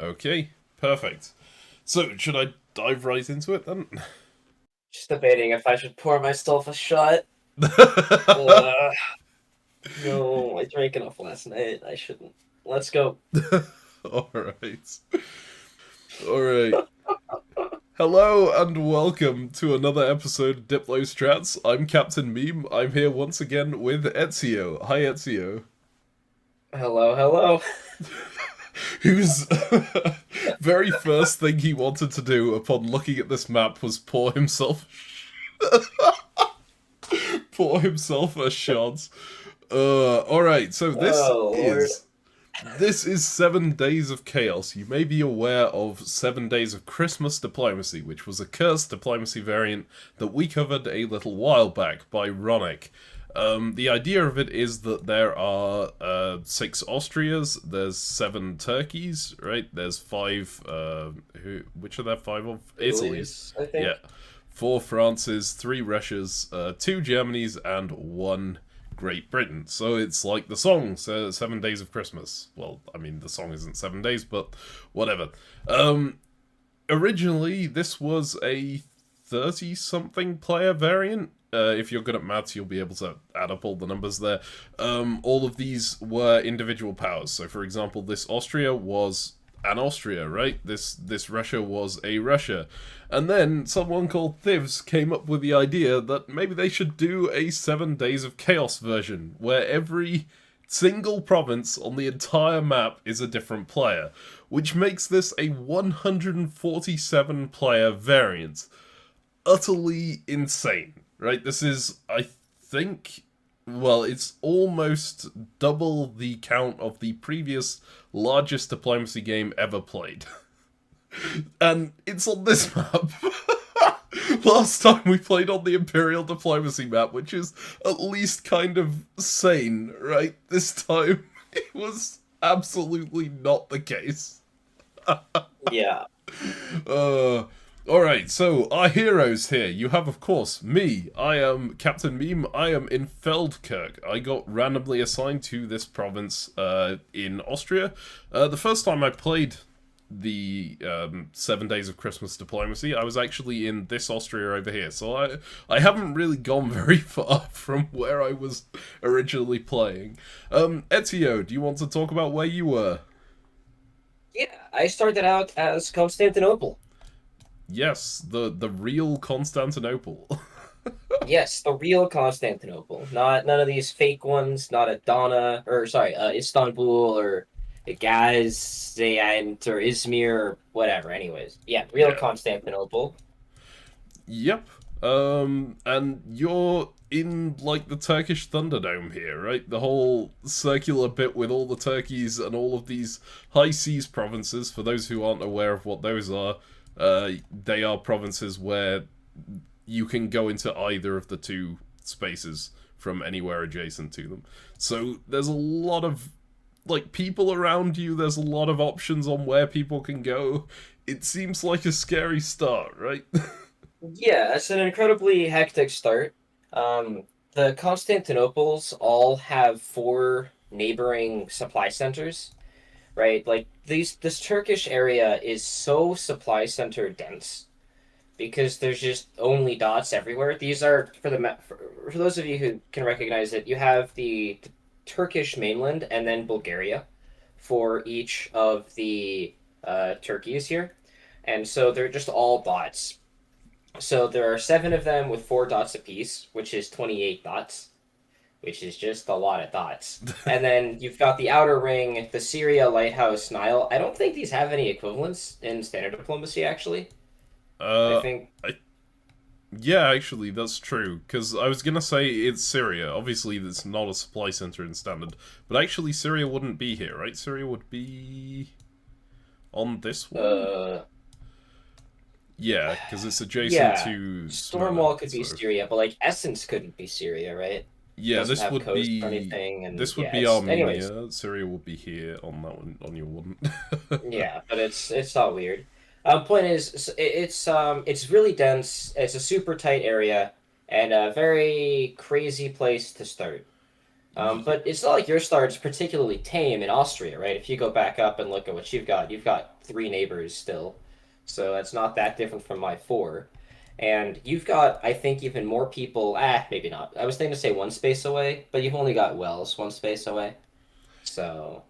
Okay, perfect. So, should I dive right into it then? Just debating if I should pour myself a shot. Ugh, no, I drank enough last night. I shouldn't. Let's go. Alright. Alright. Hello and welcome to another episode of Diplo Strats. I'm Captain Meme. I'm here once again with Ezio. Hi, Ezio. Hello, hello. Whose very first thing he wanted to do upon looking at this map was pour himself a shot. Alright, so Oh, Lord. this is 7 Days of Chaos. You may be aware of 7 Days of Christmas Diplomacy, which was a cursed diplomacy variant that we covered a little while back by Ronnec. The idea of it is that there are 6 Austrias, there's 7 Turkeys, right? There's 5, which are there 5 of? Italy's. I think. Yeah. 4 France's, 3 Russia's, 2 Germany's, and 1 Great Britain. So it's like the song, 7 Days of Christmas. Well, I mean, the song isn't 7 days, but whatever. Originally, this was a 30-something player variant. If you're good at maths, you'll be able to add up all the numbers there. All of these were individual powers. So, for example, this Austria was an Austria, right? This Russia was a Russia. And then someone called Thivs came up with the idea that maybe they should do a 7 Days of Chaos version, where every single province on the entire map is a different player, which makes this a 147 player variant. Utterly insane, right? This is, I think, well, it's almost double the count of the previous largest diplomacy game ever played. And it's on this map. Last time we played on the Imperial Diplomacy map, which is at least kind of sane, right? This time it was absolutely not the case. Yeah. Uh, Alright, so our heroes here. You have, of course, me. I am Captain Meme. I am in Feldkirch. I got randomly assigned to this province in Austria. The first time I played the 7 Days of Christmas Diplomacy, I was actually in this Austria over here. So I haven't really gone very far from where I was originally playing. Ezio, do you want to talk about where you were? Yeah, I started out as Constantinople. Yes, the real Constantinople. Yes, the real Constantinople. Not none of these fake ones, not Adana, or sorry, Istanbul or Gaziantep or Izmir or whatever. Anyways, yeah, real Yeah. Constantinople. Yep. And you're in like the Turkish Thunderdome here, right? The whole circular bit with all the turkeys and all of these high seas provinces. For those who aren't aware of what those are, they are provinces where you can go into either of the two spaces from anywhere adjacent to them. So there's a lot of like people around you. There's a lot of options on where people can go. It seems like a scary start, right? Yeah, it's an incredibly hectic start. The Constantinoples all have four neighboring supply centers, right? Like this Turkish area is so supply center dense because there's just only dots everywhere. These are for those of you who can recognize it. You have the Turkish mainland and then Bulgaria for each of the Turkeys here, and so they're just all dots. So there are seven of them with four dots apiece, which is 28 dots, which is just a lot of dots. And then you've got the outer ring, the Syria, Lighthouse, Nile. I don't think these have any equivalents in standard diplomacy, actually. I uh, think, I Yeah, actually, that's true. Because I was gonna say it's Syria. Obviously, it's not a supply center in standard, but actually, Syria wouldn't be here, right? Syria would be on this one. uh, Yeah, because it's adjacent yeah, to Smyrna. Stonewall could be So Syria, but like Essence couldn't be Syria, right? yeah, Doesn't have coast or anything, and this would yeah, be it's anyways. Armenia. Syria would be here on that one. On your one. Yeah, but it's all weird. Point is, it's really dense. It's a super tight area and a very crazy place to start. But it's not like your start's particularly tame in Austria, right? If you go back up and look at what you've got three neighbors still, so that's not that different from my four. And you've got, I think, even more people. Maybe not. I was thinking to say one space away, but you've only got Wells one space away. So,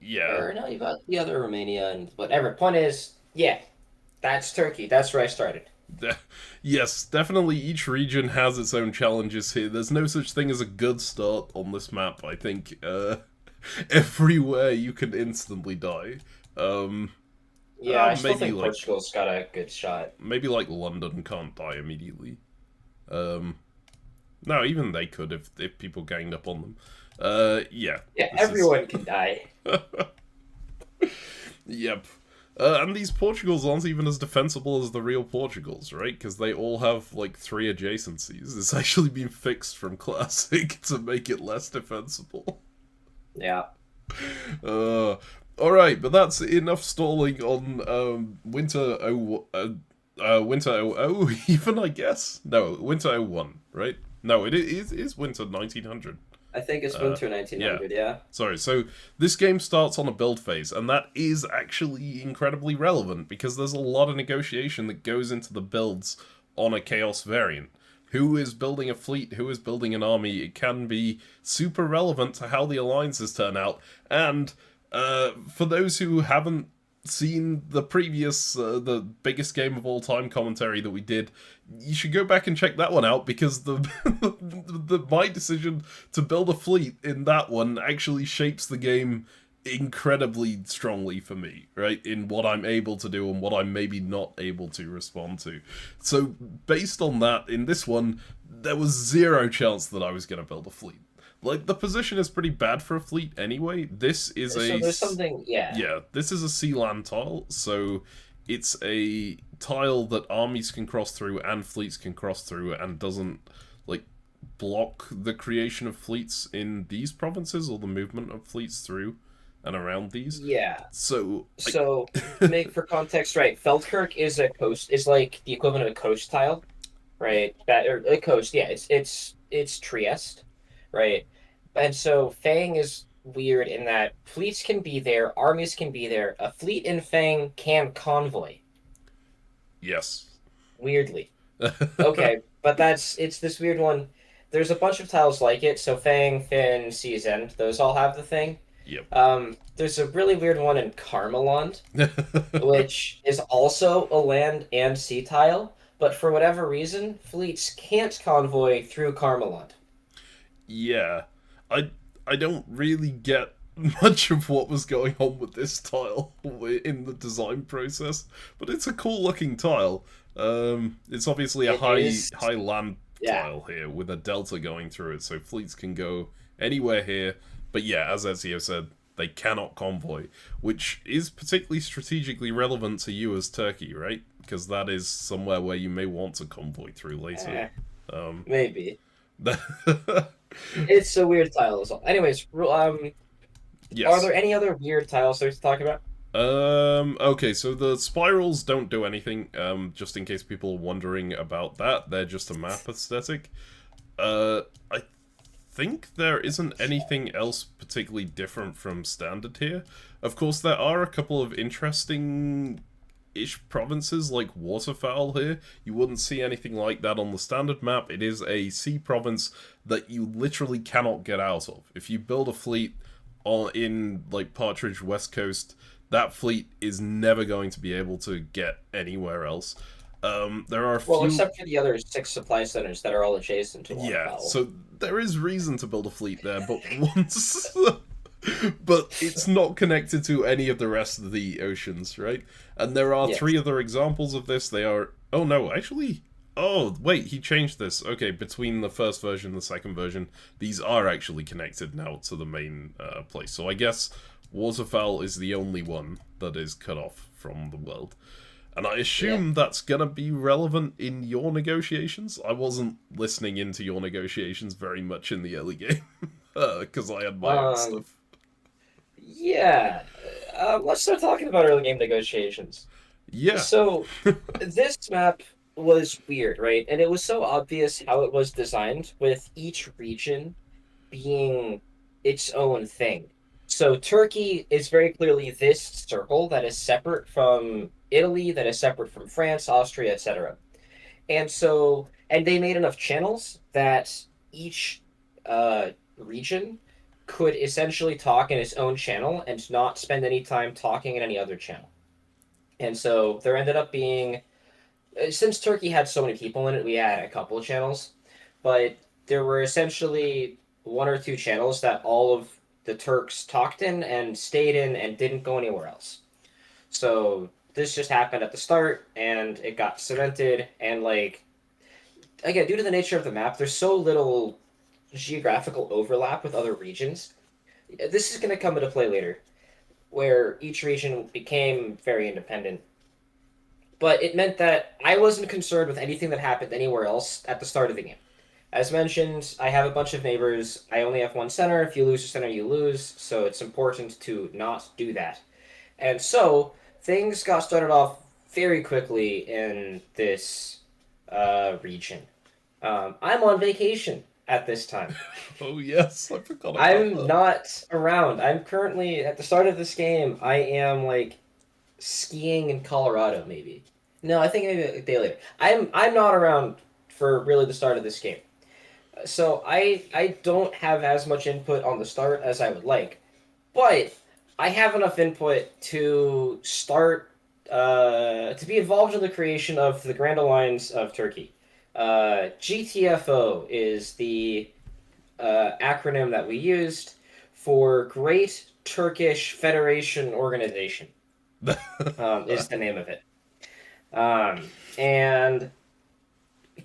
Yeah. or no, you've got the other Romania and whatever. Point is, yeah, that's Turkey. That's where I started. Yes, definitely each region has its own challenges here. There's no such thing as a good start on this map, I think. Everywhere you can instantly die. Yeah, I still Maybe think like Portugal's got a good shot. maybe like London can't die immediately. Um, no, even they could if people ganged up on them. Yeah. Yeah, This is everyone can die. Yep. And these Portugals aren't even as defensible as the real Portugals, right? Because they all have, like, 3 adjacencies. It's actually been fixed from Classic to make it less defensible. Yeah. Alright, but that's enough stalling on Winter 00, even, I guess? No, Winter 01, right? No, it is Winter 1900. I think it's winter Yeah. 1900, yeah. Sorry, so this game starts on a build phase, and that is actually incredibly relevant because there's a lot of negotiation that goes into the builds on a Chaos variant. Who is building a fleet, who is building an army, it can be super relevant to how the alliances turn out, and for those who haven't seen the previous, the biggest game of all time commentary that we did, you should go back and check that one out because my decision to build a fleet in that one actually shapes the game incredibly strongly for me, right? In what I'm able to do and what I'm maybe not able to respond to. So based on that, in this one, there was zero chance that I was going to build a fleet. Like, the position is pretty bad for a fleet anyway. This is So there's something, yeah. Yeah, this is a sea land tile, so it's a tile that armies can cross through and fleets can cross through and doesn't, like, block the creation of fleets in these provinces or the movement of fleets through and around these. Yeah. So, So, to make for context, right, Feldkirch is like the equivalent of a coast tile, right? That or a coast, yeah, it's Trieste, right? And so Fang is weird in that fleets can be there, armies can be there. A fleet in Fang can convoy, yes. weirdly. Okay, but it's this weird one. There's a bunch of tiles like it, so Fang, Finn, Sea's End, those all have the thing. Yep. There's a really weird one in Karmeland, which is also a land and sea tile, but for whatever reason, fleets can't convoy through Karmeland. Yeah. I don't really get much of what was going on with this tile in the design process, but it's a cool looking tile. It's obviously a high land tile here with a delta going through it, so fleets can go anywhere here. But yeah, as Ezio said, they cannot convoy, which is particularly strategically relevant to you as Turkey, right? Because that is somewhere where you may want to convoy through later. Maybe. It's a weird tile as well. Anyways, yes. Are there any other weird tiles there to talk about? Okay, so the spirals don't do anything, just in case people are wondering about that. They're just a map aesthetic. I think there isn't anything else particularly different from standard here. Of course, there are a couple of interesting-ish provinces, like Waterfowl here. You wouldn't see anything like that on the standard map. It is a sea province that you literally cannot get out of. If you build a fleet in, like, Partridge West Coast, that fleet is never going to be able to get anywhere else. There are a few... Well, except for the other 6 supply centers that are all adjacent to Waterfowl. Yeah, so there is reason to build a fleet there, but once... but it's not connected to any of the rest of the oceans, right? And there are 3 other examples of this. They are... Oh, no, actually... Oh, wait, he changed this. Okay, between the first version and the second version, these are actually connected now to the main place. So I guess Waterfowl is the only one that is cut off from the world. And I assume that's gonna be relevant in your negotiations. I wasn't listening into your negotiations very much in the early game, because I had my own stuff. Yeah, let's start talking about early game negotiations. Yeah. So, this map was weird, right? And it was so obvious how it was designed, with each region being its own thing. So Turkey is very clearly this circle that is separate from Italy, that is separate from France, Austria, etc. And so, and they made enough channels that each region could essentially talk in its own channel and not spend any time talking in any other channel. And so there ended up being, since Turkey had so many people in it, we had a couple of channels, but there were essentially one or two channels that all of the Turks talked in and stayed in and didn't go anywhere else. So this just happened at the start and it got cemented and like again, due to the nature of the map, there's so little geographical overlap with other regions. This is going to come into play later, where each region became very independent. But it meant that I wasn't concerned with anything that happened anywhere else at the start of the game. As mentioned, I have a bunch of neighbors. I only have one center. If you lose a center, you lose. So it's important to not do that. And so things got started off very quickly in this region. I'm on vacation at this time. Oh yes, I forgot about I'm that. not around. I'm currently at the start of this game. I am like skiing in Colorado, maybe. No, I think maybe a day later. I'm not around for really the start of this game. So I don't have as much input on the start as I would like, but I have enough input to start to be involved in the creation of the Grand Alliance of Turkey. GTFO is the acronym that we used for Great Turkish Federation Organization. Is the name of it. And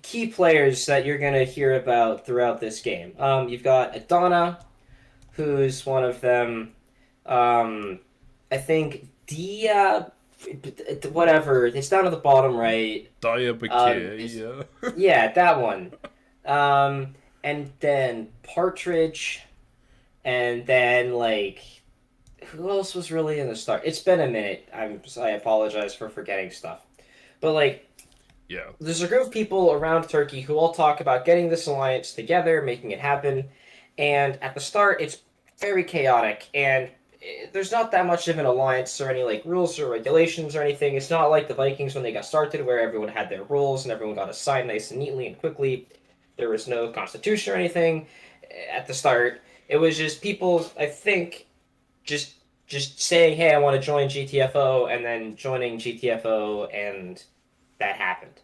key players that you're going to hear about throughout this game. You've got Adana, who's one of them. I think Dia, whatever. It's down at the bottom right. Diabakir, yeah. Yeah, that one. And then Partridge, and then like who else was really in the start? It's been a minute. I apologize for forgetting stuff, but like Yeah. there's a group of people around Turkey who all talk about getting this alliance together, making it happen, and at the start it's very chaotic and there's not that much of an alliance or any like rules or regulations or anything. It's not like the Vikings when they got started where everyone had their rules and everyone got assigned nice and neatly and quickly. There was no constitution or anything at the start. It was just people, I think, just just saying, "Hey, I want to join GTFO," and then joining GTFO, and that happened.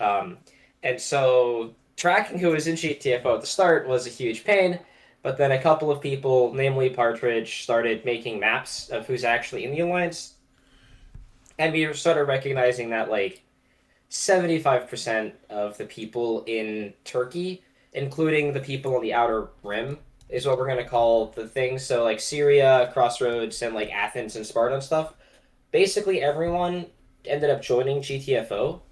Um, and so tracking who was in GTFO at the start was a huge pain, but then a couple of people, namely Partridge, started making maps of who's actually in the alliance, and we started recognizing that like 75% of the people in Turkey, including the people on the outer rim, is what we're going to call the thing. So, like Syria, Crossroads, and like Athens and Sparta and stuff. Basically, everyone ended up joining GTFO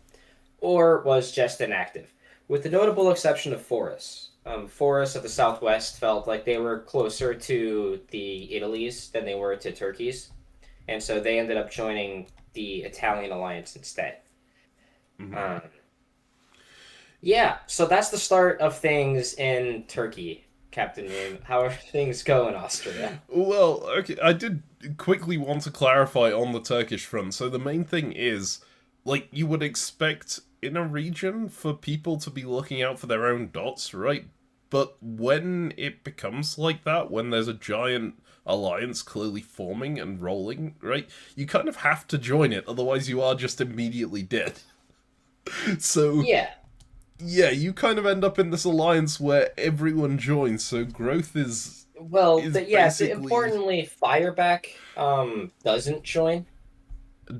or was just inactive, with the notable exception of Forus. Forus of the Southwest felt like they were closer to the Italy's than they were to Turkey's, and so they ended up joining the Italian alliance instead. Mhm. Um, yeah, so that's the start of things in Turkey, Captain Meme. How are things going, Austria? Well, okay, I did quickly want to clarify on the Turkish front. So the main thing is, like, you would expect in a region for people to be looking out for their own dots, right? But when it becomes like that, when there's a giant alliance clearly forming and rolling, right, you kind of have to join it, otherwise you are just immediately dead. So Yeah, yeah, you kind of end up in this alliance where everyone joins, so growth well, is yeah, basically. importantly, Fireback doesn't join.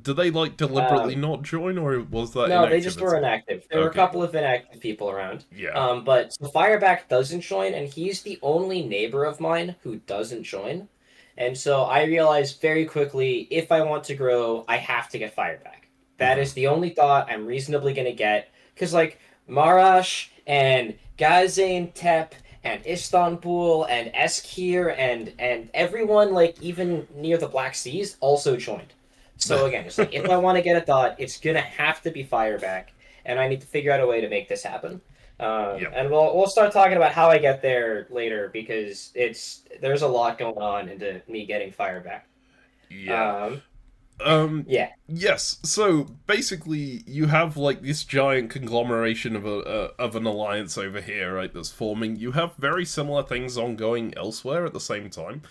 Do they like deliberately Um, not join, or was that no, they just were inactivity? inactive. There were a Okay, couple of inactive people around. yeah. But so Fireback doesn't join, and he's the only neighbor of mine who doesn't join. And so I realized very quickly, if I want to grow, I have to get Fireback. That Hmm. is the only thought I'm reasonably gonna get. Because like Marash and Gaziantep and Istanbul and Eskir and everyone like even near the Black Seas also joined. So again, it's like if I want to get a thought, it's gonna have to be Fireback, and I need to figure out a way to make this happen. Yep. And we'll start talking about how I get there later because there's a lot going on into me getting fire back. Yeah. Um, Um, yeah, yes. So basically, you have like this giant conglomeration of of an alliance over here, right? That's forming. You have very similar things ongoing elsewhere at the same time.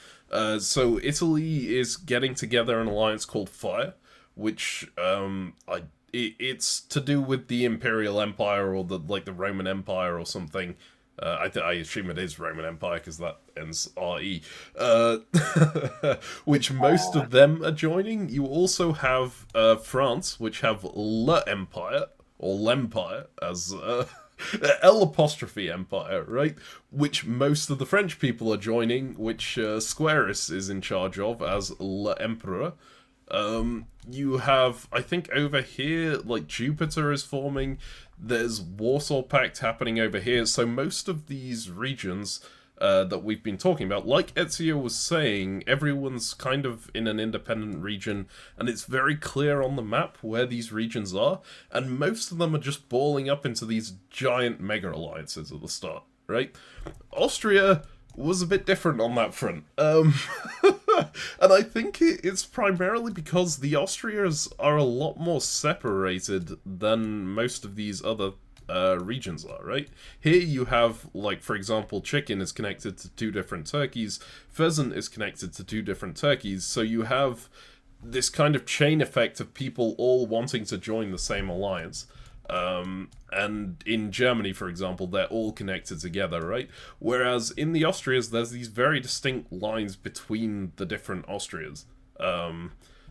So Italy is getting together an alliance called Fire, which it's to do with the Imperial Empire or the Roman Empire or something. I assume it is Roman Empire because that ends RE. Uh, which most uh, of them are joining. You also have France, which have L'Empire, or L'Empire, as L apostrophe Empire, right? Which most of the French people are joining, which Squaris is in charge of as L'Empereur. You have, I think over here, like Jupiter is forming. There's Warsaw Pact happening over here. So most of these regions that we've been talking about, like Ezio was saying, everyone's kind of in an independent region, and it's very clear on the map where these regions are, and most of them are just balling up into these giant mega alliances at the start, right? Austria was a bit different on that front. And I think it's primarily because the Austrias are a lot more separated than most of these other regions are, right? Here you have, like, for example, chicken is connected to two different turkeys, pheasant is connected to two different turkeys, so you have this kind of chain effect of people all wanting to join the same alliance. And in Germany, for example, they're all connected together, right? Whereas in the Austrias, there's these very distinct lines between the different Austrias.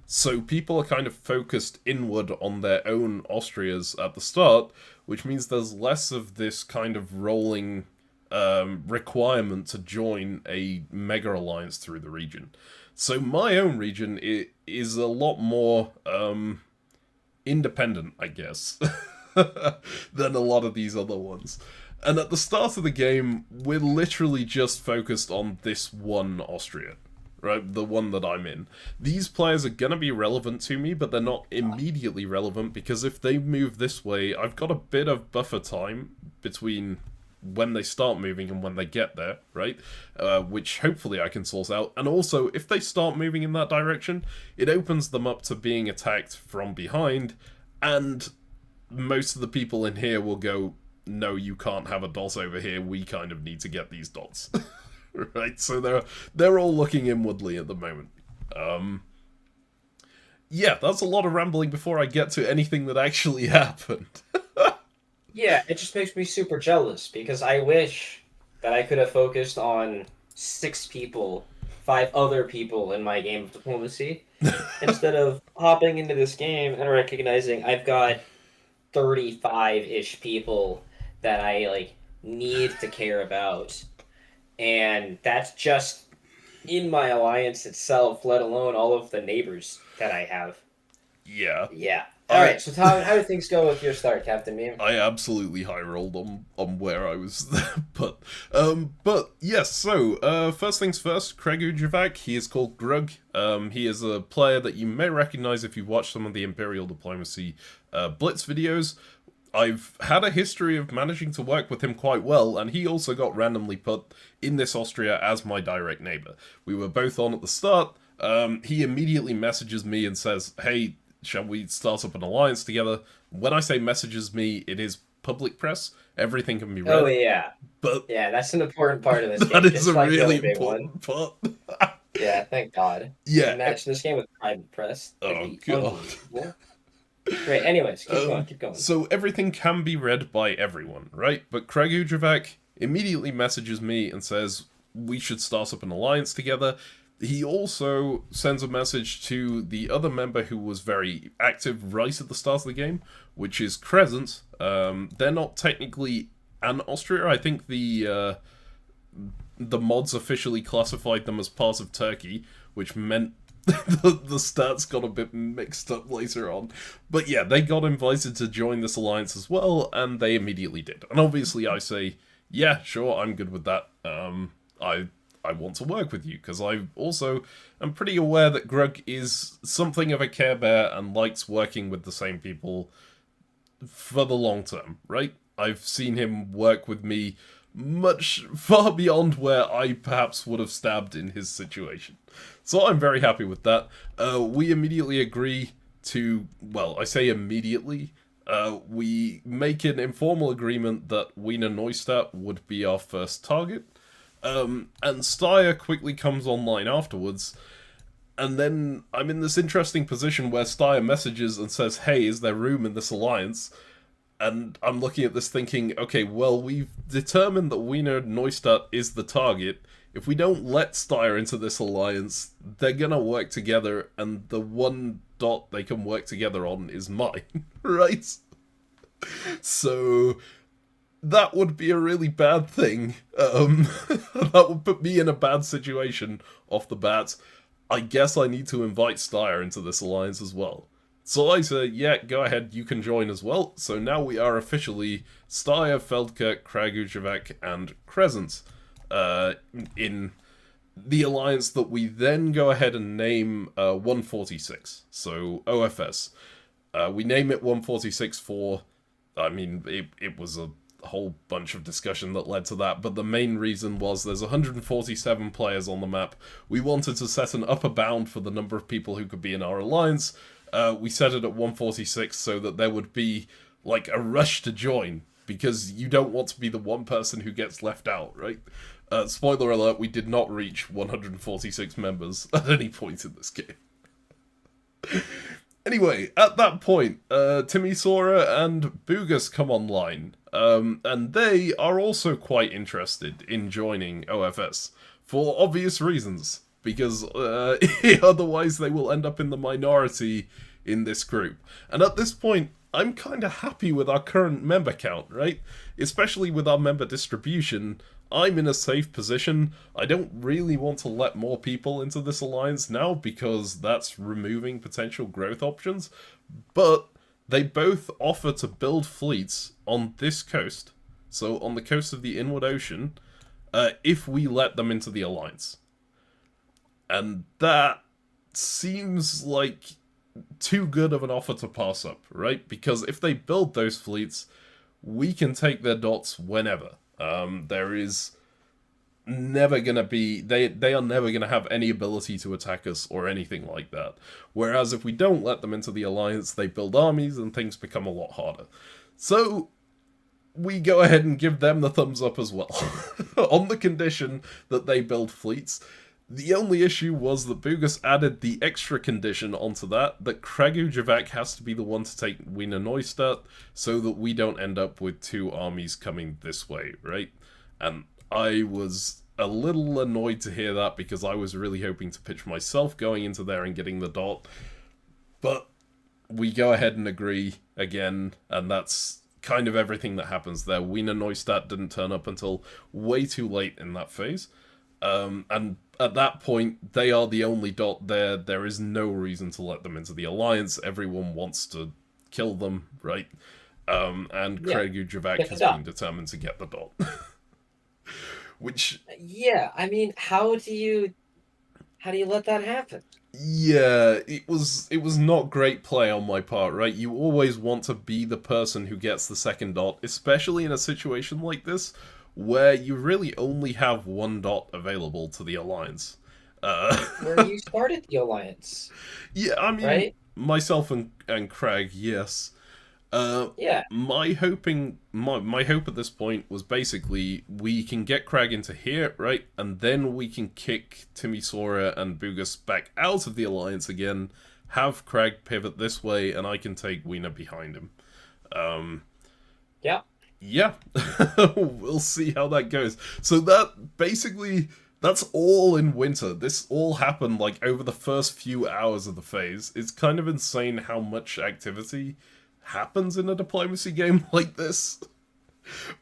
So people are kind of focused inward on their own Austrias at the start, which means there's less of this kind of rolling requirement to join a mega alliance through the region. So my own region is a lot more independent, I guess, than a lot of these other ones. And at the start of the game, we're literally just focused on this one Austria, right? The one that I'm in. These players are gonna be relevant to me, but they're not immediately relevant because if they move this way, I've got a bit of buffer time between when they start moving and when they get there, right? Which hopefully I can source out. And also, if they start moving in that direction, it opens them up to being attacked from behind, and most of the people in here will go, no, you can't have a dot over here, we kind of need to get these dots. Right? So they're all looking inwardly at the moment. Yeah, that's a lot of rambling before I get to anything that actually happened. yeah, it just makes me super jealous because I wish that I could have focused on 6 people, 5 other people in my game of diplomacy, instead of hopping into this game and recognizing I've got 35-ish people that I like need to care about, and that's just in my alliance itself, let alone all of the neighbors that I have. Yeah. Yeah. All I right. So how did things go with your start, Captain Meme? I absolutely high rolled on where I was but yes, so first things first, Craig Ujovac, he is called Grug. He is a player that you may recognize if you've watched some of the Imperial Diplomacy Blitz videos. I've had a history of managing to work with him quite well, and he also got randomly put in this Austria as my direct neighbor. We were both on at the start. He immediately messages me and says, hey, shall we start up an alliance together? When I say messages me, it is public press. Everything can be read. Oh yeah, But yeah. That's an important part of this that game, is just a like the really other big one. important part. Yeah. Thank God. Yeah. Imagine this game with private press. That'd Oh, be God. unbelievable. Great. Anyways, keep going. Keep going. So everything can be read by everyone, right? But Craig Ujovac immediately messages me and says we should start up an alliance together. He also sends a message to the other member who was very active right at the start of the game, which is Crescent. They're not technically an Austria. I think the mods officially classified them as part of Turkey, which meant the stats got a bit mixed up later on. But yeah, they got invited to join this alliance as well, and they immediately did. And obviously I say, yeah, sure, I'm good with that. I want to work with you, because I also am pretty aware that Grug is something of a Care Bear and likes working with the same people for the long term, right? I've seen him work with me much far beyond where I perhaps would have stabbed in his situation. So I'm very happy with that. We immediately agree to, well, I say immediately, we make an informal agreement that Wiener Neustadt would be our first target. And Steyr quickly comes online afterwards. And then I'm in this interesting position where Steyr messages and says, hey, is there room in this alliance? And I'm looking at this thinking, okay, well, we've determined that Wiener Neustadt is the target. If we don't let Steyr into this alliance, they're gonna work together, and the one dot they can work together on is mine, right? So that would be a really bad thing. That would put me in a bad situation off the bat. I guess I need to invite Steyr into this alliance as well. So I say, yeah, go ahead, you can join as well. So now we are officially Steyr, Feldkirch, Kragujevac, and Crescent in the alliance that we then go ahead and name 146. So OFS. We name it 146 for, I mean, it was a whole bunch of discussion that led to that, but the main reason was there's 147 players on the map. We wanted to set an upper bound for the number of people who could be in our alliance. We set it at 146 so that there would be like a rush to join, because you don't want to be the one person who gets left out, right? Spoiler alert, we did not reach 146 members at any point in this game. Anyway, at that point, Timisoara and Bugus come online, and they are also quite interested in joining OFS, for obvious reasons, because otherwise they will end up in the minority in this group. And at this point, I'm kind of happy with our current member count, right? Especially with our member distribution. I'm in a safe position. I don't really want to let more people into this alliance now, because that's removing potential growth options. But they both offer to build fleets on this coast, so on the coast of the Inward Ocean, if we let them into the alliance. And that seems like too good of an offer to pass up, right? Because if they build those fleets, we can take their dots whenever. There is never gonna be, they are never gonna have any ability to attack us or anything like that. Whereas if we don't let them into the alliance, they build armies and things become a lot harder. So we go ahead and give them the thumbs up as well, on the condition that they build fleets. The only issue was that Bugus added the extra condition onto that Kragujevac has to be the one to take Wiener Neustadt, so that we don't end up with two armies coming this way, right? And I was a little annoyed to hear that, because I was really hoping to pitch myself going into there and getting the dot. But we go ahead and agree again, and that's kind of everything that happens there. Wiener Neustadt didn't turn up until way too late in that phase. And at that point, they are the only dot there. There is no reason to let them into the alliance. Everyone wants to kill them, right? And Kragujevac has been determined to get the dot. Which... yeah, I mean, how do you let that happen? Yeah, it was not great play on my part, right? You always want to be the person who gets the second dot, especially in a situation like this, where you really only have one dot available to the alliance. Where you started the alliance. Yeah, I mean, right? Myself and Craig, yes. Yeah. My hope at this point was basically we can get Craig into here, right? And then we can kick Timisoara and Bugus back out of the alliance again, have Craig pivot this way, and I can take Wiener behind him. Yeah. Yeah, we'll see how that goes. So that's all in winter. This all happened like over the first few hours of the phase. It's kind of insane how much activity happens in a diplomacy game like this.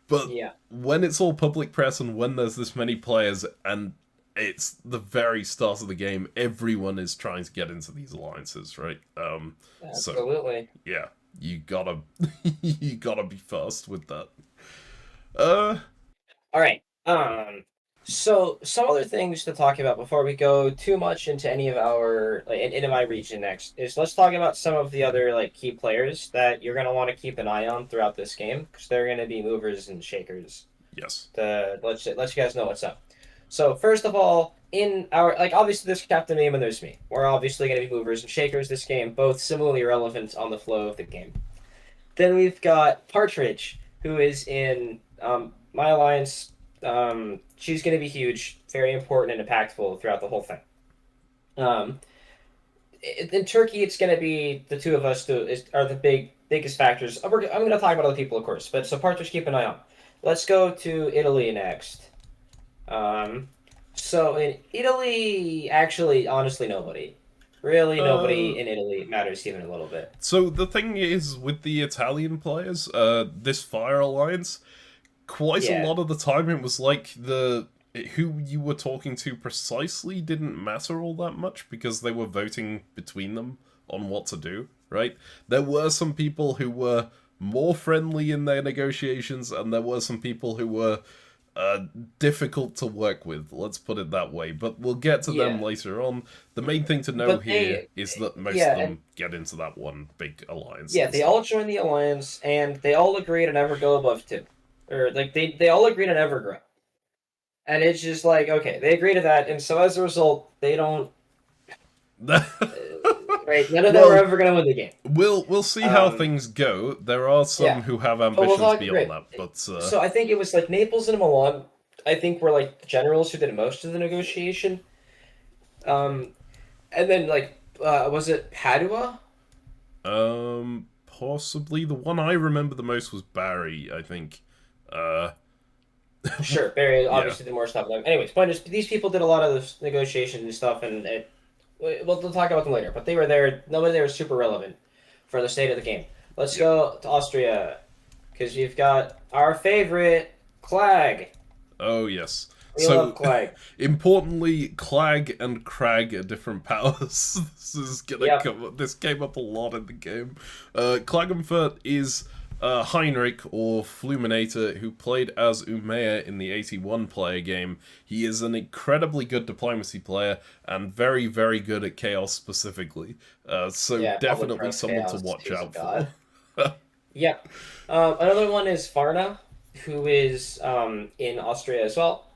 But yeah, when it's all public press and when there's this many players and it's the very start of the game, everyone is trying to get into these alliances, right? absolutely. So, yeah. You gotta be fast with that. All right. So some other things to talk about before we go too much into any of our into my region next is let's talk about some of the other like key players that you're gonna want to keep an eye on throughout this game because they're gonna be movers and shakers. Yes. To let you guys know what's up. So first of all, in our like obviously there's Captain Meme and there's me. We're obviously gonna be movers and shakers this game, both similarly relevant on the flow of the game. Then we've got Partridge, who is in my alliance. She's going to be huge, very important and impactful throughout the whole thing. Um, in Turkey, it's going to be the two of us are the biggest factors. I'm going to talk about other people, of course, but so Partridge, keep an eye on. Let's go to Italy next. Um, so in Italy, actually, honestly, nobody. Really, Uh, nobody in Italy matters even a little bit. so the thing is with the Italian players, this Fire Alliance, quite a Yeah, lot of the time it was like the who you were talking to precisely didn't matter all that much because they were voting between them on what to do, right? There were some people who were more friendly in their negotiations, and there were some people who were uh, difficult to work with, let's put it that way. But we'll get to them yeah, later on. The main thing to know but here is that most of yeah, and them get into that one big alliance at yeah, the they all start. joined the alliance and they all agreed to never go above two, or like they all agreed to never grow. And it's just like okay, they agree to that, and so as a result, they don't. Right, none of them are Well, ever gonna win the game. we'll see how Um, things go. There are some yeah, who have but we'll ambitions talk beyond great. that, but So I think it was like Naples and Milan. I think were like the generals who did most of the negotiation. Um, and then like was it Padua? possibly the one I remember the most was Barry. I think. Uh, Sure, Barry yeah, obviously did more stuff. Anyways, point is, these people did a lot of the negotiation and stuff, and we'll talk about them later. But they were there. Nobody there was super relevant for the state of the game. Let's yeah. go to Austria because you've got our favorite Clag. Oh yes. We love So, Clag. importantly, Clag and Crag are different powers. This is gonna Yep. come up. This came up a lot in the game. Klagenfurt is Heinrich, or Fluminator, who played as Umea in the 81 player game. He is an incredibly good diplomacy player and very, very good at chaos specifically. So Yeah, public definitely trust someone to chaos. watch He's a out for. god. Yep. Another one is Varna, who is in Austria as well.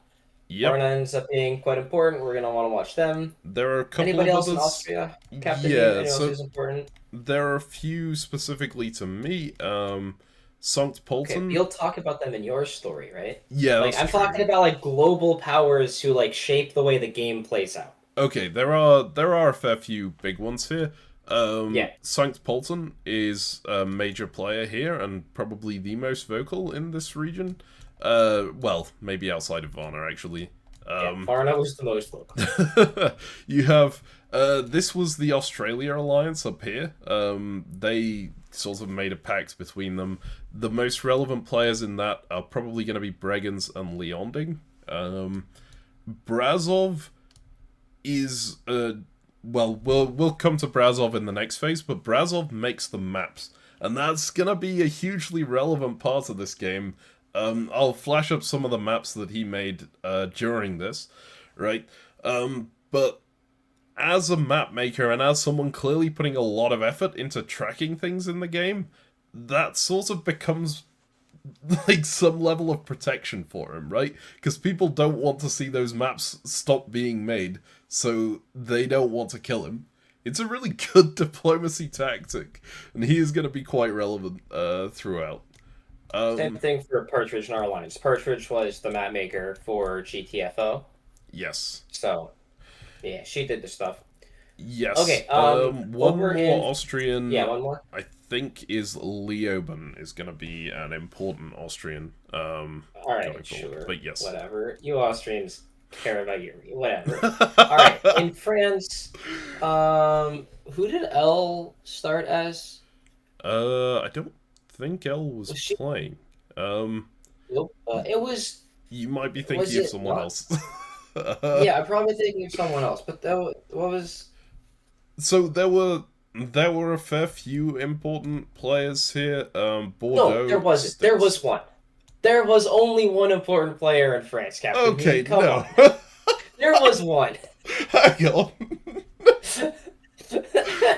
Yep, Varna ends up being quite important. We're gonna want to watch them. there are a couple Anybody of else in others. Austria? Captain Meme, Yeah, anyone else so who's important? there are a few specifically to me. Sankt Okay, Polten. you'll talk about them in your story, right? Yeah, Like that's I'm talking true. about like global powers who like shape the way the game plays out. Okay, there are a fair few big ones here. Yeah, Sankt Polten is a major player here and probably the most vocal in this region. Well, maybe outside of Varna actually. yeah. Um, Varna was the most vocal. you have this was the Australia alliance up here. They sort of made a pact between them. The most relevant players in that are probably going to be Bregenz and Leonding. Brazov is well, we'll come to Brazov in the next phase, but Brazov makes the maps, and that's gonna be a hugely relevant part of this game. I'll flash up some of the maps that he made during this, right? But as a map maker and as someone clearly putting a lot of effort into tracking things in the game, that sort of becomes like some level of protection for him, right? Because people don't want to see those maps stop being made, so they don't want to kill him. It's a really good diplomacy tactic, and he is going to be quite relevant throughout. Same Um, thing for Partridge in our alliance. Partridge was the map maker for GTFO, yes, so yeah, she did the stuff. yes. Okay, One over in more yeah, Austrian, one more. I think, is Leoben is going to be an important Austrian All going right, forward. sure, But yes. whatever. You Austrians care about your whatever. All right, in France, who did L start as? I don't think L was Was she? playing. Um, Nope. It was. you might be Was thinking of it someone not? else. Yeah, I'm probably thinking of someone else. But though, what was? So there were a fair few important players here. No, there Bordeaux wasn't. There sticks. was one. There was only one important player in France, Captain Okay, Meme. Come no. on. There was one. Hang on.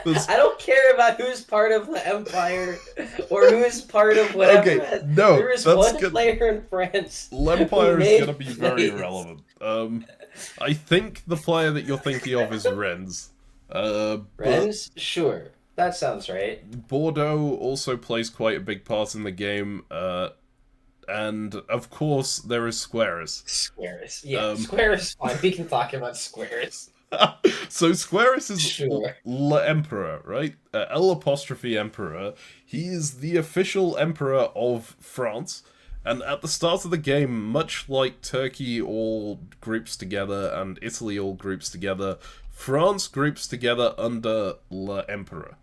There's... I don't care about who's part of the empire or who's part of Okay, whatever. no, There is that's one good. player in France who L'Empire is gonna made be very plays. relevant. I think the player that you're thinking of is Rennes. But Rennes? Sure. That sounds right. Bordeaux also plays quite a big part in the game, and of course there is Squares. Squares. Yeah, Um, Squares is fine. We can talk about Squares. so Squares is Sure. L'Emperor, right? L apostrophe Emperor. He is the official emperor of France. And at the start of the game, much like Turkey all groups together and Italy all groups together, France groups together under L'Emperor.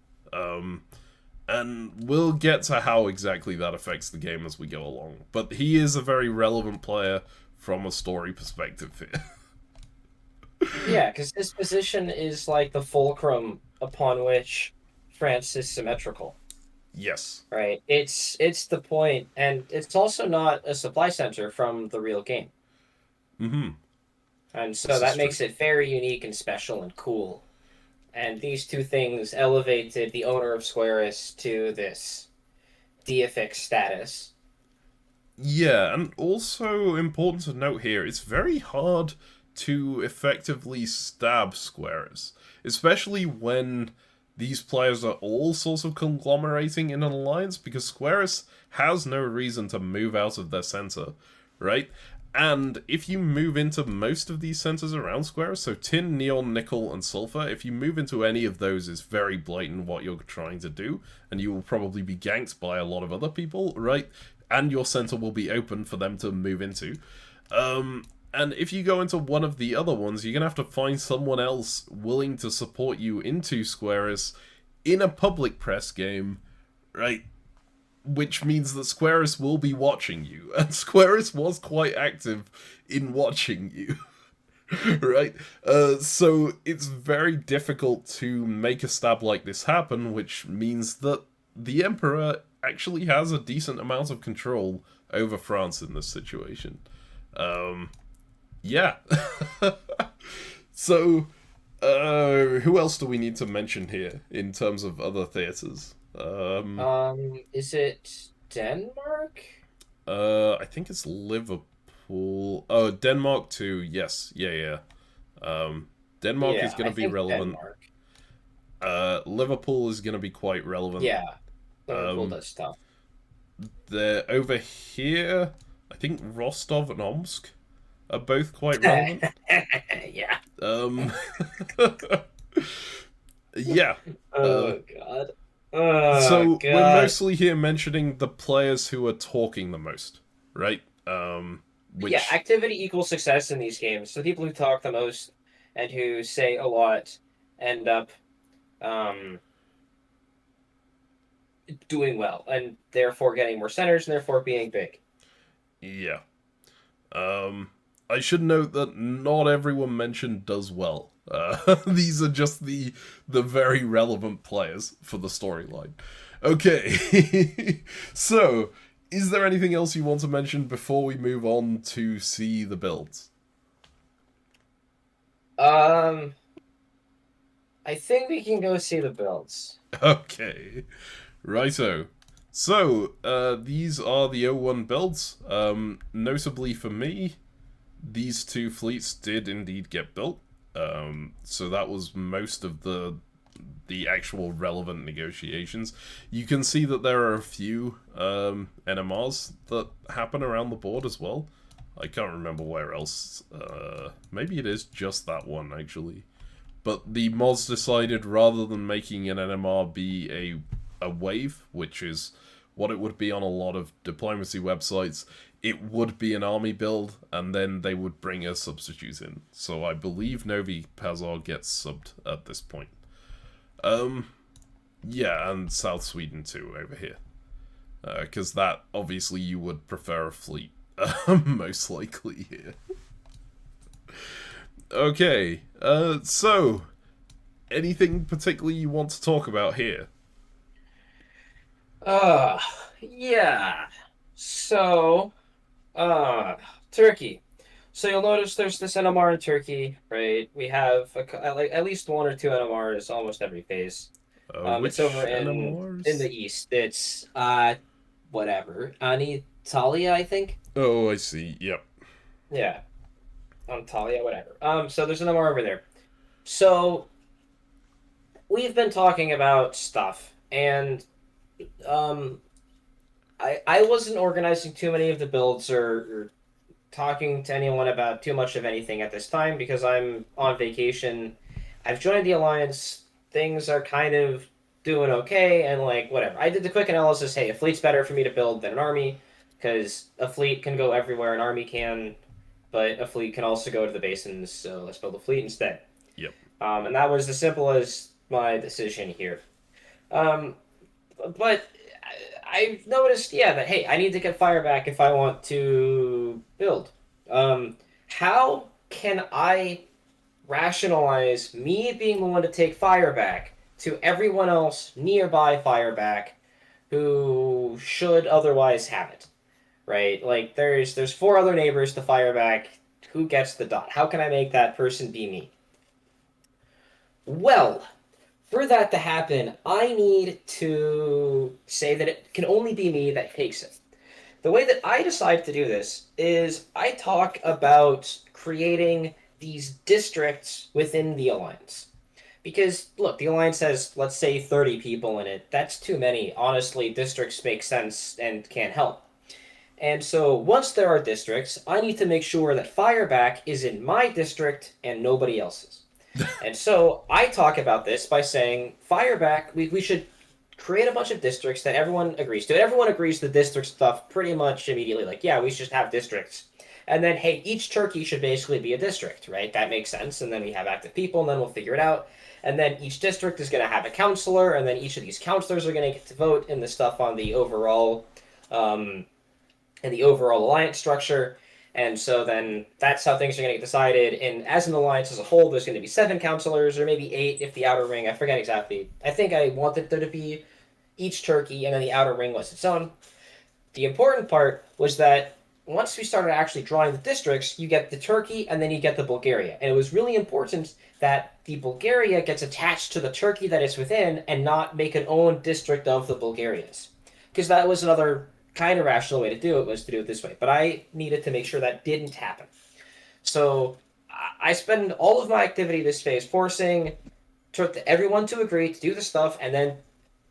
And we'll get to how exactly that affects the game as we go along. But he is a very relevant player from a story perspective here. Yeah, because his position is like the fulcrum upon which France is symmetrical. Yes. Right. It's the point, and it's also not a supply center from the real game. Mm-hmm. And so This is that true. makes it very unique and special and cool. And these two things elevated the owner of Squaris to this deific status. Yeah, and also important to note here, it's very hard to effectively stab Squares, especially when these players are all sorts of conglomerating in an alliance, because Squares has no reason to move out of their center, right? And if you move into most of these centers around Squares, so tin, neon, nickel, and sulfur, if you move into any of those, it's very blatant what you're trying to do, and you will probably be ganked by a lot of other people, right? And your center will be open for them to move into. And if you go into one of the other ones, you're going to have to find someone else willing to support you into Squaris in a public press game, right? Which means that Squaris will be watching you, and Squaris was quite active in watching you. Right? So it's very difficult to make a stab like this happen, which means that the Emperor actually has a decent amount of control over France in this situation. Yeah. So, who else do we need to mention here in terms of other theaters? Is it Denmark? I think it's Liverpool. Oh, Denmark too. Yes, yeah. Denmark is Yeah, going I to be think relevant. Denmark. Liverpool is going to be quite relevant. Yeah, Liverpool Um, does stuff. they're over here. I think Rostov and Omsk are both quite relevant. Yeah. Um, yeah. Oh God. Oh So we're God. mostly here mentioning the players who are talking the most, right? Yeah, Which activity equals success in these games. So people who talk the most and who say a lot end up um, doing well, and therefore getting more centers, and therefore being big. yeah. I should note that not everyone mentioned does well. These are just the very relevant players for the storyline. Okay, so is there anything else you want to mention before we move on to see the builds? Um, I think we can go see the builds. Okay, righto. So, these are the O1 builds. Notably for me, these two fleets did indeed get built. So that was most of the actual relevant negotiations. You can see that there are a few NMRs that happen around the board as well. I can't remember where else. Maybe it is just that one, actually. But the mods decided rather than making an NMR be a wave, which is what it would be on a lot of diplomacy websites, it would be an army build, and then they would bring a substitute in. So I believe Novi Pazar gets subbed at this point. Yeah, and South Sweden too over here. Because that, obviously, you would prefer a fleet. Most likely here. Okay, so, anything particularly you want to talk about here? Uh, yeah. So, Turkey. So you'll notice there's this NMR in Turkey, right? We have like at least one or two NMRs almost every phase. It's over Which in the NMRs? east. It's whatever. Anitalia, I think. Oh, I see. Yep. Yeah, Antalya, whatever. So there's an NMR over there. So we've been talking about stuff, and um, I wasn't organizing too many of the builds or talking to anyone about too much of anything at this time because I'm on vacation. I've joined the alliance. Things are kind of doing okay, and like whatever. I did the quick analysis. Hey, a fleet's better for me to build than an army because a fleet can go everywhere, an army can, but a fleet can also go to the basins. So let's build a fleet instead. Yep. And that was as simple as my decision here. Um, but I've noticed, yeah, that hey, I need to get fire back if I want to build. Um, how can I rationalize me being the one to take fire back to everyone else nearby fire back who should otherwise have it? Right? Like there's four other neighbors to fire back. Who gets the dot? How can I make that person be me? Well, for that to happen, I need to say that it can only be me that takes it. The way that I decide to do this is I talk about creating these districts within the alliance. Because, look, the alliance has, let's say, 30 people in it. That's too many. Honestly, districts make sense and can help. And so once there are districts, I need to make sure that Fireback is in my district and nobody else's. And so I talk about this by saying, Fireback, we should create a bunch of districts that everyone agrees to. Everyone agrees to district stuff pretty much immediately. Like, yeah, we should have districts. And then, hey, each turkey should basically be a district, right? That makes sense. And then we have active people, and then we'll figure it out. And then each district is going to have a counselor, and then each of these counselors are going to get to vote in the stuff on um, the overall alliance structure. And so then that's how things are going to get decided. And as an alliance as a whole, there's going to be seven counselors, or maybe eight if the outer ring. I forget exactly. I think I wanted there to be each turkey, and then the outer ring was its own. The important part was that once we started actually drawing the districts, you get the Turkey and then you get the Bulgaria. And it was really important that the Bulgaria gets attached to the Turkey that it's within and not make an own district of the Bulgarians. Because that was another kind of rational way to do it, was to do it this way. But I needed to make sure that didn't happen. So I spend all of my activity this phase forcing everyone to agree to do the stuff, and then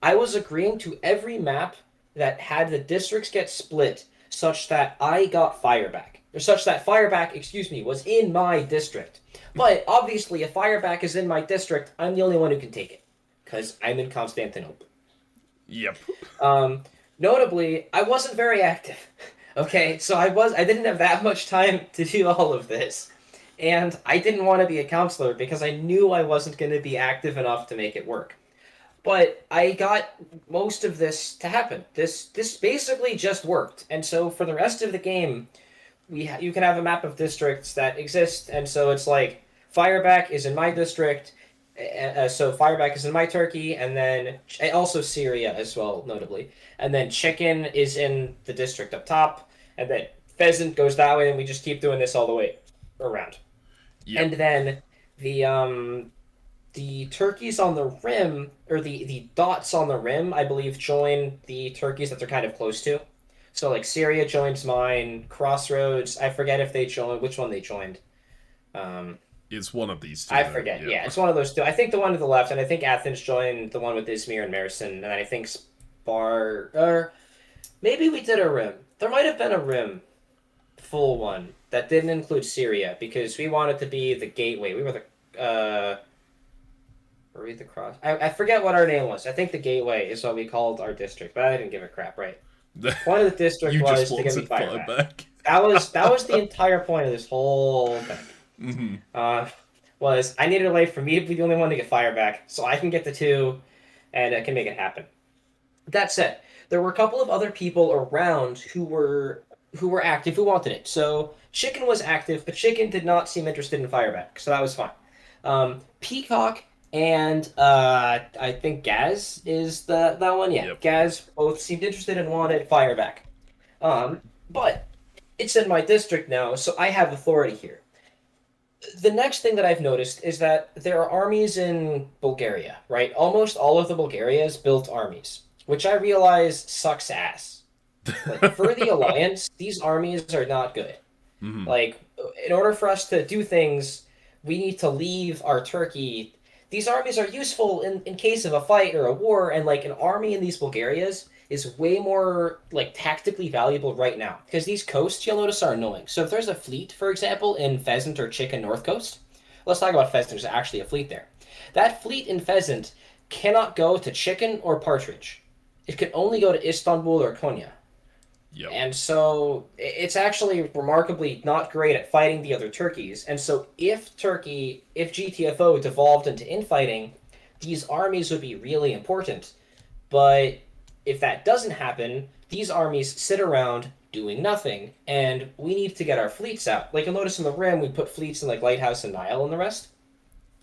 I was agreeing to every map that had the districts get split such that I got Fireback. Or such that Fireback, excuse me, was in my district. But obviously, if Fireback is in my district, I'm the only one who can take it. Because I'm in Constantinople. Yep. Um, Notably, I wasn't very active. Okay, so I didn't have that much time to do all of this. And I didn't want to be a counselor because I knew I wasn't going to be active enough to make it work. But I got most of this to happen. This basically just worked. And so for the rest of the game, you can have a map of districts that exist, and so it's like Fireback is in my district, so Fireback is in my Turkey, and then also Syria as well, notably, and then Chicken is in the district up top, and then Pheasant goes that way, and we just keep doing this all the way around. Yep. And then the turkeys on the rim, or the dots on the rim, I believe, join the turkeys that they're kind of close to. So like Syria joins mine, Crossroads. I forget if they joined which one they joined. Um, It's one of these two, I though. forget. Yep. Yeah, it's one of those two. I think the one to the left, and I think Athens joined the one with Izmir and Mersin, and then I think Spar. Or maybe we did a rim. There might have been a rim full one that didn't include Syria because we wanted to be the gateway. We were the were we the cross? I forget what our name was. I think the gateway is what we called our district, but I didn't give a crap. Right. Point of the district You just was to get me wanted fired fire back. back. That was the entire point of this whole thing. Hmm. Uh, was I needed a way for me to be the only one to get fire back, so I can get the two, and I can make it happen. That said, there were a couple of other people around who were active who wanted it. So Chicken was active, but Chicken did not seem interested in fireback, so that was fine. Peacock and I think Gaz is that one. Yeah, Yep. Gaz both seemed interested and wanted fireback. But it's in my district now, so I have authority here. The next thing that I've noticed is that there are armies in Bulgaria, right? Almost all of the Bulgarias built armies, which I realize sucks ass. Like, for the Alliance, these armies are not good. Hmm. Like, in order for us to do things, we need to leave our Turkey. These armies are useful in case of a fight or a war, and like an army in these Bulgarias is way more like tactically valuable right now because these coasts you'll notice are annoying. So if there's a fleet, for example, in Pheasant or Chicken North Coast, let's talk about Pheasant. There's actually a fleet there. That fleet in Pheasant cannot go to Chicken or Partridge. It can only go to Istanbul or Konya. Yep. And so it's actually remarkably not great at fighting the other turkeys. And so if GTFO devolved into infighting, these armies would be really important. But if that doesn't happen, these armies sit around doing nothing, and we need to get our fleets out. Like you'll notice in the Rim, we put fleets in like Lighthouse and Nile and the rest.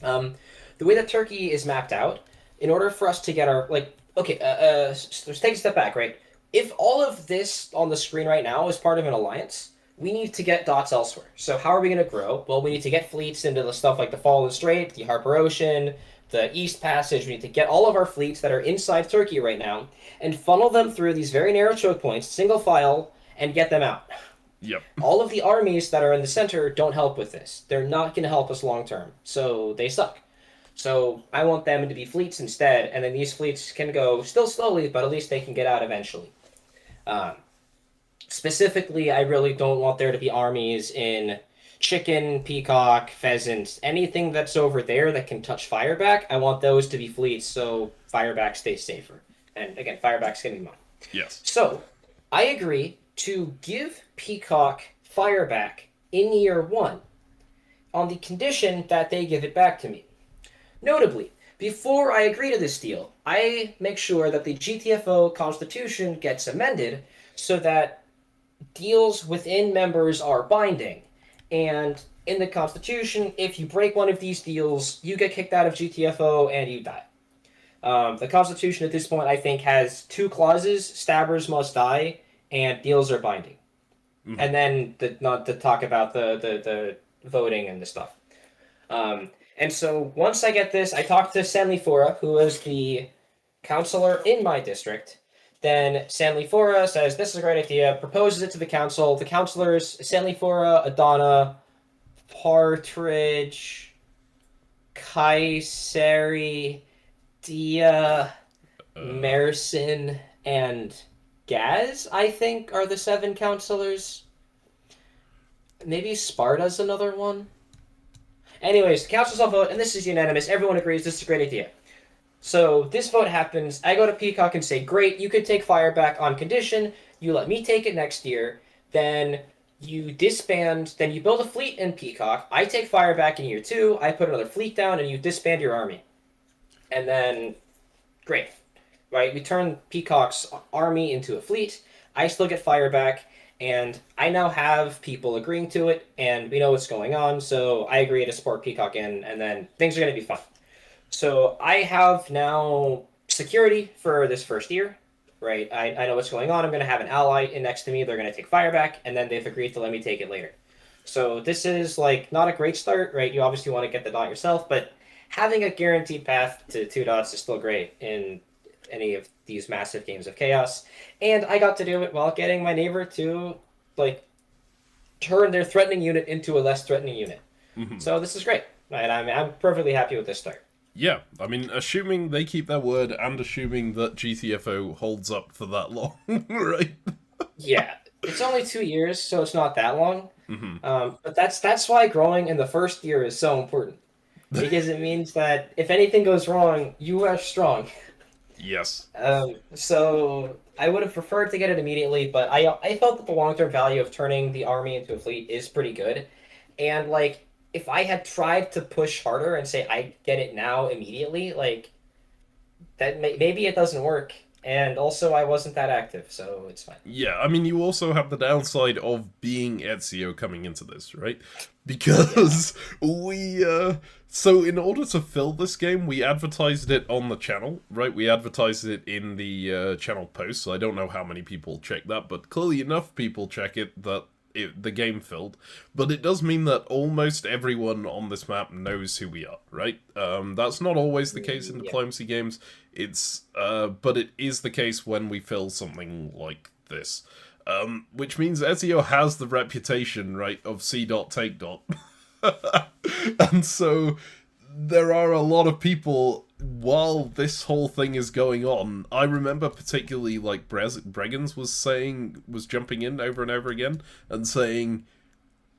Um, the way that Turkey is mapped out, in order for us to get our like, okay, let's take a step back, right? If all of this on the screen right now is part of an alliance, we need to get dots elsewhere. So how are we going to grow? Well, we need to get fleets into the stuff like the Fallen Strait, the Harper Ocean, the East Passage. We need to get all of our fleets that are inside Turkey right now and funnel them through these very narrow choke points, single file, and get them out. Yep. All of the armies that are in the center don't help with this. They're not going to help us long term, so they suck. So I want them to be fleets instead, and then these fleets can go still slowly, but at least they can get out eventually. Um, Specifically, I really don't want there to be armies in chicken, peacock, pheasant, anything that's over there that can touch fireback. I want those to be fleets so fireback stays safer. And again, fireback's gonna be mine. Yes. So I agree to give peacock fireback in year one on the condition that they give it back to me. Notably, before I agree to this deal, I make sure that the GTFO Constitution gets amended so that deals within members are binding. And in the Constitution, if you break one of these deals, you get kicked out of GTFO and you die. The Constitution at this point, I think, has two clauses: stabbers must die, and deals are binding. Mm-hmm. And then not to talk about the voting and the stuff. And so once I get this, I talk to Stanley Fora, who is the counselor in my district. Then Stanley Fora says, this is a great idea, proposes it to the council. The councilors, Stanley Fora, Adana, Partridge, Kayseri, Dia, Merson, and Gaz, I think, are the 7 counselors. Maybe Sparta's another one. Anyways, the council's all vote, and this is unanimous. Everyone agrees this is a great idea. So this vote happens. I go to Peacock and say, great, you could take fire back on condition. You let me take it next year. Then you disband. Then you build a fleet in Peacock. I take fire back in year 2. I put another fleet down, and you disband your army. And then, great. Right? We turn Peacock's army into a fleet. I still get fire back. And I now have people agreeing to it, and we know what's going on, so I agree to support Peacock in, and then things are going to be fun. So I have now security for this first year, right? I know what's going on. I'm going to have an ally in next to me. They're going to take fire back, and then they've agreed to let me take it later. So this is, like, not a great start, right? You obviously want to get the dot yourself, but having a guaranteed path to 2 dots is still great in any of these massive games of chaos. And I got to do it while getting my neighbor to, like, turn their threatening unit into a less threatening unit. Mm-hmm. So this is great. And I'm perfectly happy with this start. Yeah, I mean, assuming they keep their word and assuming that GTFO holds up for that long, right? Yeah, it's only 2 years, so it's not that long. Mm-hmm. But that's why growing in the first year is so important. Because it means that if anything goes wrong, you are strong. Yes. So I would have preferred to get it immediately, but I felt that the long-term value of turning the army into a fleet is pretty good. And, like, if I had tried to push harder and say I get it now immediately, like, that maybe it doesn't work. And also, I wasn't that active, so it's fine. Yeah, I mean, you also have the downside of being Ezio coming into this, right? Because so in order to fill this game, we advertised it on the channel, right? We advertised it in the channel post, so I don't know how many people check that, but clearly enough people check it that the game filled, but it does mean that almost everyone on this map knows who we are, right? That's not always the case in Yeah. diplomacy games. But it is the case when we fill something like this. Which means Ezio has the reputation, right, of C. Take. And so there are a lot of people, while this whole thing is going on, I remember particularly, like, Breggans was jumping in over and over again and saying,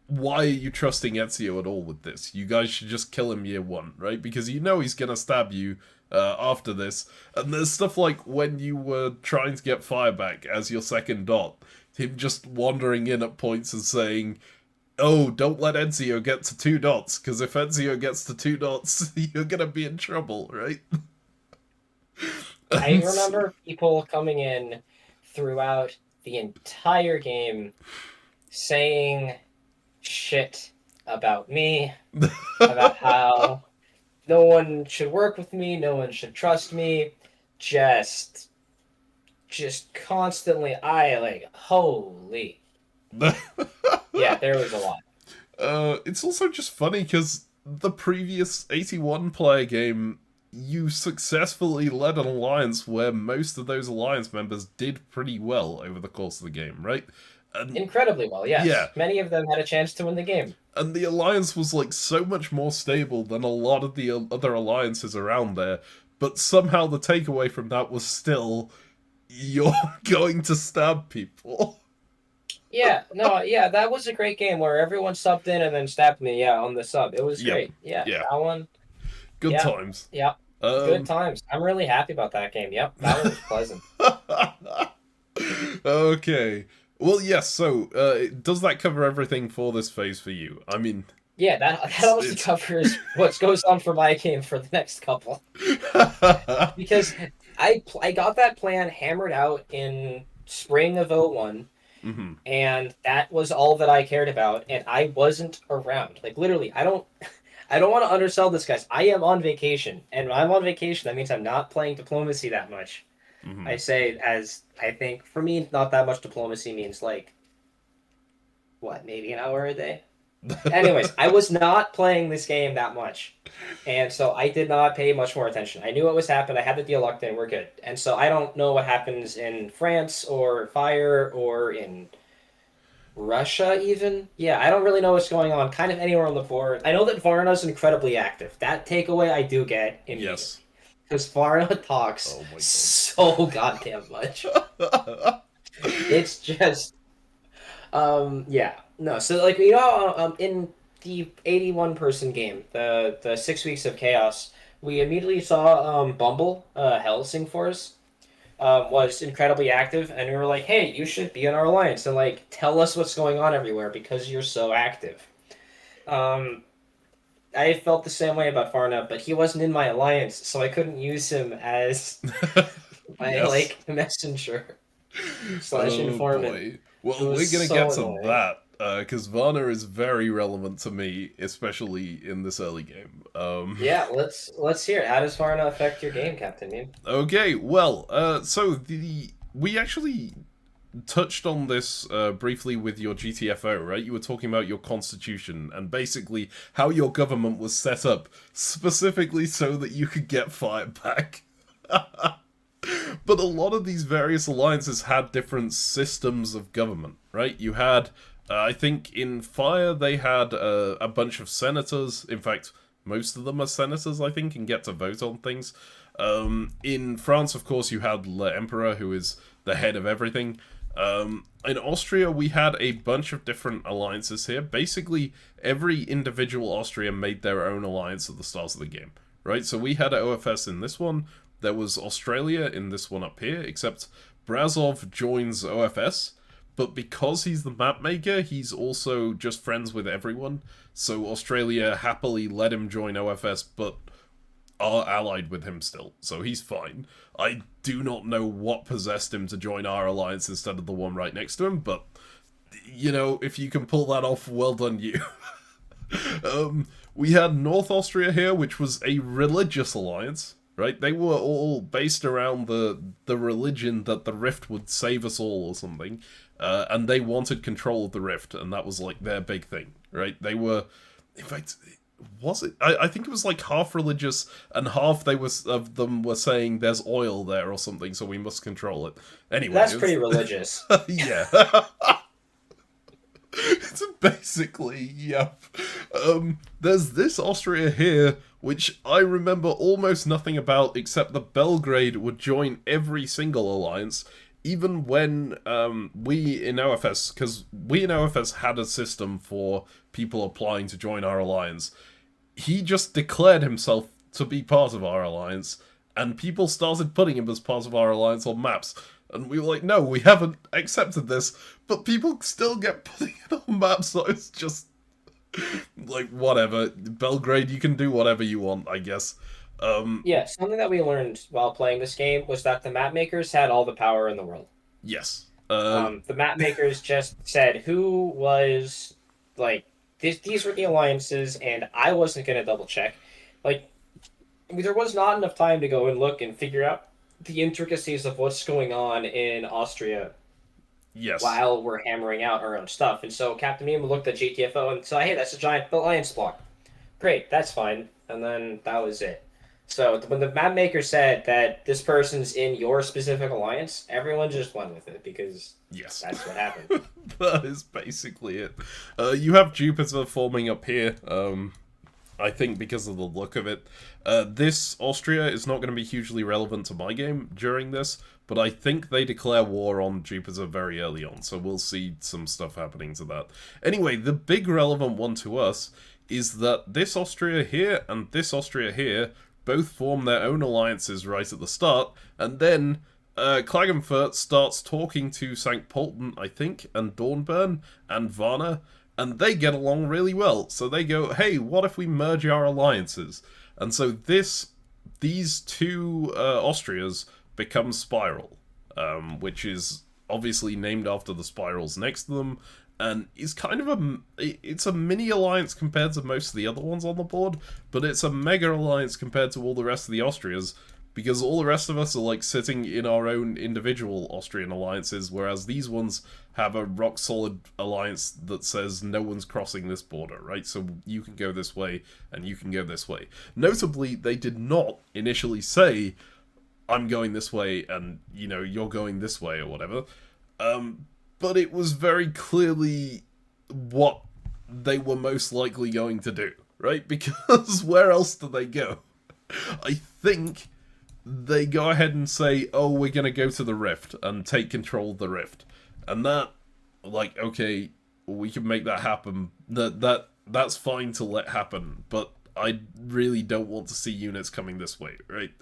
why are you trusting Ezio at all with this? You guys should just kill him year one, right? Because you know he's gonna stab you after this. And there's stuff like when you were trying to get fire back as your second dot, him just wandering in at points and saying, oh, don't let Ezio get to 2 dots, because if Ezio gets to 2 dots, you're gonna be in trouble, right? I remember people coming in throughout the entire game saying shit about me, about how no one should work with me, no one should trust me, just constantly. Holy. Yeah, there was a lot. It's also just funny because the previous 81 player game, you successfully led an alliance where most of those alliance members did pretty well over the course of the game, right? And, incredibly well, yes. Yeah. Many of them had a chance to win the game. And the alliance was, like, so much more stable than a lot of the other alliances around there, but somehow the takeaway from that was still, you're going to stab people. Yeah, no, yeah, that was a great game where everyone subbed in and then stabbed me, on the sub. It was great. Yeah, that one. Good times. Yep. Good times. I'm really happy about that game. Yep, that one was pleasant. Okay. Well, yes, so, does that cover everything for this phase for you? I mean... Yeah, that honestly covers what goes on for my game for the next couple. Because I got that plan hammered out in spring of 01, and that was all that I cared about, and I wasn't around. Like, literally, I don't want to undersell this, guys. I am on vacation, and when I'm on vacation, that means I'm not playing diplomacy that much. I say, as I think, for me, not that much diplomacy means, like, what, maybe an hour a day? Anyways, I was not playing this game that much, and so I did not pay much more attention. I knew what was happening. I had the deal locked in. We're good. And so I don't know what happens in France or Fire or in Russia even. Yeah, I don't really know what's going on kind of anywhere on the board. I know that Varna's incredibly active. That takeaway I do get immediately. Yes. Because Varna talks so goddamn much. It's just... yeah. No, so, like, you know, in the 81-person game, the 6 weeks of chaos, we immediately saw Bumble, Helsing Force, was incredibly active, and we were like, hey, you should be in our alliance, and, like, tell us what's going on everywhere, because you're so active. I felt the same way about Varna, but he wasn't in my alliance, so I couldn't use him as my, like, messenger / informant. Boy. Well, we're gonna get to that, because Varna is very relevant to me, especially in this early game. Yeah, let's hear it. How does Varna affect your game, CaptainMeme? Okay, well, so we actually touched on this briefly with your GTFO, right? You were talking about your constitution and basically how your government was set up specifically so that you could get fired back. But a lot of these various alliances had different systems of government, right? You had, I think in Fire they had a bunch of senators. In fact, most of them are senators, I think, and get to vote on things. In France, of course, you had l'Empereur, who is the head of everything. In Austria, we had a bunch of different alliances here. Basically, every individual Austrian made their own alliance at the start of the game, right? So we had OFS in this one. There was Australia in this one up here, except Brazov joins OFS, but because he's the map maker, he's also just friends with everyone. So Australia happily let him join OFS, but are allied with him still, so he's fine. I do not know what possessed him to join our alliance instead of the one right next to him, but, you know, if you can pull that off, well done you. We had North Austria here, which was a religious alliance. right? They were all based around the religion that the Rift would save us all or something, and they wanted control of the Rift, and that was like their big thing, right? They were, in fact, was it? I think it was like half religious and half of them were saying there's oil there or something, so we must control it. Anyway, That's pretty religious. Yeah. It's basically, yep. There's this Austria here, which I remember almost nothing about, except that Belgrade would join every single alliance, even when we in OFS, because we in OFS had a system for people applying to join our alliance. He just declared himself to be part of our alliance, and people started putting him as part of our alliance on maps. And we were like, no, we haven't accepted this, but people still get putting it on maps, so it's just like, whatever. Belgrade, you can do whatever you want, I guess. Yeah, something that we learned while playing this game was that the map makers had all the power in the world. Yes. The map makers just said who was, like, these were the alliances, and I wasn't going to double check. Like, there was not enough time to go and look and figure out the intricacies of what's going on in Austria Yes. while we're hammering out our own stuff. And so CaptainMeme looked at GTFO and said, hey, that's a giant alliance block. Great, that's fine. And then that was it. So when the map maker said that this person's in your specific alliance, everyone just went with it because Yes. that's what happened. That is basically it. You have Jupiter forming up here. I think because of the look of it. This Austria is not going to be hugely relevant to my game during this, but I think they declare war on Jupiter very early on, so we'll see some stuff happening to that. Anyway, the big relevant one to us is that this Austria here and this Austria here both form their own alliances right at the start, and then Klagenfurt starts talking to St. Polten, I think, and Dornbirn, and Varna, and they get along really well. So they go, hey, what if we merge our alliances? And so these two Austrias become Spiral, which is obviously named after the spirals next to them, and is kind of it's a mini alliance compared to most of the other ones on the board, but it's a mega alliance compared to all the rest of the Austrias, because all the rest of us are like sitting in our own individual Austrian alliances, whereas these ones have a rock solid alliance that says no one's crossing this border, right? So you can go this way and you can go this way. Notably, they did not initially say, I'm going this way and, you know, you're going this way or whatever. But it was very clearly what they were most likely going to do, right? Because where else do they go? I think they go ahead and say, oh, we're going to go to the Rift and take control of the Rift. And that, like, okay, we can make that happen. That's fine to let happen, but I really don't want to see units coming this way, right?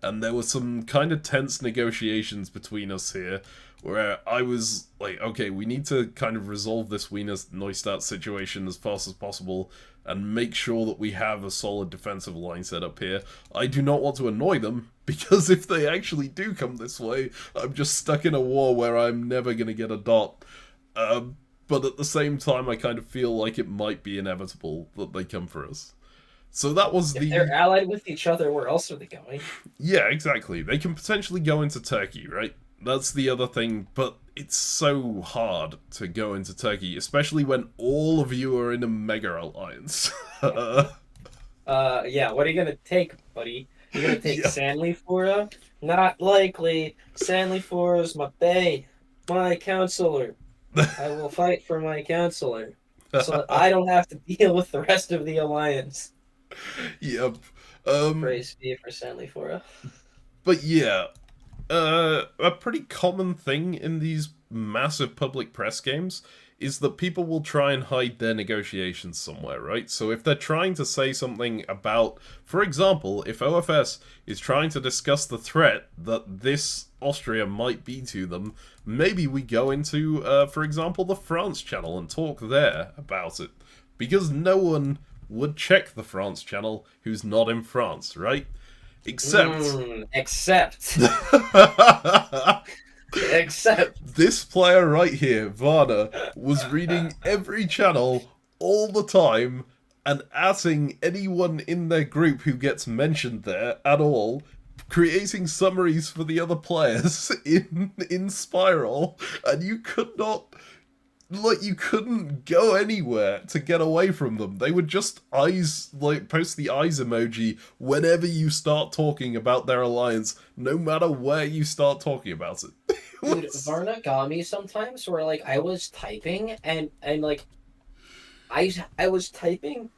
And there were some kind of tense negotiations between us here, where I was like, okay, we need to kind of resolve this Wiener Neustadt situation as fast as possible, and make sure that we have a solid defensive line set up here. I do not want to annoy them, because if they actually do come this way, I'm just stuck in a war where I'm never going to get a dot. But at the same time, I kind of feel like it might be inevitable that they come for us. So that was If they're allied with each other, where else are they going? Yeah, exactly. They can potentially go into Turkey, right? That's the other thing, but it's so hard to go into Turkey, especially when all of you are in a mega alliance. Yeah, what are you gonna take, buddy? You're gonna take Sanlifura? Not likely. Sanlifura's my bae, my counselor. I will fight for my counselor, so that I don't have to deal with the rest of the alliance. Yep. Praise be for Sanlifura. But yeah, a pretty common thing in these massive public press games is that people will try and hide their negotiations somewhere, right? So if they're trying to say something about, for example, if OFS is trying to discuss the threat that this Austria might be to them, maybe we go into, for example, the France channel and talk there about it. Because no one would check the France channel who's not in France, right? Except this player right here, Varna, was reading every channel all the time and asking anyone in their group who gets mentioned there at all creating summaries for the other players in Spiral, and you could not, like, you couldn't go anywhere to get away from them. They would just post the eyes emoji whenever you start talking about their alliance, no matter where you start talking about it. Dude, Varna got me sometimes where like I was typing and like I was typing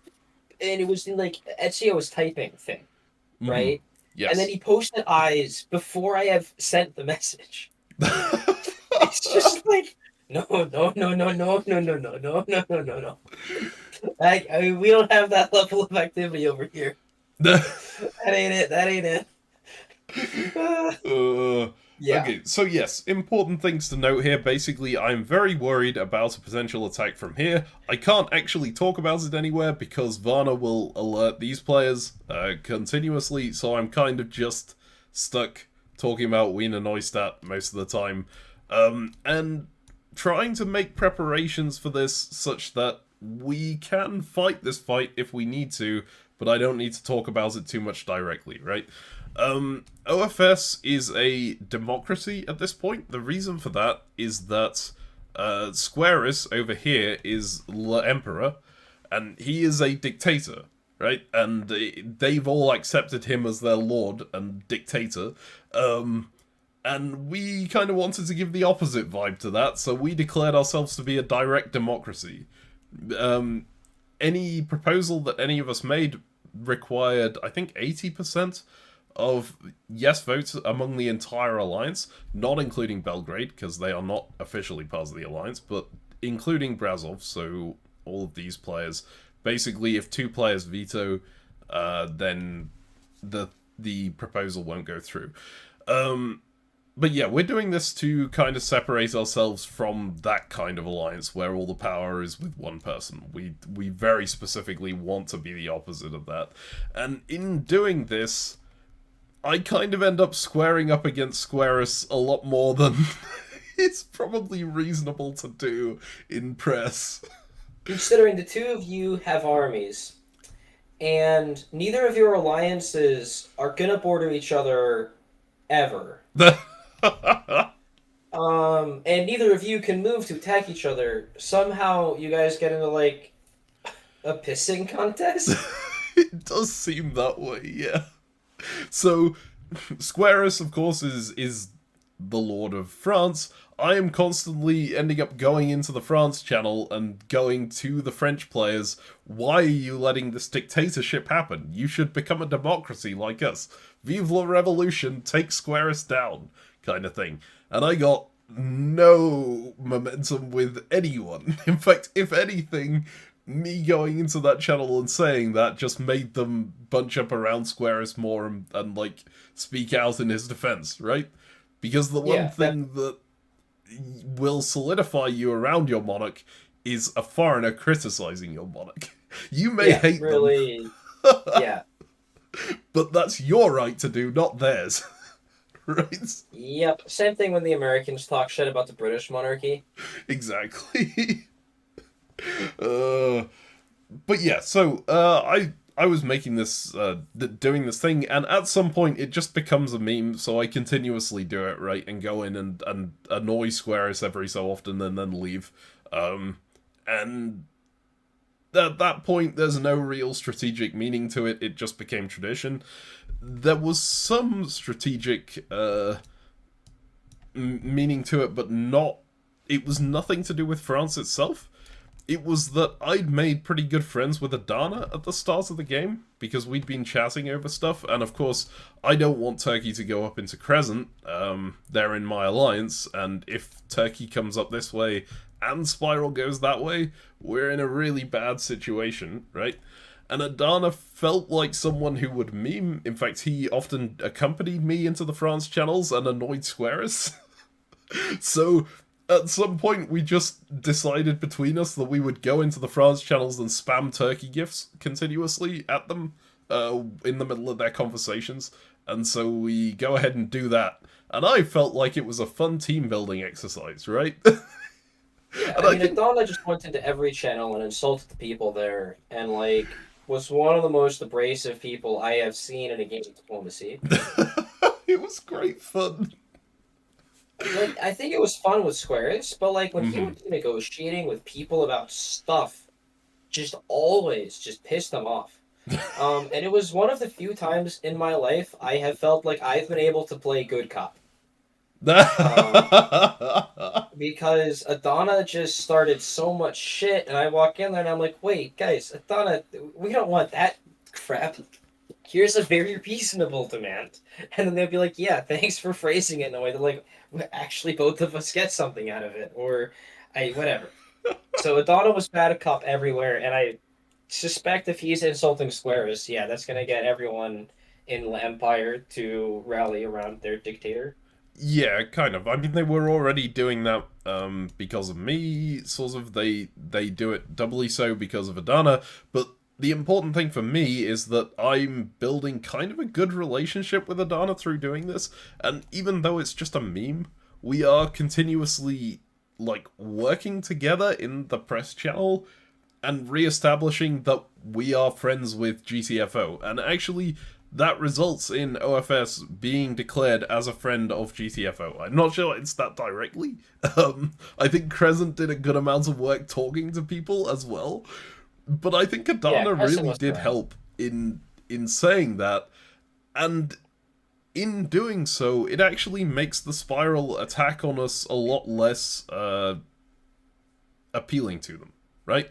and it was in like Ezio was typing thing, right? Yes. And then he posted eyes before I have sent the message. It's just like no. Like we don't have that level of activity over here. That ain't it. That ain't it. Yeah. Okay, so yes, important things to note here. Basically, I'm very worried about a potential attack from here. I can't actually talk about it anywhere because Varna will alert these players continuously, so I'm kind of just stuck talking about Wiener Neustadt most of the time. And trying to make preparations for this such that we can fight this fight if we need to, but I don't need to talk about it too much directly, right? OFS is a democracy at this point. The reason for that is that Squarus over here is the Emperor, and he is a dictator, right? And they've all accepted him as their lord and dictator. And we kind of wanted to give the opposite vibe to that, so we declared ourselves to be a direct democracy. Any proposal that any of us made required, I think, 80% of yes votes among the entire alliance, not including Belgrade, because they are not officially part of the alliance, but including Brazov, so all of these players. Basically, if 2 players veto, then the proposal won't go through. But yeah, we're doing this to kind of separate ourselves from that kind of alliance where all the power is with one person. We very specifically want to be the opposite of that. And in doing this, I kind of end up squaring up against Squarus a lot more than it's probably reasonable to do in press. Considering the two of you have armies, and neither of your alliances are gonna border each other ever. And neither of you can move to attack each other. Somehow you guys get into like a pissing contest? It does seem that way, yeah. So, Squarus, of course, is the Lord of France. I am constantly ending up going into the France channel and going to the French players, why are you letting this dictatorship happen? You should become a democracy like us. Vive la revolution, take Squarus down, kind of thing. And I got no momentum with anyone. In fact, if anything, me going into that channel and saying that just made them bunch up around Squarus more and like, speak out in his defense, right? Because the one thing that will solidify you around your monarch is a foreigner criticizing your monarch. You may hate them. Yeah. But that's your right to do, not theirs. Right? Yep. Same thing when the Americans talk shit about the British monarchy. Exactly. But yeah, so I was making this, doing this thing, and at some point it just becomes a meme, so I continuously do it, right, and go in and annoy Squarus every so often and then leave. And at that point, there's no real strategic meaning to it, it just became tradition. There was some strategic meaning to it, but not... It was nothing to do with France itself. It was that I'd made pretty good friends with Adana at the start of the game, because we'd been chatting over stuff, and of course, I don't want Turkey to go up into Crescent. They're in my alliance, and if Turkey comes up this way and Spiral goes that way, we're in a really bad situation, right? And Adana felt like someone who would meme. In fact, he often accompanied me into the France channels and annoyed Squarus. So, at some point, we just decided between us that we would go into the France channels and spam Turkey gifs continuously at them in the middle of their conversations. And so we go ahead and do that. And I felt like it was a fun team-building exercise, right? Yeah, I mean, Adana just went into every channel and insulted the people there, and, like, was one of the most abrasive people I have seen in a game of diplomacy. It was great fun. Like, I think it was fun with squares, but like when he Hmm. would be negotiating with people about stuff, just always just pissed them off. And it was one of the few times in my life I have felt like I've been able to play good cop. Um, because Adana just started so much shit, and I walk in there and I'm like, wait, guys, Adana, we don't want that crap. Here's a very reasonable demand. And then they'll be like, yeah, thanks for phrasing it in a way that, like, actually both of us get something out of it, or whatever. So Adana was bad cop everywhere, and I suspect if he's insulting squares, yeah, that's gonna get everyone in the Empire to rally around their dictator. Yeah, kind of. I mean, they were already doing that because of me. Sort of, they do it doubly so because of Adana. But the important thing for me is that I'm building kind of a good relationship with Adana through doing this. And even though it's just a meme, we are continuously like working together in the press channel and re-establishing that we are friends with GTFO. And actually, that results in OFS being declared as a friend of GTFO. I'm not sure it's that directly. I think Crescent did a good amount of work talking to people as well. But I think Yeah, Adana Crescent really was did around. help in saying that. And in doing so, it actually makes the Spiral attack on us a lot less appealing to them, right?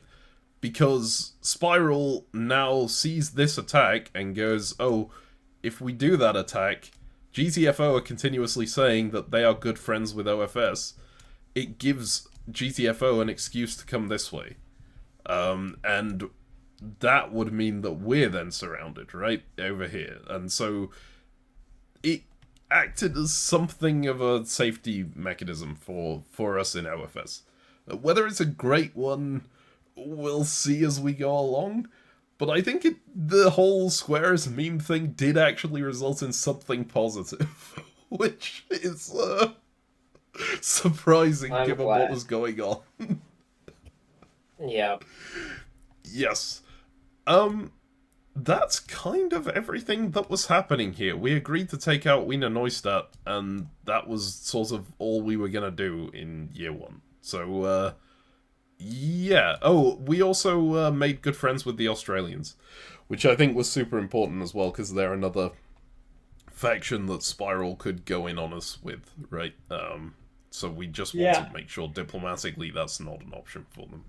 Because Spiral now sees this attack and goes, oh, if we do that attack, GTFO are continuously saying that they are good friends with OFS. It gives GTFO an excuse to come this way. And that would mean that we're then surrounded, right? Over here. And so it acted as something of a safety mechanism for us in OFS. Whether it's a great one, we'll see as we go along. But I think the whole Squares meme thing did actually result in something positive, which is surprising I'm given what glad. was going on. Yeah. Yes. That's kind of everything that was happening here. We agreed to take out Wiener Neustadt, and that was sort of all we were gonna do in year one. So, yeah. Oh, we also made good friends with the Australians, which I think was super important as well, because they're another faction that Spiral could go in on us with, right? So we just want to Yeah. make sure diplomatically that's not an option for them.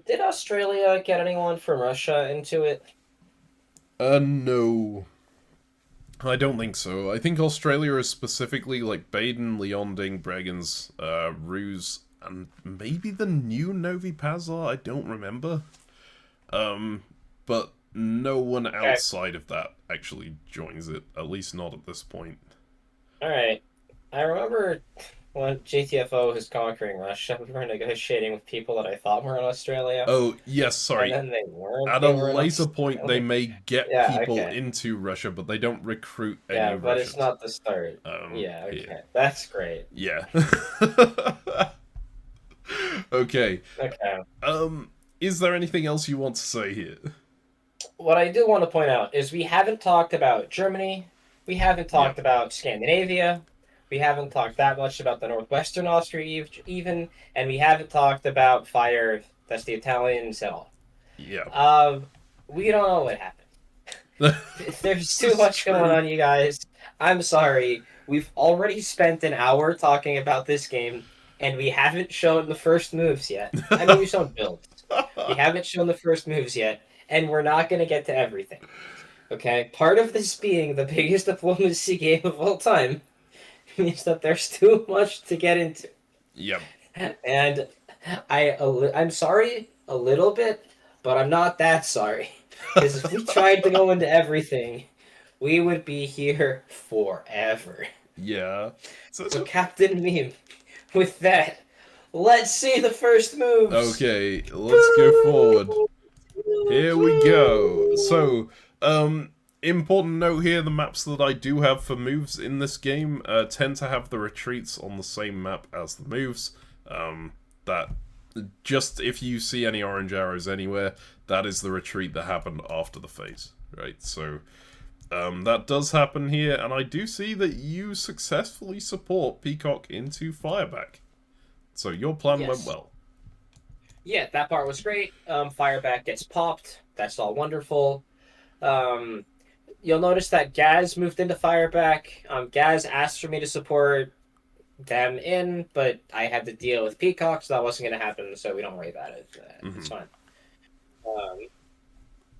Did Australia get anyone from Russia into it? No. I don't think so. I think Australia is specifically like Baden, Leonding, Bregenz, Ruse, and maybe the new Novi Pazar. I don't remember. But no one Okay. outside of that actually joins it. At least not at this point. All right. I remember when GTFO was conquering Russia, we were negotiating with people that I thought were in Australia, Oh yes, and sorry. then they weren't. At a They were in later point, they Australia. may get Yeah. people Okay. into Russia, but they don't recruit any Yeah, but it's Russians. not the start. Yeah. Here. Okay. That's great. Yeah. Okay. Okay. Is there anything else you want to say here? What I do want to point out is we haven't talked about Germany. We haven't Yep. talked about Scandinavia. We haven't talked that much about the northwestern Austria even, and we haven't talked about fire. That's the Italians at all. Yeah. Um, we don't know what happened. There's This too is much going true. on, you guys. I'm sorry. We've already spent an hour talking about this game, and we haven't shown the first moves yet. I mean, we've shown builds. We haven't shown the first moves yet, and we're not going to get to everything. Okay? Part of this being the biggest diplomacy game of all time means that there's too much to get into. Yep. And I'm sorry a little bit, but I'm not that sorry. Because if we tried to go into everything, we would be here forever. Yeah. So Captain Meme, with that, let's see the first moves. Okay, let's go forward. Here we go. So, important note here, the maps that I do have for moves in this game tend to have the retreats on the same map as the moves. That, just if you see any orange arrows anywhere, that is the retreat that happened after the phase, right? So, That does happen here, and I do see that you successfully support Peacock into Fireback. So your plan went Yes. well. Yeah, that part was great. Fireback gets popped. That's all wonderful. Um, you'll notice that Gaz moved into Fireback. Gaz asked for me to support them in, but I had to deal with Peacock, so that wasn't going to happen. So we don't worry about it. It's Hmm. fine. Um,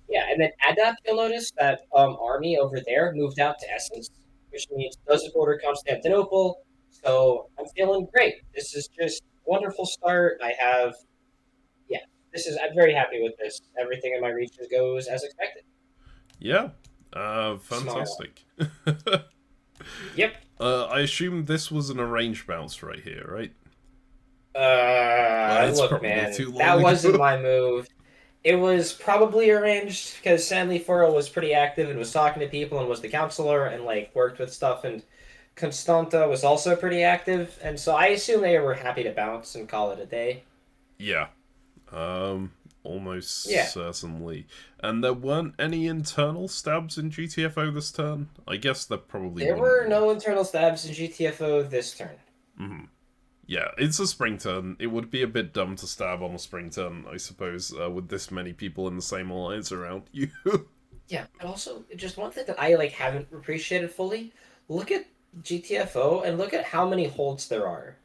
yeah, and then Adapt, you'll notice that army over there moved out to Essence, which means doesn't border Constantinople. So I'm feeling great. This is just wonderful start. Yeah, I'm very happy with this. Everything in my region goes as expected. Yeah, Smile. fantastic. Yep. I assume this was an arranged bounce right here, right? It's Look, probably man, too long that wasn't ago. my move. It was probably arranged because Stanley Furrow was pretty active and was talking to people and was the counselor and like worked with stuff, and Constanta was also pretty active, and so I assume they were happy to bounce and call it a day. Yeah, almost Yeah, certainly. And there weren't any internal stabs in GTFO this turn? I guess there probably there wouldn't were be. no internal stabs in GTFO this turn. Hmm. Yeah, it's a spring turn. It would be a bit dumb to stab on a spring turn, I suppose, with this many people in the same alliance around you. Yeah, and also just one thing that I like haven't appreciated fully. Look at GTFO and look at how many holds there are.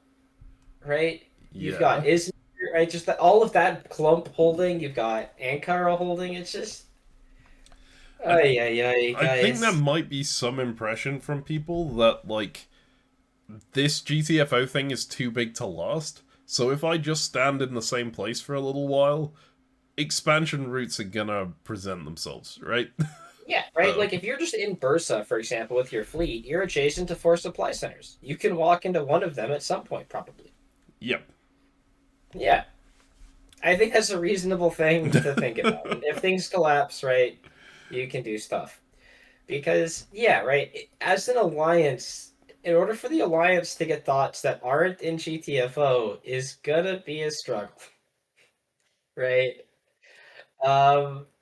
Right? You've Yeah. got Izmir, right? Just all of that clump holding. You've got Ankara holding. It's just, I ay, ay, ay, I think there guys. might be some impression from people that, like, this GTFO thing is too big to last. So if I just stand in the same place for a little while, expansion routes are gonna present themselves, right? Yeah, right. Like if you're just in Bursa, for example, with your fleet, you're adjacent to four supply centers. You can walk into one of them at some point, probably. Yep. Yeah, I think that's a reasonable thing to think about. And if things collapse, right, you can do stuff. Because, yeah, right, as an alliance, in order for the alliance to get thoughts that aren't in GTFO is gonna be a struggle, right?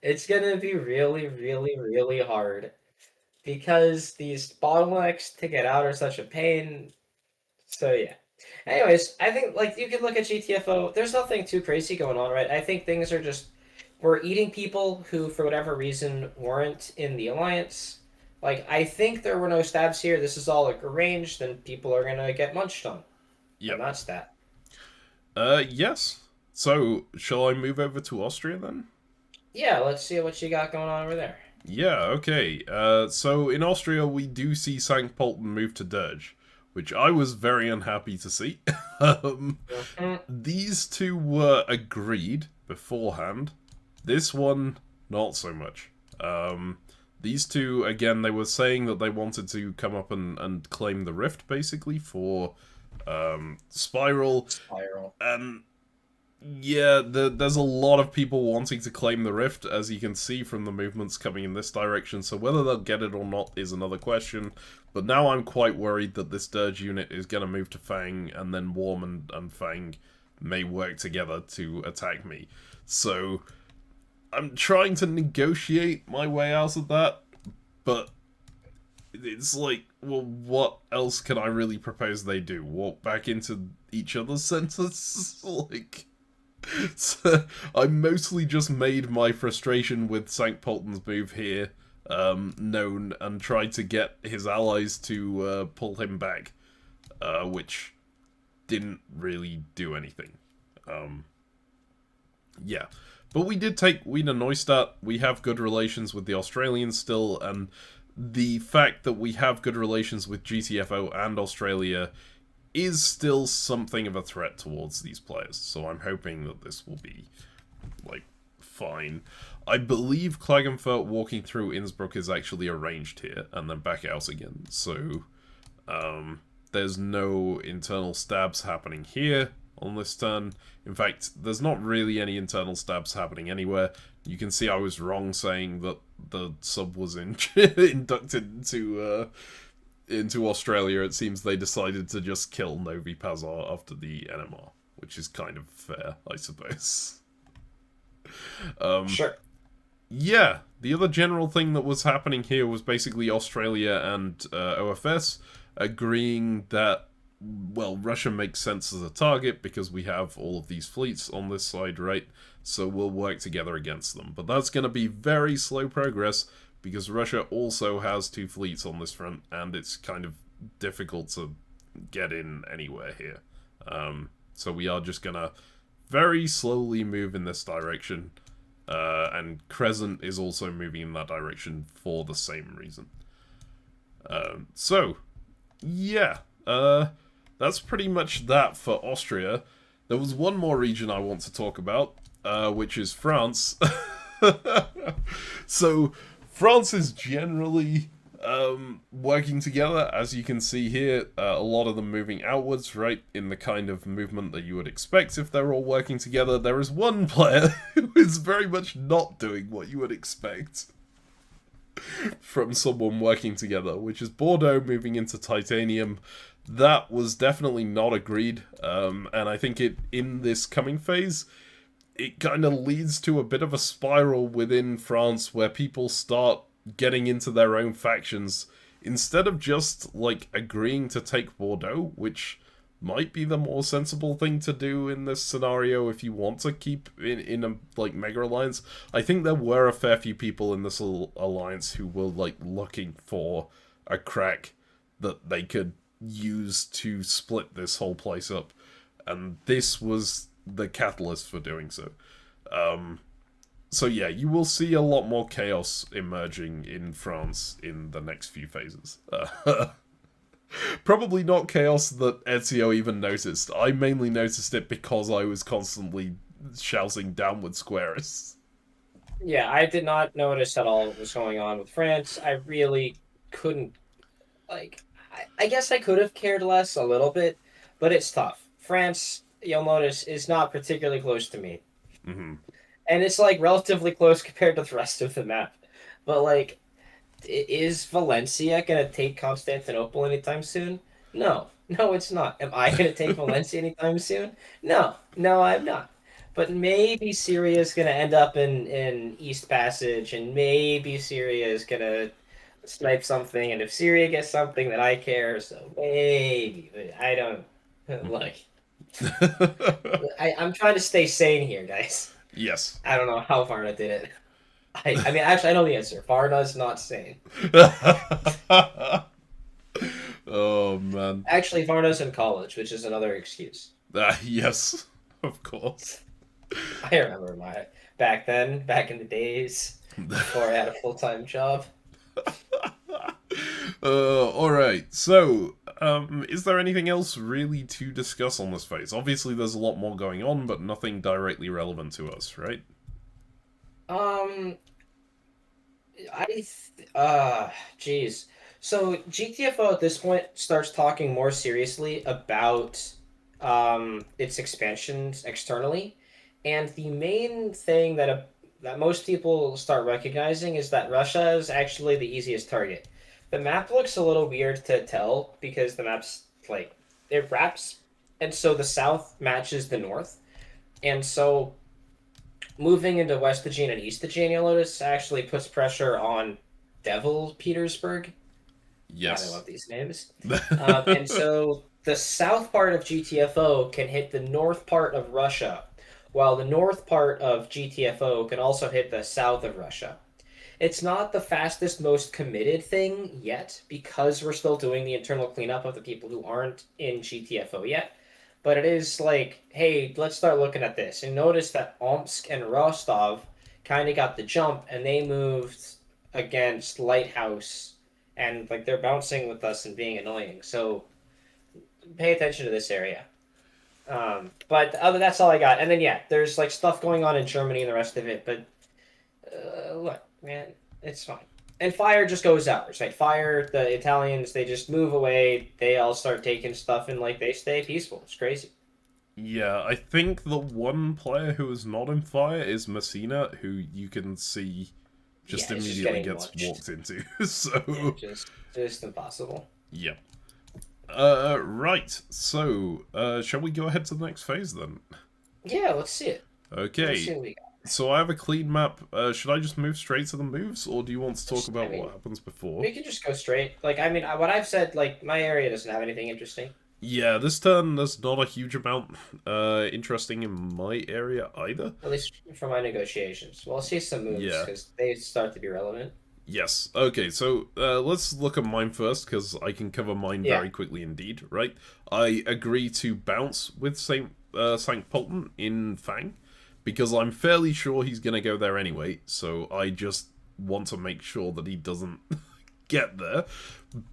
It's gonna be really, really, really hard because these bottlenecks to get out are such a pain. So yeah. Anyways, I think like you can look at GTFO. There's nothing too crazy going on, right? I think things are just we're eating people who, for whatever reason, weren't in the alliance. Like I think there were no stabs here. This is all like arranged, and people are gonna get munched on, and Yep. that's that. Yes. So, shall I move over to Austria then? Yeah, let's see what you got going on over there. Yeah, okay. So in Austria, we do see Sankt Polten move to Dirge, which I was very unhappy to see. um, Mhm. these two were agreed beforehand. This one, not so much. These two, again, they were saying that they wanted to come up and claim the rift, basically, for Spiral, Spiral. and yeah, there's a lot of people wanting to claim the rift, as you can see from the movements coming in this direction, so whether they'll get it or not is another question. But now I'm quite worried that this Dirge unit is going to move to Fang, and then Worm and Fang may work together to attack me. So I'm trying to negotiate my way out of that, but it's like, well, what else can I really propose they do? Walk back into each other's centers? Like... So I mostly just made my frustration with Sankt Polten's move here known and tried to get his allies to pull him back, which didn't really do anything. Um, yeah. But we did take Wiener Neustadt. We have good relations with the Australians still, and the fact that we have good relations with GTFO and Australia is still something of a threat towards these players. So I'm hoping that this will be, like, fine. I believe Klagenfurt walking through Innsbruck is actually arranged here, and then back out again. So, there's no internal stabs happening here on this turn. In fact, there's not really any internal stabs happening anywhere. You can see I was wrong saying that the sub was inducted into Australia. It seems they decided to just kill Novi Pazar after the NMR, which is kind of fair, I suppose. Um, Sure. yeah, the other general thing that was happening here was basically Australia and OFS agreeing that, well, Russia makes sense as a target because we have all of these fleets on this side, right? So we'll work together against them. But that's going to be very slow progress because Russia also has 2 fleets on this front, and it's kind of difficult to get in anywhere here. So we are just going to very slowly move in this direction. And Crescent is also moving in that direction for the same reason. So, yeah. That's pretty much that for Austria. There was one more region I want to talk about, which is France. So, France is generally working together, as you can see here. A lot of them moving outwards, right, in the kind of movement that you would expect if they're all working together. There is one player who is very much not doing what you would expect from someone working together, which is Bordeaux moving into Titanium. That was definitely not agreed, and I think in this coming phase, it kind of leads to a bit of a spiral within France where people start getting into their own factions instead of just, like, agreeing to take Bordeaux, which might be the more sensible thing to do in this scenario if you want to keep in a, like, mega alliance. I think there were a fair few people in this alliance who were, like, looking for a crack that they could use to split this whole place up, and this was the catalyst for doing so. So yeah, you will see a lot more chaos emerging in France in the next few phases. Probably not chaos that Ezio even noticed. I mainly noticed it because I was constantly shouting downward squares. Yeah, I did not notice at all what was going on with France. I really couldn't, like, I guess I could have cared less a little bit, but it's tough. France, you'll notice, is not particularly close to me. Mm-hmm. And it's, like, relatively close compared to the rest of the map. But, like, is Valencia going to take Constantinople anytime soon? No. No, it's not. Am I going to take Valencia anytime soon? No. No, I'm not. But maybe Syria is going to end up in East Passage, and maybe Syria is going to snipe something, and if Syria gets something, then I care, so maybe. But I don't. Like, I'm trying to stay sane here, guys. Yes. I don't know how Varna did it. I mean, actually, I know the answer. Varna's not sane. Oh, man. Actually, Varna's in college, which is another excuse. Yes, of course. I remember back in the days, before I had a full-time job. Alright, so, is there anything else really to discuss on this phase? Obviously, there's a lot more going on, but nothing directly relevant to us, right? Geez. So GTFO at this point starts talking more seriously about its expansions externally, and the main thing that most people start recognizing is that Russia is actually the easiest target. The map looks a little weird to tell because the map's like it wraps, and so the south matches the north, and so moving into West Aegean and East Aegean, you'll notice actually puts pressure on Devil Petersburg. God, I Yes. love these names. And so the south part of GTFO can hit the north part of Russia, while the north part of GTFO can also hit the south of Russia. It's not the fastest, most committed thing yet, because we're still doing the internal cleanup of the people who aren't in GTFO yet. But it is like, hey, let's start looking at this. And notice that Omsk and Rostov kind of got the jump, and they moved against Lighthouse, and like they're bouncing with us and being annoying. So pay attention to this area. But that's all I got. And then yeah, there's like stuff going on in Germany and the rest of it. But look, man, it's fine. And fire just goes out. Right? Fire, the Italians, they just move away. They all start taking stuff and like they stay peaceful. It's crazy. Yeah, I think the one player who is not in fire is Messina, who you can see just immediately gets walked into. So yeah, just impossible. Yeah. Right. So, shall we go ahead to the next phase then? Yeah, let's see it. Okay. Let's see what we got. So I have a clean map. Should I just move straight to the moves, or do you want to talk I about what mean, happens before? we can just go straight. Like, I mean, what I've said, like, my area doesn't have anything interesting. Yeah, this turn there's not a huge amount interesting in my area either. At least for my negotiations. Well, I'll see some moves Yeah. because they start to be relevant. Yes. Okay, so let's look at mine first, because I can cover mine Yeah. very quickly indeed, right? I agree to bounce with Saint Polten in Fang, because I'm fairly sure he's going to go there anyway, so I just want to make sure that he doesn't get there.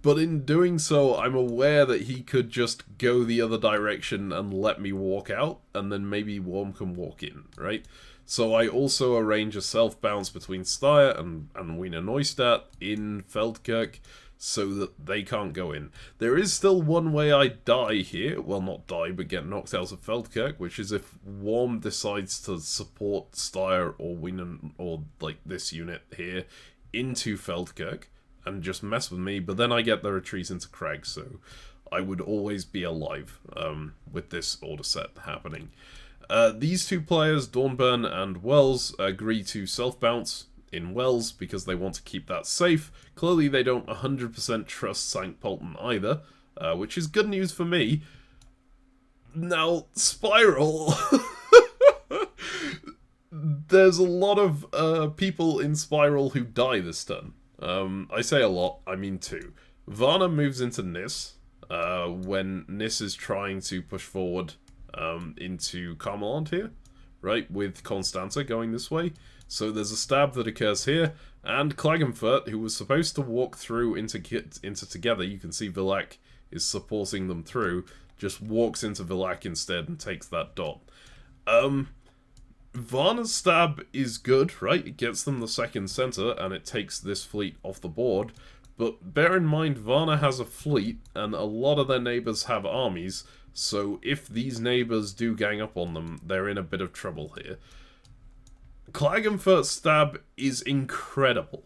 But in doing so, I'm aware that he could just go the other direction and let me walk out, and then maybe Worm can walk in, right? So I also arrange a self-bounce between Steyr and Wiener Neustadt in Feldkirch, so that they can't go in. There is still one way I die here, well, not die, but get knocked out of Feldkirch, which is if Worm decides to support Steyr or Wiener, or like this unit here, into Feldkirch, and just mess with me, but then I get the retreat into Crag, so I would always be alive with this order set happening. These two players, Dornburn and Wells, agree to self-bounce in Wells because they want to keep that safe. Clearly they don't 100% trust St. Polten either, which is good news for me. Now, Spiral... There's a lot of people in Spiral who die this turn. I say a lot, I mean two. Varna moves into Nis when Nis is trying to push forward into Carmeland here, right, with Constanta going this way. So there's a stab that occurs here, and Klagenfurt, who was supposed to walk through into together, you can see Villak is supporting them through, just walks into Villak instead and takes that dot. Varna's stab is good, right? It gets them the second center, and it takes this fleet off the board. But bear in mind, Varna has a fleet, and a lot of their neighbors have armies, so if these neighbors do gang up on them, they're in a bit of trouble here. Klagenfurt's stab is incredible,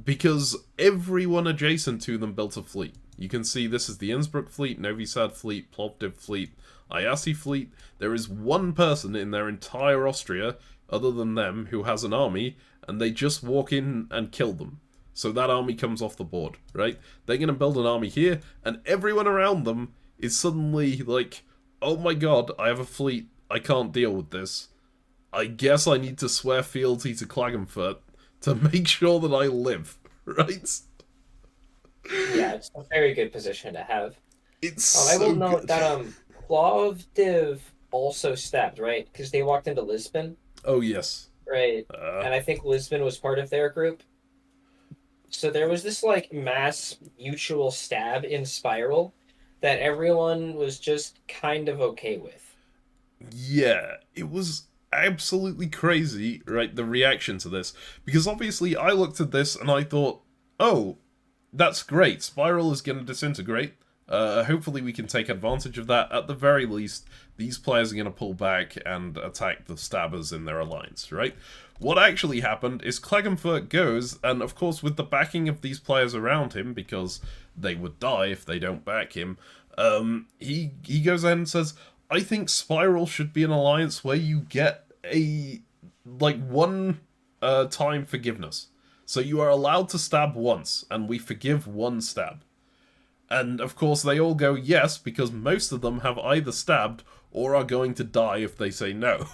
because everyone adjacent to them built a fleet. You can see this is the Innsbruck fleet, Novi Sad fleet, Plovdiv fleet, Ayasi fleet. There is one person in their entire Austria, other than them, who has an army, and they just walk in and kill them. So that army comes off the board, right? They're going to build an army here, and everyone around them is suddenly like, oh my god, I have a fleet, I can't deal with this. I guess I need to swear fealty to Klagenfurt to make sure that I live, right? Yeah, it's a very good position to have. It's I will so note good. that Plovdiv also stabbed, right? Because they walked into Lisbon, Oh, yes. right? And I think Lisbon was part of their group. So there was this like mass mutual stab in Spiral that everyone was just kind of okay with. Yeah, it was absolutely crazy, right, the reaction to this. Because obviously I looked at this and I thought, oh, that's great. Spiral is going to disintegrate. Hopefully we can take advantage of that. At the very least, these players are going to pull back and attack the stabbers in their alliance, right? What actually happened is Klagenfurt goes, and of course with the backing of these players around him, because they would die if they don't back him, he goes ahead and says, I think Spiral should be an alliance where you get a, like, one time forgiveness. So you are allowed to stab once, and we forgive one stab. And of course they all go yes, because most of them have either stabbed or are going to die if they say no.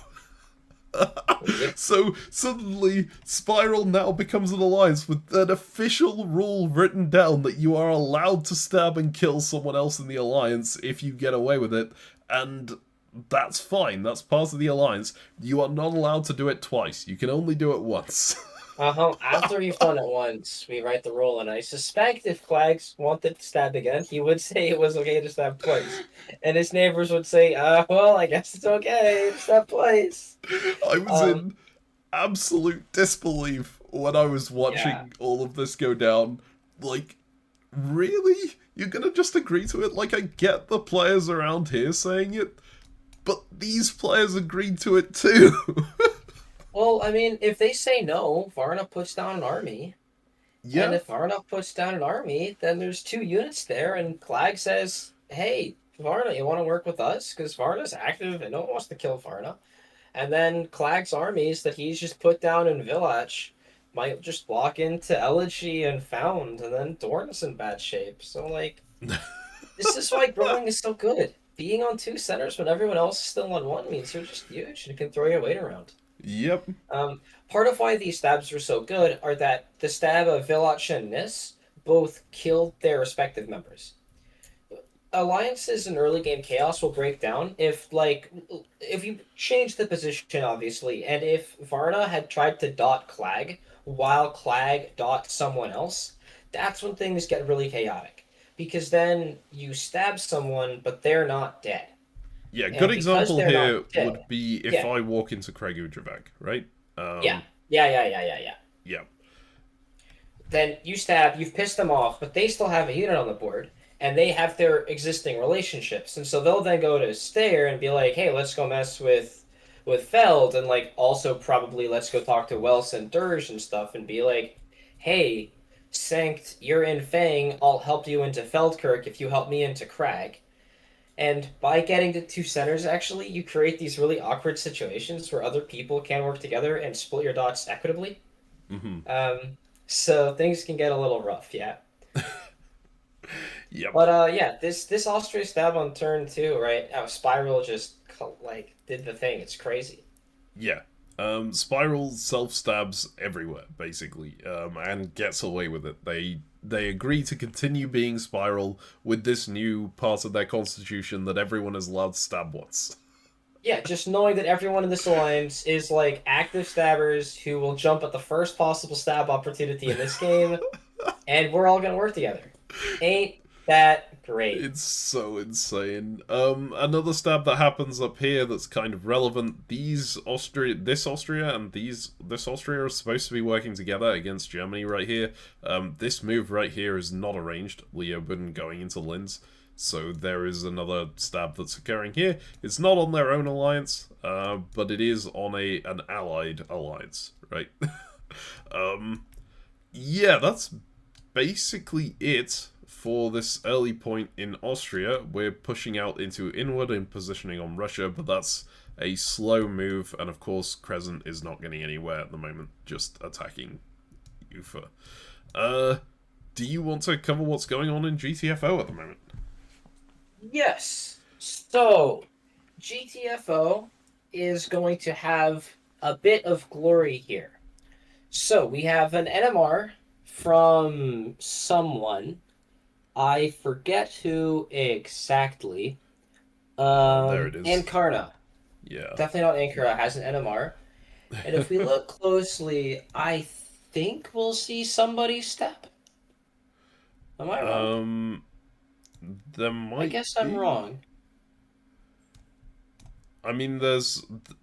So suddenly Spiral now becomes an alliance with an official rule written down that you are allowed to stab and kill someone else in the alliance if you get away with it, and that's fine, that's part of the alliance. You are not allowed to do it twice, you can only do it once. After you've done it once, we write the rule, and I suspect if Clags wanted to stab again, he would say it was okay to stab twice. And his neighbors would say, well, I guess it's okay to stab twice. I was in absolute disbelief when I was watching Yeah. all of this go down. Like, really? You're gonna just agree to it? Like, I get the players around here saying it, but these players agreed to it too. Well, I mean, if they say no, Varna puts down an army. And Yeah, if Varna puts down an army, then there's two units there, and Clag says, hey, Varna, you want to work with us? Because Varna's active and no one wants to kill Varna. And then Clag's armies that he's just put down in Village might just walk into Elegy and Found, and then Dorn's in bad shape. So, like, this is why growing is so good. Being on two centers when everyone else is still on one means you're just huge and can throw your weight around. Yep. Part of why these stabs are so good are that the stab of Villach and Nis both killed their respective members. Alliances in early game chaos will break down if you change the position, obviously, and if Varna had tried to dot Clag while Clag dot someone else, that's when things get really chaotic. Because then you stab someone, but they're not dead. Yeah, good And because example they're here not dead, would be if yeah, I walk into Kregudravag, right? yeah, Um, yeah. yeah. Then you stab, you've pissed them off, but they still have a unit on the board, and they have their existing relationships, and so they'll then go to Stair and be like, "Hey, let's go mess with Feld," and like also probably let's go talk to Wells and Dirge and stuff, and be like, "Hey, Sanct, you're in Fang. I'll help you into Feldkirch if you help me into Crag." And by getting to two centers, actually, you create these really awkward situations where other people can work together and split your dots equitably. Hmm. So things can get a little rough, yeah. Yep. But yeah, this Austria stab on turn two, right? How Spiral just like did the thing. It's crazy. Yeah. Spiral self stabs everywhere, basically, and gets away with it. They agree to continue being Spiral with this new part of their constitution that everyone is allowed to stab once. Yeah, just knowing that everyone in this alliance is like active stabbers who will jump at the first possible stab opportunity in this game, and we're all gonna work together. Ain't that great? It's so insane. Another stab that happens up here that's kind of relevant. This Austria, and this Austria are supposed to be working together against Germany right here. This move right here is not arranged. Leoben going into Linz, so there is another stab that's occurring here. It's not on their own alliance, but it is on an allied alliance, right? um, yeah, that's basically it for this early point in Austria. We're pushing out into inward and positioning on Russia, but that's a slow move, and of course Crescent is not getting anywhere at the moment, just attacking Ufa. Do you want to cover what's going on in GTFO at the moment? Yes. So GTFO is going to have a bit of glory here. So we have an NMR from someone. I forget who exactly. There it is. Ankarna. Yeah. Definitely not Ankara, has an NMR. And if we look closely, I think we'll see somebody step. Am I wrong? There I might guess I'm be. wrong. I mean,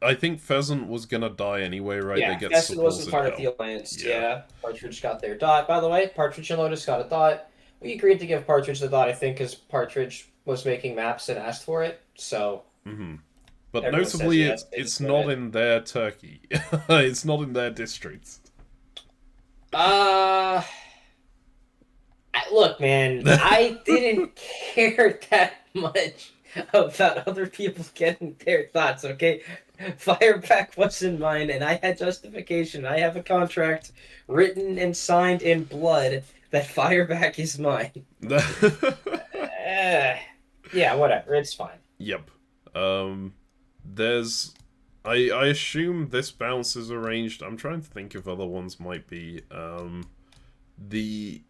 I think Pheasant was gonna die anyway, right? They Yeah, get Festin wasn't supported part of the out. alliance. Yeah. Yeah, Partridge got their dot. By the way, Partridge and Lotus got a dot. We agreed to give Partridge the dot, I think, because Partridge was making maps and asked for it. So Hmm. But everyone says notably, yes, they it's just do not it. in their Turkey. It's not in their districts. Uh, look, man, I didn't care that much about other people getting their thoughts, okay? Fireback wasn't mine, and I had justification. I have a contract written and signed in blood that Fireback is mine. Uh, yeah, whatever. It's fine. Yep. Um, there's. I assume this bounce is arranged. I'm trying to think if other ones might be. The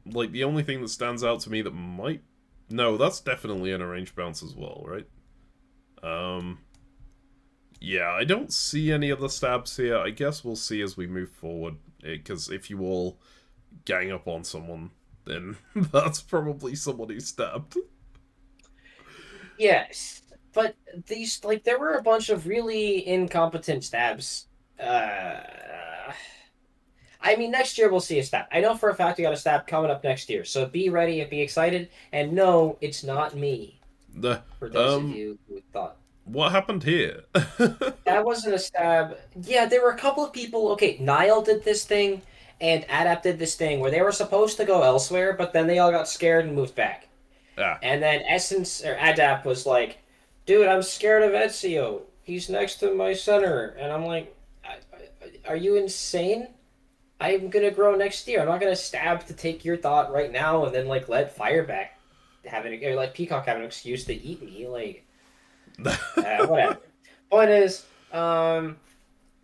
the only thing that stands out to me that might. No, that's definitely an arranged bounce as well, right? Um, yeah, I don't see any other stabs here. I guess we'll see as we move forward. Because if you all gang up on someone, then that's probably someone who stabbed. Yes, but these there were a bunch of really incompetent stabs. Uh, I mean, next year we'll see a stab. I know for a fact we got a stab coming up next year, so be ready and be excited. And no, it's not me. The For those of you who thought what happened here? that wasn't a stab, yeah, there were a couple of people. Okay, Nile did this thing, and Adap did this thing where they were supposed to go elsewhere, but then they all got scared and moved back. Ah, And then Essence or Adap was like, "Dude, I'm scared of Ezio. he's next to my center. And I'm like, are you insane? I'm gonna grow next year. I'm not gonna stab to take your thought right now and then like let Fireback or let Peacock have an excuse to eat me. Like, whatever. Point is,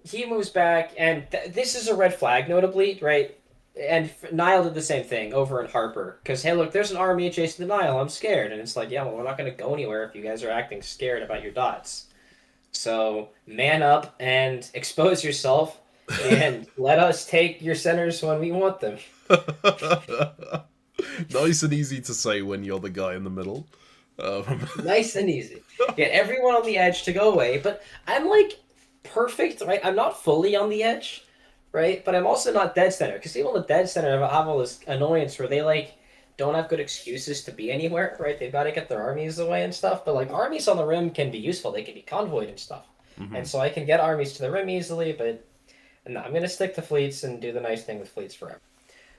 he moves back, and this is a red flag, notably, right? And Nile did the same thing over in Harper. Because, hey, look, there's an army adjacent to Nile. I'm scared. And it's like, yeah, well, we're not going to go anywhere if you guys are acting scared about your dots. So, man up and expose yourself and let us take your centers when we want them. Nice and easy to say when you're the guy in the middle. Nice and easy. Get everyone on the edge to go away, but I'm like perfect, right? I'm not fully on the edge, right? But I'm also not dead center, because even the dead center have all this annoyance where they like don't have good excuses to be anywhere, right? They've got to get their armies away and stuff. But like armies on the rim can be useful; they can be convoyed and stuff, and so I can get armies to the rim easily. But no, I'm gonna stick to fleets and do the nice thing with fleets forever.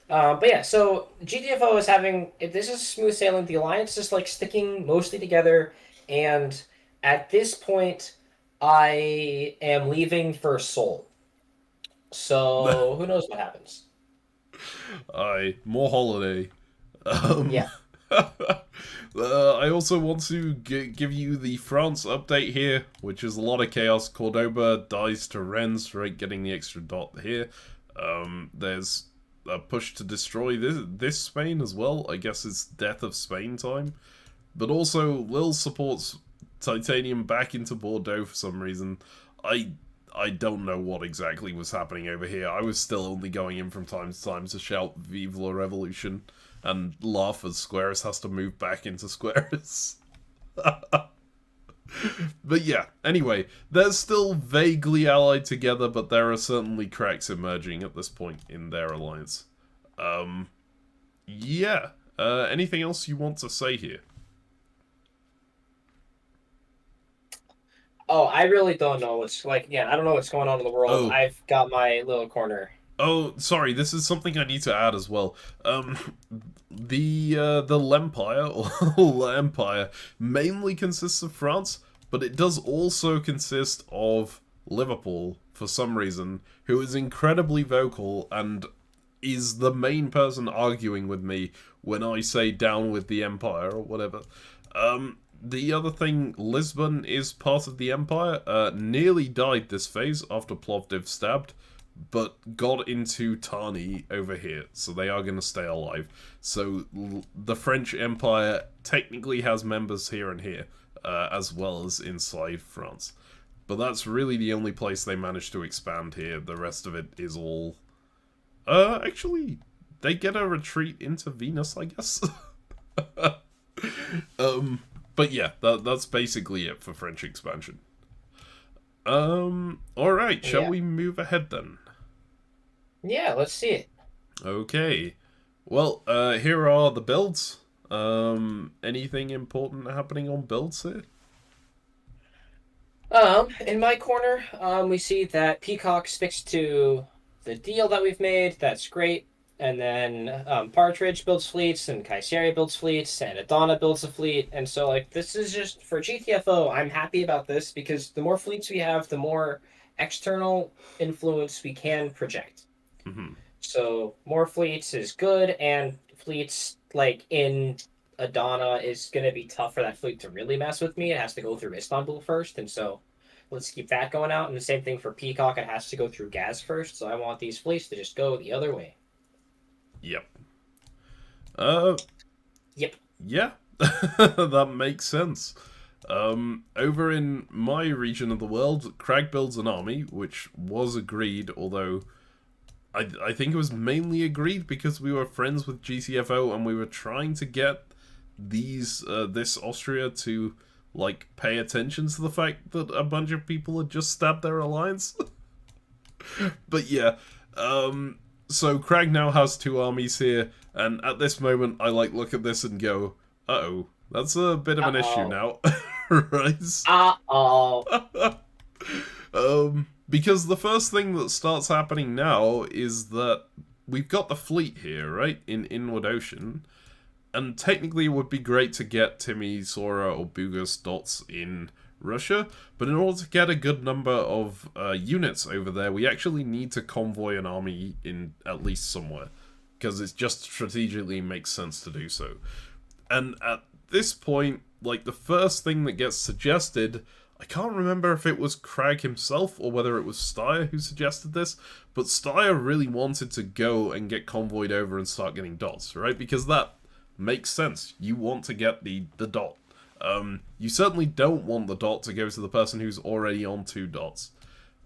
But yeah, so GTFO is having this is smooth sailing. The alliance is like sticking mostly together, and at this point, I am leaving for Seoul. So who knows what happens? Aye, more holiday. Yeah. I also want to give you the France update here, which is a lot of chaos. Cordoba dies to Rennes, right, getting the extra dot here. There's a push to destroy this Spain as well. I guess it's Death of Spain time. But also, Lille supports Titanium back into Bordeaux for some reason. I don't know what exactly was happening over here. I was still only going in from time to time to shout Vive la Revolution and laugh as Squares has to move back into Squares. But yeah, anyway, they're still vaguely allied together, but there are certainly cracks emerging at this point in their alliance. Yeah. Anything else you want to say here? Oh, I really don't know what's like. Yeah, I don't know what's going on in the world. Oh, I've got my little corner. Oh, sorry, this is something I need to add as well. The Lempire, or Empire, mainly consists of France, but it does also consist of Liverpool, for some reason, who is incredibly vocal and is the main person arguing with me when I say down with the Empire, or whatever. The other thing, Lisbon is part of the Empire, nearly died this phase after Plovdiv stabbed, but got into Tani over here, so they are going to stay alive. So the French Empire technically has members here and here, as well as inside France. But that's really the only place they managed to expand here. The rest of it is all... actually, they get a retreat into Venus, I guess. But yeah, that's basically it for French expansion. Alright, shall we move ahead then? Yeah, let's see it. Okay. Well, here are the builds. Anything important happening on builds here? In my corner, we see that Peacock sticks to the deal that we've made. That's great. And then Partridge builds fleets, and Kayseri builds fleets, and Adana builds a fleet. And so, like, this is just for GTFO. I'm happy about this because the more fleets we have, the more external influence we can project. Mm-hmm. So more fleets is good, and fleets like in Adana is going to be tough for that fleet to really mess with me. It has to go through Istanbul first, and so let's keep that going out. And the same thing for Peacock, it has to go through Gaz first. So I want these fleets to just go the other way. Yep. Yep. Yeah, that makes sense. Over in my region of the world, Crag builds an army, which was agreed, although I think it was mainly agreed because we were friends with GTFO and we were trying to get this Austria to, like, pay attention to the fact that a bunch of people had just stabbed their alliance. But yeah, so Crag now has 2 armies here, and at this moment I, like, look at this and go, uh-oh, that's a bit of an issue now. Right? Because the first thing that starts happening now is that we've got the fleet here, right, in Inward Ocean, And technically it would be great to get Timmy, Sora, or Bugus dots in Russia, but in order to get a good number of units over there, we actually need to convoy an army in at least somewhere, because it just strategically makes sense to do so. And at this point, like, the first thing that gets suggested, I can't remember if it was Crag himself or whether it was Steyr who suggested this, but Steyr really wanted to go and get convoyed over and start getting dots, right? Because that makes sense. You want to get the dot. You certainly don't want the dot to go to the person who's already on 2 dots.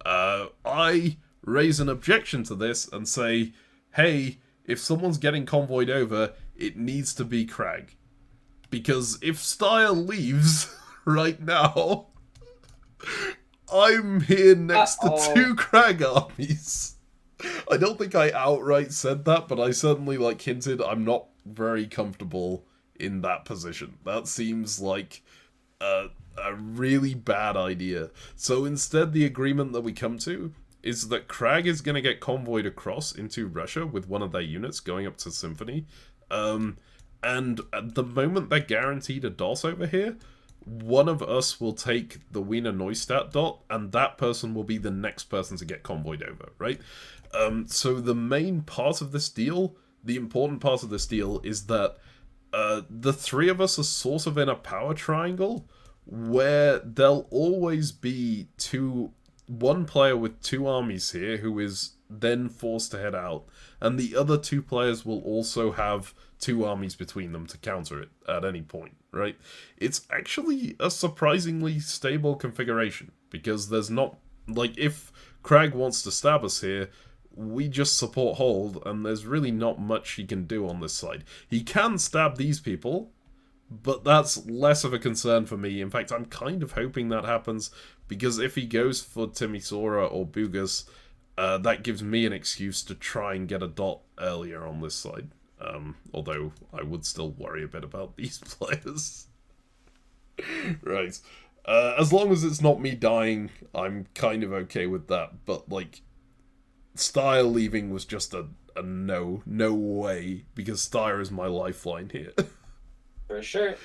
I raise an objection to this and say, hey, if someone's getting convoyed over, it needs to be Crag. Because if Steyr leaves right now, I'm here next to 2 Crag armies. I don't think I outright said that, but I certainly, like, hinted I'm not very comfortable in that position. That seems like a really bad idea. So instead, the agreement that we come to is that Crag is going to get convoyed across into Russia with one of their units going up to Symphony. And at the moment they're guaranteed a dot over here, one of us will take the Wiener Neustadt dot, and that person will be the next person to get convoyed over, right? So the main part of this deal, the important part of this deal, is that the 3 of us are sort of in a power triangle where there'll always be one player with 2 armies here who is then forced to head out, and the other 2 players will also have 2 armies between them to counter it at any point, right? It's actually a surprisingly stable configuration, because there's not, like, if Crag wants to stab us here, we just support hold, and there's really not much he can do on this side. He can stab these people, but that's less of a concern for me. In fact, I'm kind of hoping that happens, because if he goes for Timisoara or Bugas, that gives me an excuse to try and get a dot earlier on this side. Although I would still worry a bit about these players. Right. As long as it's not me dying, I'm kind of okay with that. But, like, Steyr leaving was just a no way, because Steyr is my lifeline here. For sure.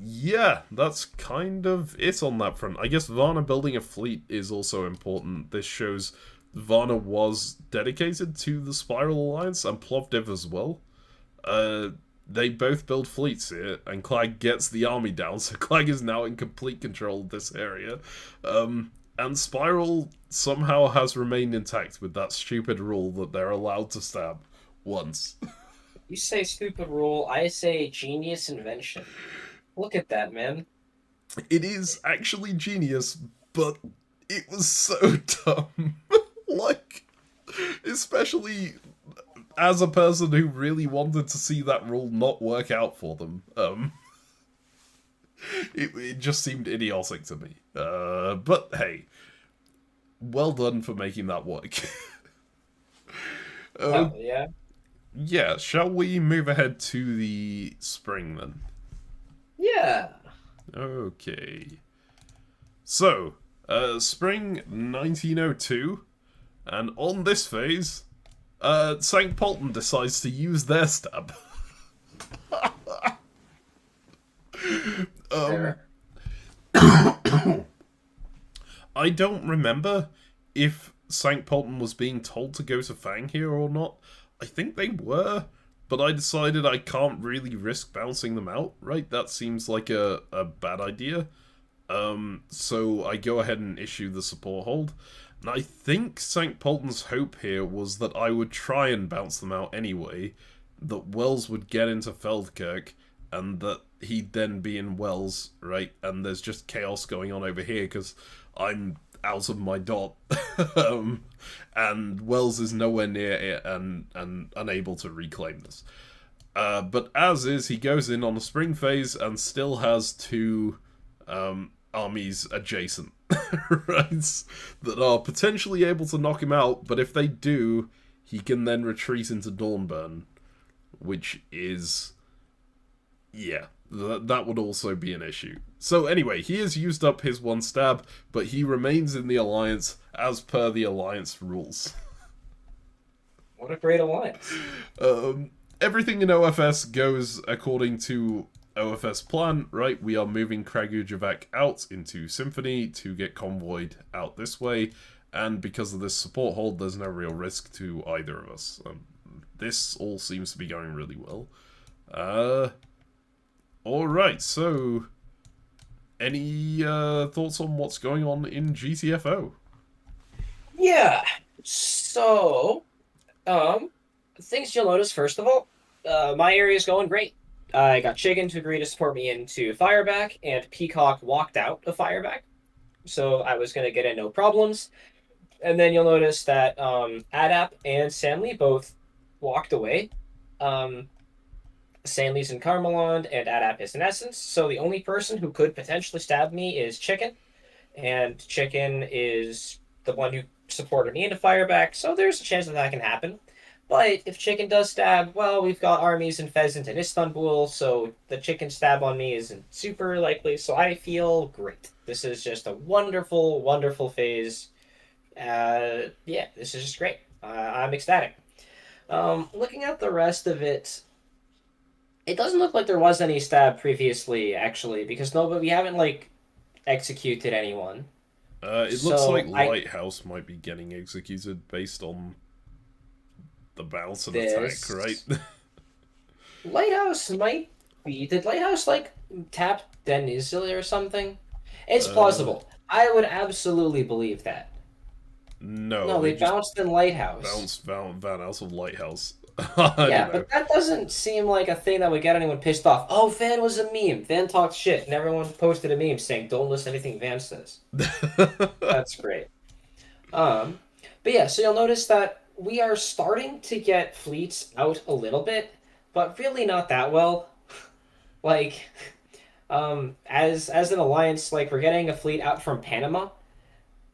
Yeah, that's kind of it on that front. I guess Varna building a fleet is also important. This shows Varna was dedicated to the Spiral Alliance, and Plovdiv as well. They both build fleets here, and Clag gets the army down, so Clag is now in complete control of this area. And Spiral somehow has remained intact with that stupid rule that they're allowed to stab once. You say stupid rule, I say genius invention. Look at that, man. It is actually genius, but it was so dumb. Like, especially as a person who really wanted to see that rule not work out for them. It just seemed idiotic to me. But hey, well done for making that work. Oh, yeah? Yeah, shall we move ahead to the spring then? Yeah. Okay. So, spring 1902, and on this phase, St. Polten decides to use their stab. I don't remember if St. Polten was being told to go to Fang here or not. I think they were, but I decided I can't really risk bouncing them out, right? That seems like a bad idea. So I go ahead and issue the support hold. And I think St. Polten's hope here was that I would try and bounce them out anyway, that Wells would get into Feldkirch, and that he'd then be in Wells, right? And there's just chaos going on over here, because I'm out of my dot. And Wells is nowhere near it and unable to reclaim this. But as is, he goes in on the spring phase and still has 2 armies adjacent, right? That are potentially able to knock him out, but if they do, he can then retreat into Dornburn, which is... yeah, that would also be an issue. So anyway, he has used up his 1 stab, but he remains in the Alliance as per the Alliance rules. What a great alliance. everything in OFS goes according to OFS plan, right? We are moving Kragujevac out into Symphony to get convoyed out this way, and because of this support hold, there's no real risk to either of us. This all seems to be going really well. Alright, so any thoughts on what's going on in GTFO? Yeah. So, things you'll notice first of all, my area is going great. I got Chicken to agree to support me into Fireback, and Peacock walked out of Fireback, so I was gonna get in no problems. And then you'll notice that Adap and Sanley both walked away. Um, Sanley's in Carmelond, and Adap is in Essence. So the only person who could potentially stab me is Chicken, and Chicken is the one who supported me into Fireback. So there's a chance that that can happen. But if Chicken does stab, well, we've got armies in Pheasant and Istanbul, so the Chicken stab on me isn't super likely. So I feel great. This is just a wonderful, wonderful phase. Yeah, this is just great. I'm ecstatic. Looking at the rest of it, it doesn't look like there was any stab previously, actually, because nobody we haven't like executed anyone. It looks like So Lighthouse might be getting executed based on the bounce and attack, this right? Lighthouse might be. Did Lighthouse like tap Denizli or something? It's uh, plausible. I would absolutely believe that. no, No, they they just bounced in Lighthouse. bounced Van out of Lighthouse. I don't Yeah, know. but that doesn't seem like a thing that would get anyone pissed off. Oh, Van was a meme. Van talked shit, and everyone posted a meme saying, "Don't listen to anything Van says." That's great. Um, but yeah, so you'll notice that we are starting to get fleets out a little bit, but really not that well. Like, as an alliance, like we're getting a fleet out from Panama,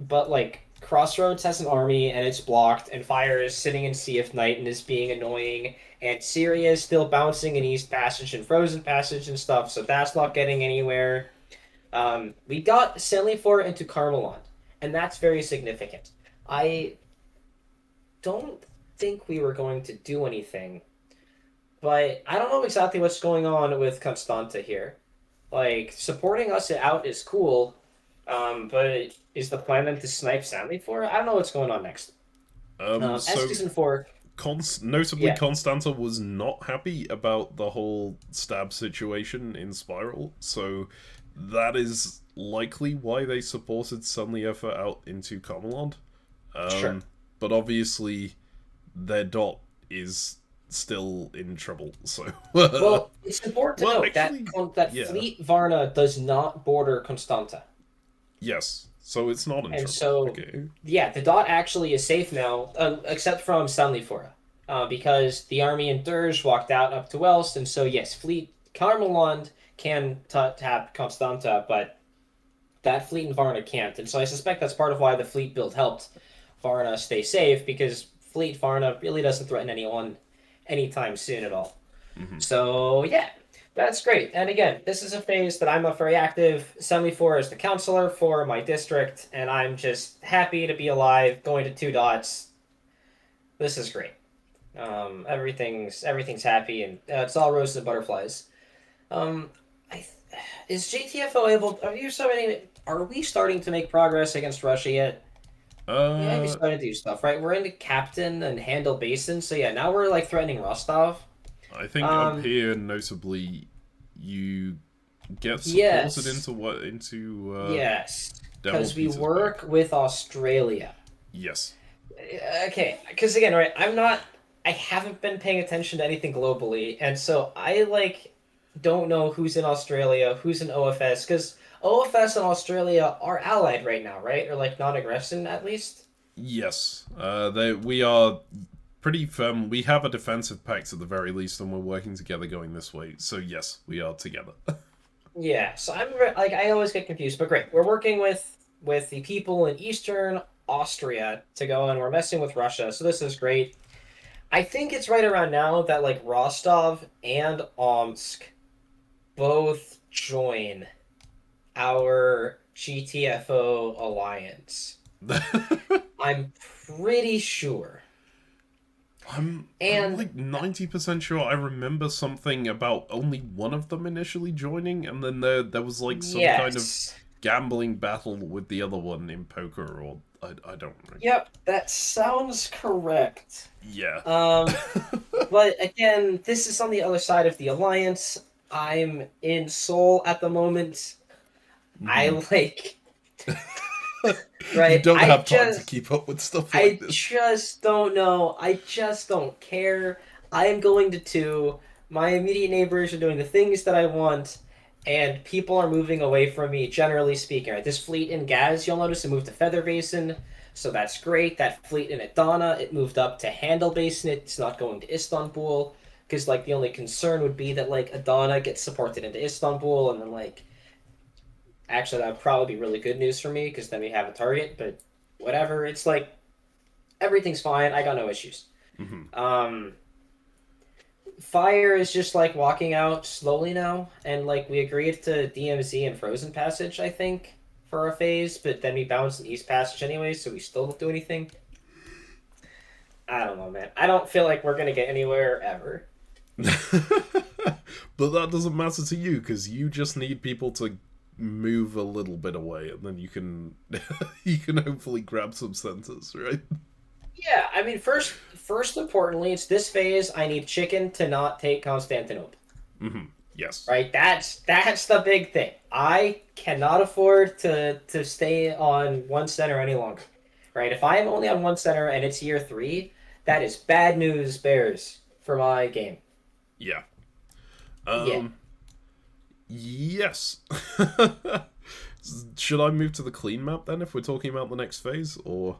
but like Crossroads has an army and it's blocked, and Fire is sitting in Sea of Night and is being annoying, and Syria is still bouncing in East Passage and Frozen Passage and stuff, so that's not getting anywhere. We got Selifor into Carmelon, and that's very significant. I don't think we were going to do anything, but I don't know exactly what's going on with Constanta here. Like, supporting us out is cool, but is the plan then to snipe Sanley for? I don't know what's going on next. As So season 4, notably, yeah, Constanta was not happy about the whole stab situation in Spiral, so that is likely why they supported Sunliefer out into Camelot. sure. Um, but obviously, their dot is still in trouble. So, Well, it's important to well, note that actually, that yeah, Fleet Varna does not border Constanta. yes. So it's not in And trouble. so, Okay. yeah, the dot actually is safe now, except from Sanlifora, because the army in Dirge walked out up to Welst, and so yes, fleet Carmelond can tap Constanta, but that fleet in Varna can't, and so I suspect that's part of why the fleet build helped Varna stay safe, because fleet Varna really doesn't threaten anyone anytime soon at all. Mm-hmm. So yeah, that's great. And again, this is a phase that I'm not very active. Semi-4 is the counselor for my district, and I'm just happy to be alive, going to 2 dots. This is great. Everything's happy, and it's all roses and butterflies. Um, I, is GTFO able? Are we starting to make progress against Russia yet? We might be Uh, starting to do stuff, right? We're into Captain and Handle Basin, so yeah, now we're like threatening Rostov. I think up Um, here, notably, you get supported yes. into Yes, Devil because we Peter's back. work with Australia. Yes. Okay, because again, right, I haven't been paying attention to anything globally, and so I like don't know who's in Australia, who's in OFS, because OFS and Australia are allied right now, right? Or like non-aggression at least. Yes. We are pretty firm. We have a defensive pact at the very least, and we're working together going this way. So yes, we are together. Yeah, so like I always get confused, but great. We're working with the people in Eastern Austria to go, and we're messing with Russia, so this is great. I think it's right around now that like Rostov and Omsk both join our GTFO alliance. I'm pretty sure. I'm And like 90% sure I remember something about only one of them initially joining, and then there was like some kind of yes. gambling battle with the other one in poker, or I don't know. Yep, that sounds correct. Yeah. Um, but again, this is on the other side of the alliance. I'm in Seoul at the moment. I Mhm. like You right. don't have time to keep up with stuff like I this. just don't know. I just don't care. I am going to two. My immediate neighbors are doing the things that I want, and people are moving away from me, generally speaking. Right? This fleet in Gaz, you'll notice, it moved to Feather Basin, so that's great. That fleet in Adana, it moved up to Handel Basin. It's not going to Istanbul, because, like, the only concern would be that, like, Adana gets supported into Istanbul, and then, like, actually, that would probably be really good news for me, because then we have a target, but whatever. It's like, everything's fine. I got no issues. Mhm. Um, Fire is just like walking out slowly now, and like we agreed to DMZ and Frozen Passage, I think, for a phase, but then we bounced an East Passage anyway, so we still don't do anything. I don't know, man. I don't feel like we're gonna get anywhere ever. But that doesn't matter to you because you just need people to move a little bit away, and then you can you can hopefully grab some centers, right? Yeah, I mean, first importantly, it's this phase. I need Chicken to not take Constantinople. Yes. Right? That's the big thing. I cannot afford to stay on one center any longer. Right? If I am only on one center and it's year three, that is bad news bears for my game. Yeah. Yeah. Yes. Should I move to the clean map then if we're talking about the next phase, or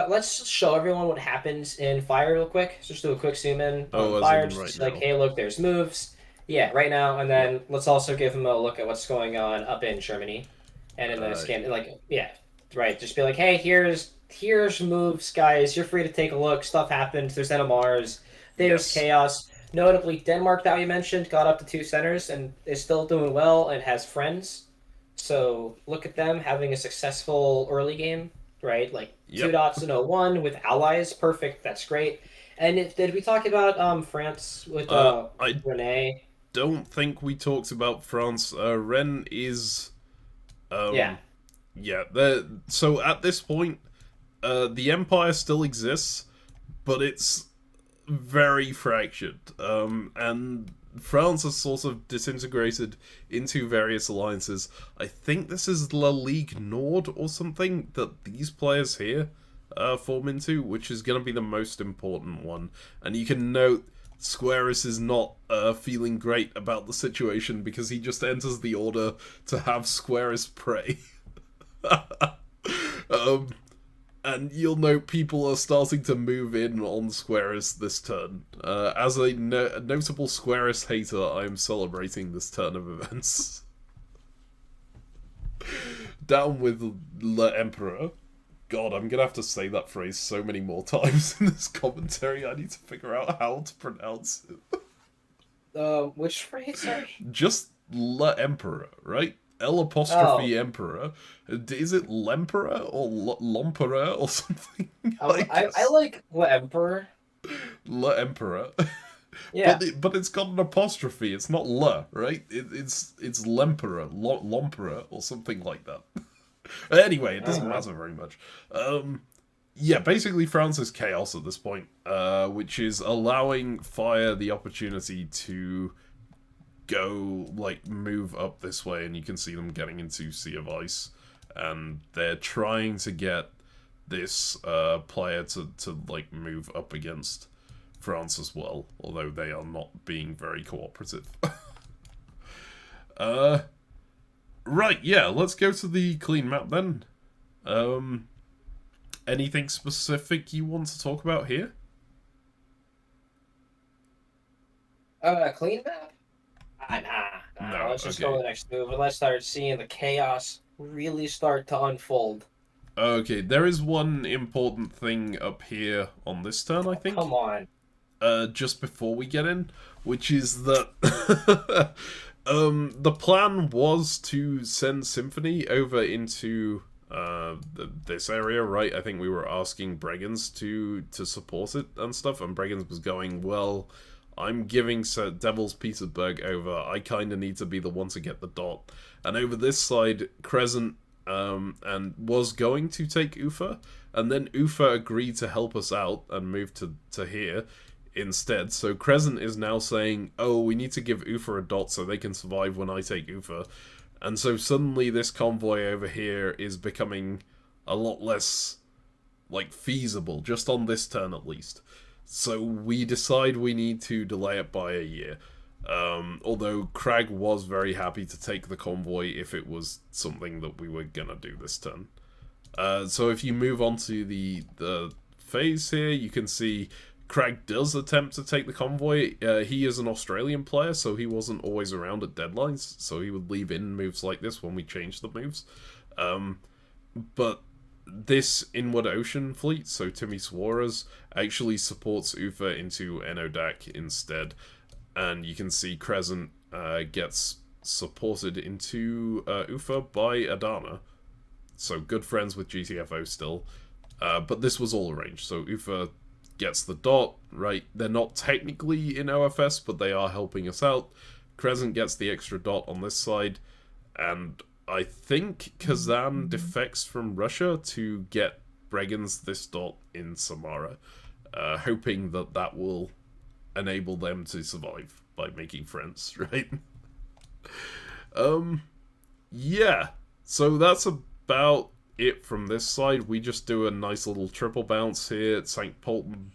Let's show everyone what happens in Fire real quick. Just do a quick zoom in on as Fire, in just to right see like, now? hey, look, there's moves. Yeah, right now, and Yeah. then let's also give them a look at what's going on up in Germany, and in the Uh, scan, like, yeah, right. Just be like, hey, here's moves, guys. You're free to take a look. Stuff happens. There's NMRs. There's yes. chaos. Notably, Denmark that we mentioned got up to two centers and is still doing well and has friends. So look at them having a successful early game, right? Like two Yep. dots in 01 with allies, perfect. That's great. And did we talk about France with I Ronnec? don't think we talked about France. Ren is Yeah, um yeah. So at this point, the Empire still exists, but it's very fractured. And France has sort of disintegrated into various alliances. I think this is La Ligue Nord or something that these players here form into, which is going to be the most important one. And you can note Squaris is not feeling great about the situation because he just enters the order to have Squaris pray. um, and you'll note people are starting to move in on Squaris this turn. As a notable Squaris hater, I am celebrating this turn of events. Down with Le Emperor. God, I'm gonna have to say that phrase so many more times in this commentary. I need to figure out how to pronounce it. which phrase? Sorry. Just Le Emperor, right? L Oh, apostrophe Emperor. Is it Lemperor or Lomperor or something? I I guess like the Emperor. Le Emperor. Yeah. But it's got an apostrophe. It's not Le, right? It's Lemperor, Lomperor, or something like that. Anyway, it doesn't Uh-huh. matter very much. Yeah, basically France is chaos at this point, which is allowing Fire the opportunity to go, like, move up this way, and you can see them getting into Sea of Ice, and they're trying to get this player to like move up against France as well, although they are not being very cooperative. uh, right, yeah, let's go to the clean map then. Um, anything specific you want to talk about here? Clean map? Nah. No, Let's just go okay. to the next move and let's start seeing the chaos really start to unfold. Okay, there is one important thing up here on this turn, I Oh, come think. on. Just before we get in, which is that the plan was to send Symphony over into this area, right? I think we were asking Breggans to support it and stuff, and Breggans was going, well, I'm giving Sir Devil's Petersburg over. I kind of need to be the one to get the dot. And over this side, Crescent and was going to take Ufa, and then Ufa agreed to help us out and move to here instead. So Crescent is now saying, oh, we need to give Ufa a dot so they can survive when I take Ufa. And so suddenly this convoy over here is becoming a lot less, like, feasible, just on this turn at least. So we decide we need to delay it by a year. Although Crag was very happy to take the convoy if it was something that we were gonna do this turn. So if you move on to the phase here, you can see Crag does attempt to take the convoy. He is an Australian player, so he wasn't always around at deadlines, so he would leave in moves like this when we changed the moves. But this Inward Ocean fleet, so Timmy Suarez, actually supports Ufa into Enodak instead. And you can see Crescent gets supported into Ufa by Adana. So good friends with GTFO still. But this was all arranged, so Ufa gets the dot, right? They're not technically in OFS, but they are helping us out. Crescent gets the extra dot on this side, and I think Kazan defects from Russia to get Breggans this dot in Samara, hoping that that will enable them to survive by making friends, right? Yeah, so that's about it from this side. We just do a nice little triple bounce here. St. Polton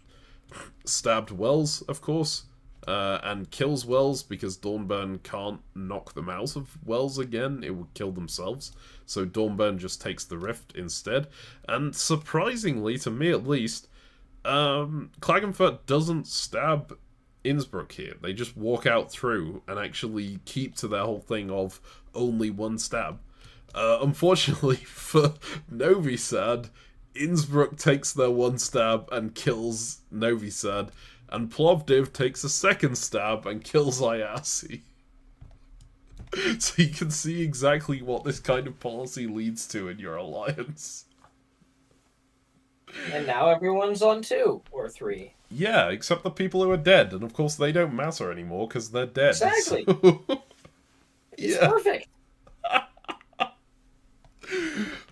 stabbed Wells, of course, and kills Wells because Dawnburn can't knock them out of Wells again. It would kill themselves. So Dawnburn just takes the rift instead. And surprisingly, to me at least, Klagenfurt doesn't stab Innsbruck here. They just walk out through and actually keep to their whole thing of only one stab. Unfortunately for Novi Sad, Innsbruck takes their one stab and kills Novi Sad, and Plovdiv takes a second stab and kills Ayasi. So you can see exactly what this kind of policy leads to in your alliance. And now everyone's on 2 or 3. Yeah, except the people who are dead, and of course they don't matter anymore because they're dead. Exactly. So... It's perfect.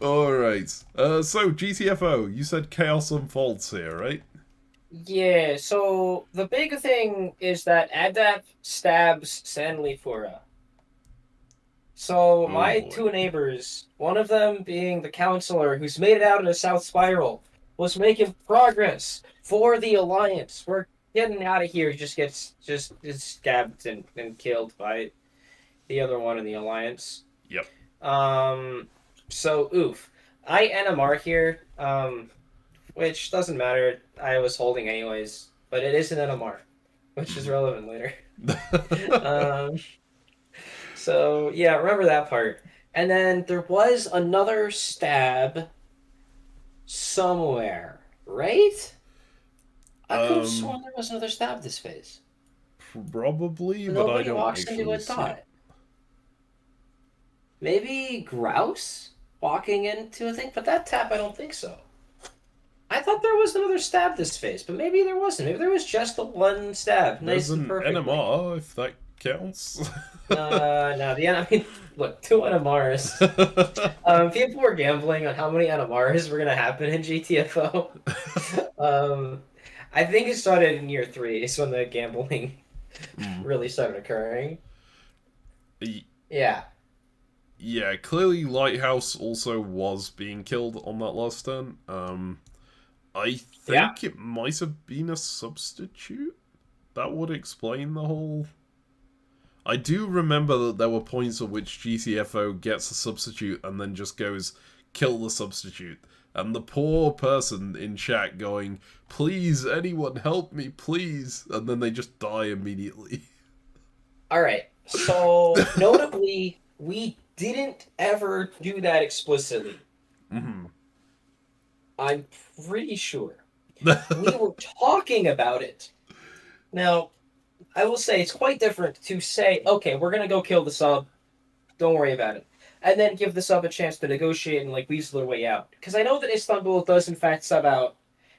Alright. So, GTFO, you said chaos unfolds here, right? Yeah, so the big thing is that Adap stabs Sanlifura. So my boy. 2 neighbors, one of them being the counselor who's made it out of the South Spiral, was making progress for the Alliance. We're getting out of here. He just gets stabbed and killed by the other one in the Alliance. Yep. So, oof. I NMR here, which doesn't matter. I was holding anyways, but it is an NMR, which is relevant later. So, yeah, remember that part. And then there was another stab somewhere, right? I could have sworn there was another stab this phase. Probably, but Nobody I don't walks actually into a see dot. it. Maybe Grouse walking into a thing, but that tap, I don't think so. I thought there was another stab this phase, but maybe there wasn't. Maybe there was just the one stab. There's Nice and an perfect. NMR, if that counts. No, look, 2 NMRs. People were gambling on how many NMRs were going to happen in GTFO. I think it started in year 3 is when the gambling really started occurring. Yeah. Yeah, clearly Lighthouse also was being killed on that last turn. I think it might have been a substitute. That would explain the whole... I do remember that there were points at which GTFO gets a substitute and then just goes, kill the substitute. And the poor person in chat going, please, anyone help me, please. And then they just die immediately. Alright, so notably, we didn't ever do that explicitly. Mm-hmm. I'm pretty sure. We were talking about it. Now, I will say it's quite different to say, okay, we're going to go kill the sub. Don't worry about it. and then give the sub a chance to negotiate and like weasel their way out. Because I know that Istanbul does in fact sub out,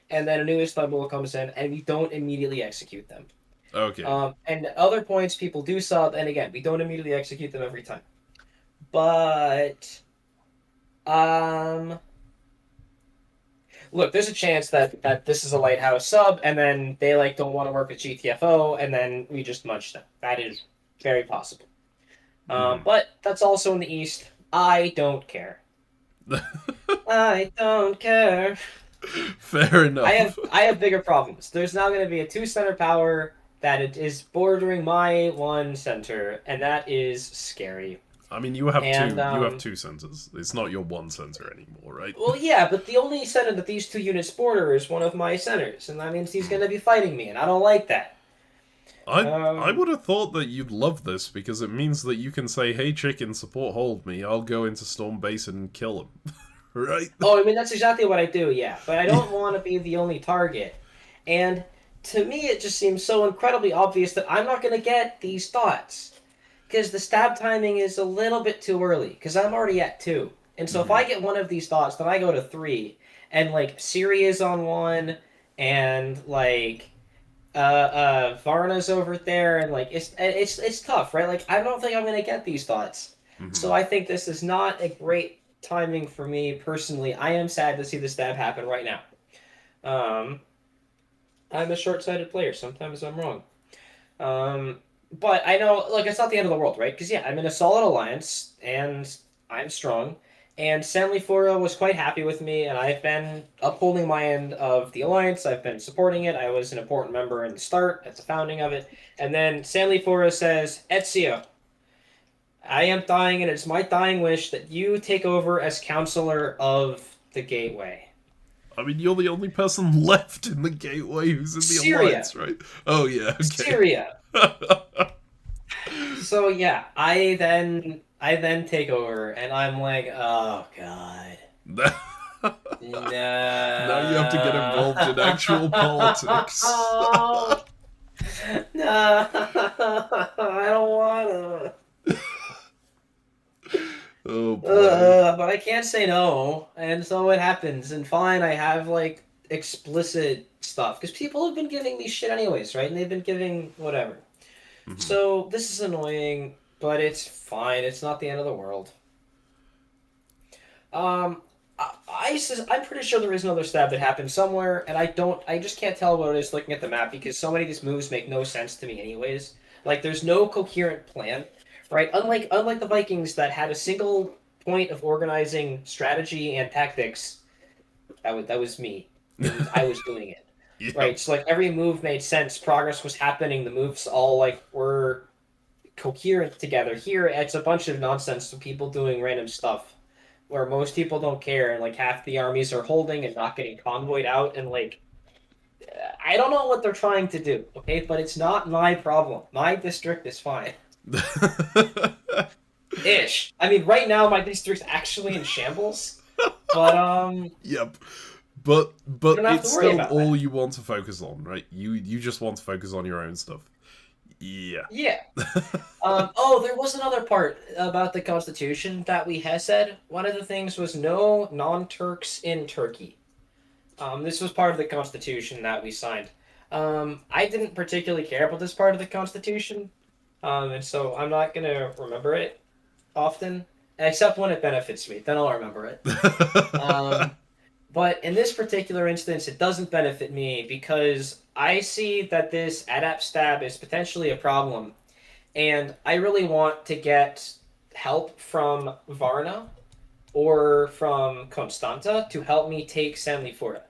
and then a new Istanbul comes in, and we don't immediately execute them. Okay. And other points, people do sub, and again, we don't immediately execute them every time. But um, look, there's a chance that this is a lighthouse sub, and then they like don't want to work with GTFO, and then we just munch them. That is very possible. Mhm. But that's also in the East. I don't care. I don't care. Fair I enough. have I have bigger problems. There's now going to be a two center power that it is bordering my one center, and that is scary. I mean, you have And two centers. It's not your one center anymore, right? well, yeah, but the only center that these two units border is one of my centers, and that means he's going to be fighting me, and I don't like that. I Um, would have thought that you'd love this because it means that you can say, "Hey, chicken, support hold me. I'll go into Storm Base and kill him." Right? oh, I mean that's exactly what I do, yeah. But I don't want to be the only target, and to me, it just seems so incredibly obvious that I'm not going to get these thoughts because the stab timing is a little bit too early because I'm already at 2. And so if I Mhm. get one of these thoughts, then I go to 3, and like Syria's on 1, and like Varna's over there, and like it's tough, right? Like I don't think I'm gonna get these thoughts, so Mhm. I think this is not a great timing for me personally. I am sad to see the stab happen right now. Um, I'm a short-sighted player. Sometimes I'm wrong. Um, but I know, like, it's not the end of the world, right? Because yeah, I'm in a solid alliance and I'm strong. And Stanley Fora was quite happy with me, and I've been upholding my end of the alliance. I've been supporting it. I was an important member in the start, at the founding of it. And then Stanley Fora says, Ezio, I am dying, and it's my dying wish that you take over as counselor of the Gateway. I mean, you're the only person left in the Gateway who's in the Syria! Alliance, right? Oh yeah, okay. Syria! So yeah, I then take over, and I'm like, oh god, Now you have to get involved in actual politics. no, no, I don't wanna. Oh boy. But I can't say no, and so it happens. And fine, I have like explicit stuff because people have been giving me shit anyways, right? And they've been giving whatever. Mhm. So this is annoying, but it's fine. It's not the end of the world. Um, I'm pretty sure there is another stab that happened somewhere, and I just can't tell what it is looking at the map because so many of these moves make no sense to me, anyways. Like, there's no coherent plan, right? Unlike the Vikings that had a single point of organizing strategy and tactics, that was me. I was doing it, Yep. right? So like every move made sense, progress was happening, the moves all like were coherent together. Here, it's a bunch of nonsense of people doing random stuff where most people don't care, and like half the armies are holding and not getting convoyed out, and like I don't know what they're trying to do, okay? But it's not my problem. My district is fine. Ish. I mean, right now my district's actually in shambles, but Yep. I But don't have it's to worry still about all that. you want to focus on, right? You just want to focus on your own stuff. Yeah. Yeah. Oh, there was another part about the Constitution that we had said. One of the things was no non-Turks in Turkey. This was part of the Constitution that we signed. I didn't particularly care about this part of the Constitution, and so I'm not gonna remember it often, except when it benefits me. Then I'll remember it. Um, but in this particular instance, it doesn't benefit me because I see that this adapt stab is potentially a problem, and I really want to get help from Varna or from Constanta to help me take Samlifora.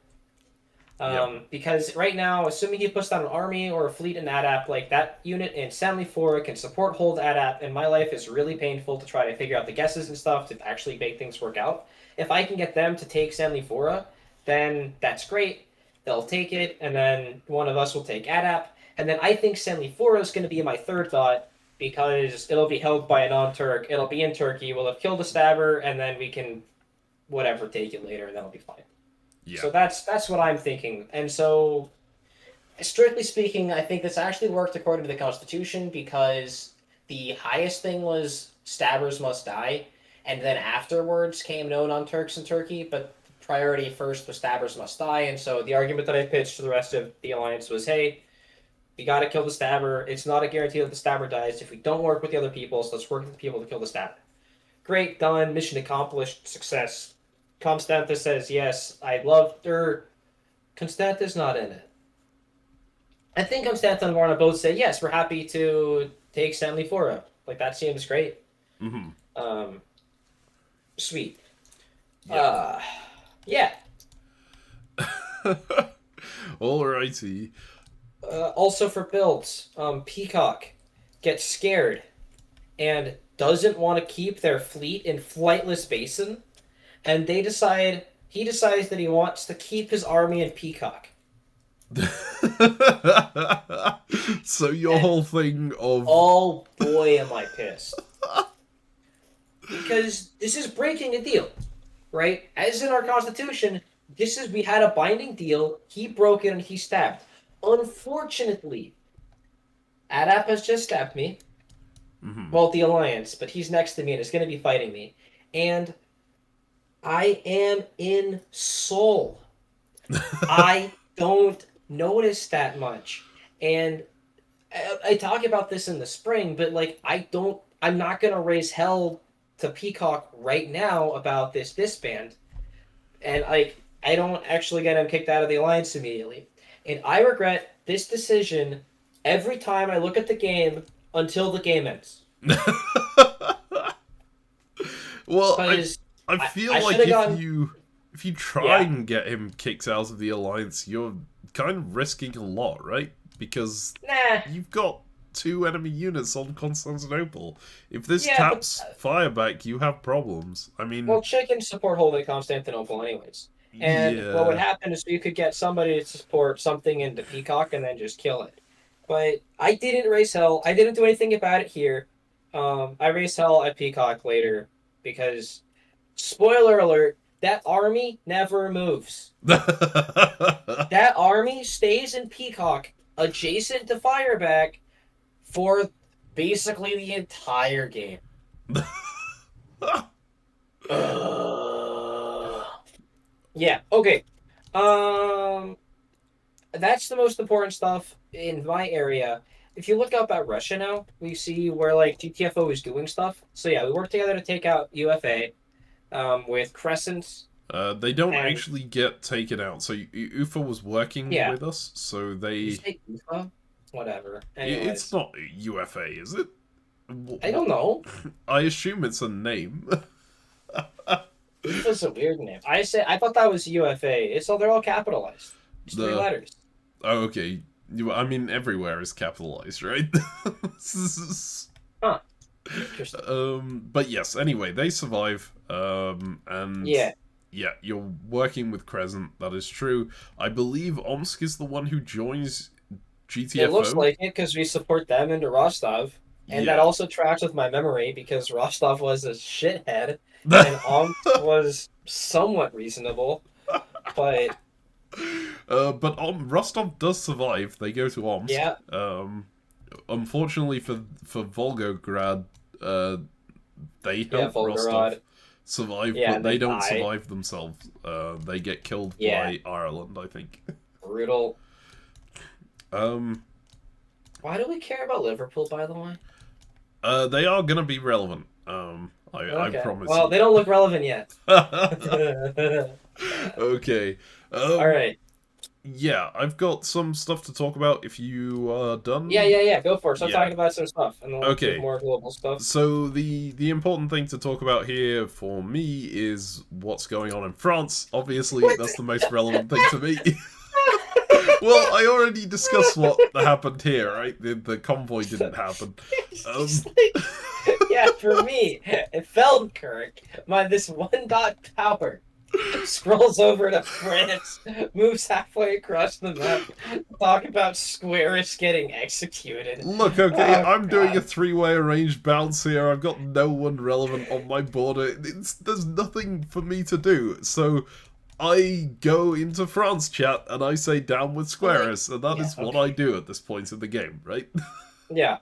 Yep. Because right now, assuming he puts down an army or a fleet in ADAP, like that unit in Stanley 4 can support hold ADAP, and my life is really painful to try to figure out the guesses and stuff to actually make things work out. If I can get them to take Stanley 4, then that's great. They'll take it, and then one of us will take ADAP. And then I think Stanley 4 is going to be my third thought because it'll be held by a non Turk. It'll be in Turkey. We'll have killed a stabber, and then we can, whatever, take it later, and that'll be fine. Yeah. So that's what I'm thinking. And so, strictly speaking, I think this actually worked according to the Constitution because the highest thing was stabbers must die, and then afterwards came known on Turks and Turkey, but priority first was stabbers must die, and so the argument that I pitched to the rest of the alliance was, hey, we gotta kill the stabber. It's not a guarantee that the stabber dies if we don't work with the other people, so let's work with the people to kill the stabber. Great, done, mission accomplished, success. Constanta says, yes, I love her. Constanta's not in it. I think Constanta and Varna both say, yes, we're happy to take Stanley Fora. Like, that seems great. Mm-hmm. Sweet. Yeah. Yeah. Alrighty. Also for builds, Peacock gets scared and doesn't want to keep their fleet in Flightless Basin, and he decides that he wants to keep his army in Peacock. So your whole thing of... Oh boy, am I pissed. Because this is breaking a deal, right? As in our constitution, we had a binding deal, he broke it and he stabbed. Unfortunately, Adap has just stabbed me. Mm-hmm. Well, the Alliance, but he's next to me and is going to be fighting me. And I am in Seoul. I don't notice that much. And I talk about this in the spring, but like I'm not going to raise hell to Peacock right now about this disband. And like I don't actually get him kicked out of the Alliance immediately. And I regret this decision every time I look at the game until the game ends. Well, I feel like if you try and get him kicked out of the Alliance, you're kind of risking a lot, right? Because you've got 2 enemy units on Constantinople. If this taps Fireback, you have problems. I mean... Well, chickens support holding Constantinople anyways. And what would happen is you could get somebody to support something into Peacock and then just kill it. But I didn't raise hell. I didn't do anything about it here. I raised hell at Peacock later because, spoiler alert, that army never moves. That army stays in Peacock adjacent to Fireback for basically the entire game. Yeah, okay. That's the most important stuff in my area. If you look up at Russia now, we see where like GTFO is doing stuff. So yeah, we work together to take out UFA with Crescents. They don't actually get taken out. So UFA was working with us, so they... Did you say UFA? Whatever. Anyways. It's not UFA, is it? I don't know. I assume it's a name. UFA's a weird name. I thought that was UFA. They're all capitalized. It's 3 letters. Oh, okay. I mean, everywhere is capitalized, right? Huh. Interesting. But yes, anyway, they survive. And yeah, you're working with Crescent. That is true. I believe Omsk is the one who joins GTFO. It looks like it because we support them into Rostov. And that also tracks with my memory because Rostov was a shithead and Omsk was somewhat reasonable. But Rostov does survive. They go to Omsk. Yeah. Unfortunately for Volgograd, they help Rostov survive, but they don't survive themselves. They get killed by Ireland, I think. Brutal. Why do we care about Liverpool, by the way? They are gonna be relevant. I promise. Well, they don't look relevant yet. Okay. All right. Yeah, I've got some stuff to talk about if you are done. Yeah. Go for it. Start talking about some stuff, and then we'll do more global stuff. So the important thing to talk about here for me is what's going on in France. Obviously, that's the most relevant thing to me. Well, I already discussed what happened here, right? The convoy didn't happen. Yeah, for me, Feldkirch, this 1-dot power scrolls over to France, moves halfway across the map, talk about Squares getting executed. Look, okay, I'm doing a 3-way arranged bounce here. I've got no one relevant on my border. There's nothing for me to do, so I go into France chat and I say down with Squares, and that is what I do at this point in the game, right? Yeah.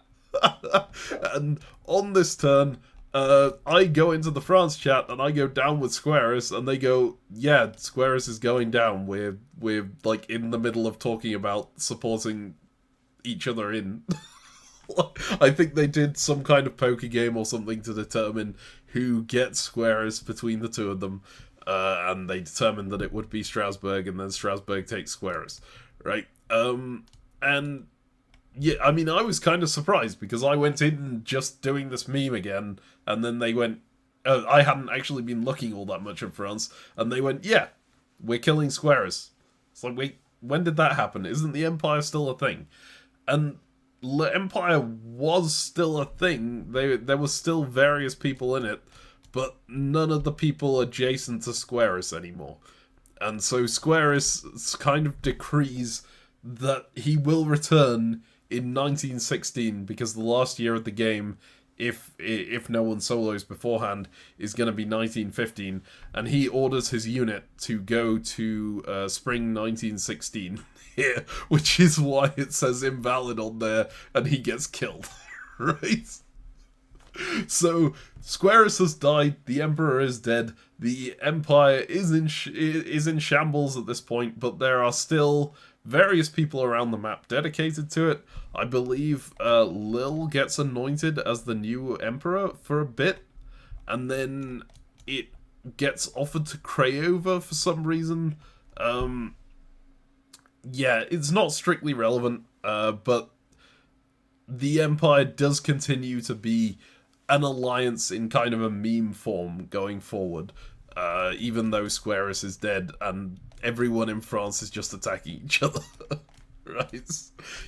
And on this turn, I go into the France chat and I go down with Squares, and they go, yeah, Squares is going down. We're like in the middle of talking about supporting each other in. I think they did some kind of poker game or something to determine who gets Squares between the two of them, and they determined that it would be Strasbourg, and then Strasbourg takes Squares, right? And yeah, I mean, I was kind of surprised because I went in just doing this meme again, and then they went. I hadn't actually been looking all that much at France, and they went, "Yeah, we're killing Squares." It's like, wait, when did that happen? Isn't the Empire still a thing? And the Empire was still a thing. There was still various people in it, but none of the people adjacent to Squares anymore. And so Squares kind of decrees that he will return in 1916 because the last year of the game, if no one solos beforehand, is going to be 1915, and he orders his unit to go to spring 1916 here, which is why it says invalid on there, and he gets killed, right? So Squares has died, the Emperor is dead, the Empire is in shambles at this point, but there are still various people around the map dedicated to it. I believe Lil gets anointed as the new Emperor for a bit, and then it gets offered to Craiova for some reason. Yeah, it's not strictly relevant, but the Empire does continue to be an alliance in kind of a meme form going forward, even though Squares is dead and everyone in France is just attacking each other. Right?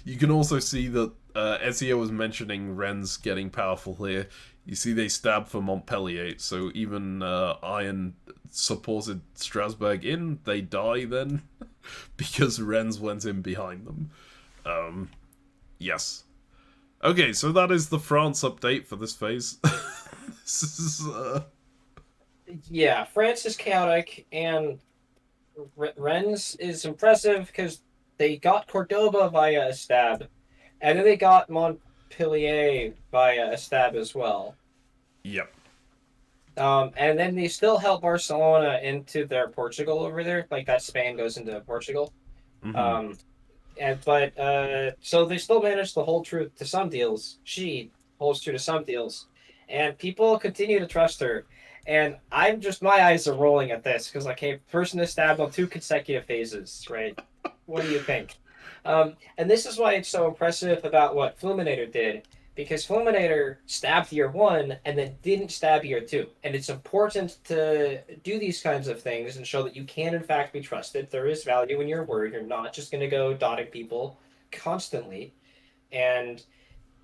You can also see that Ezio was mentioning Rennes getting powerful here. You see they stab for Montpellier, so even Iron supported Strasbourg in, they die then, because Rennes went in behind them. Yes. Okay, so that is the France update for this phase. This is, Yeah, France is chaotic, and Rennes is impressive because they got Cordoba via a stab, and then they got Montpellier via a stab as well. Yep. And then they still help Barcelona into their Portugal over there, like that Spain goes into Portugal. Mm-hmm. So they still managed to hold true to some deals. She holds true to some deals, and people continue to trust her. And my eyes are rolling at this because person is stabbed on 2 consecutive phases, right? What do you think? And this is why it's so impressive about what Fluminator did, because Fluminator stabbed year 1 and then didn't stab year 2. And it's important to do these kinds of things and show that you can in fact be trusted. There is value in your word. You're not just going to go dotting people constantly. And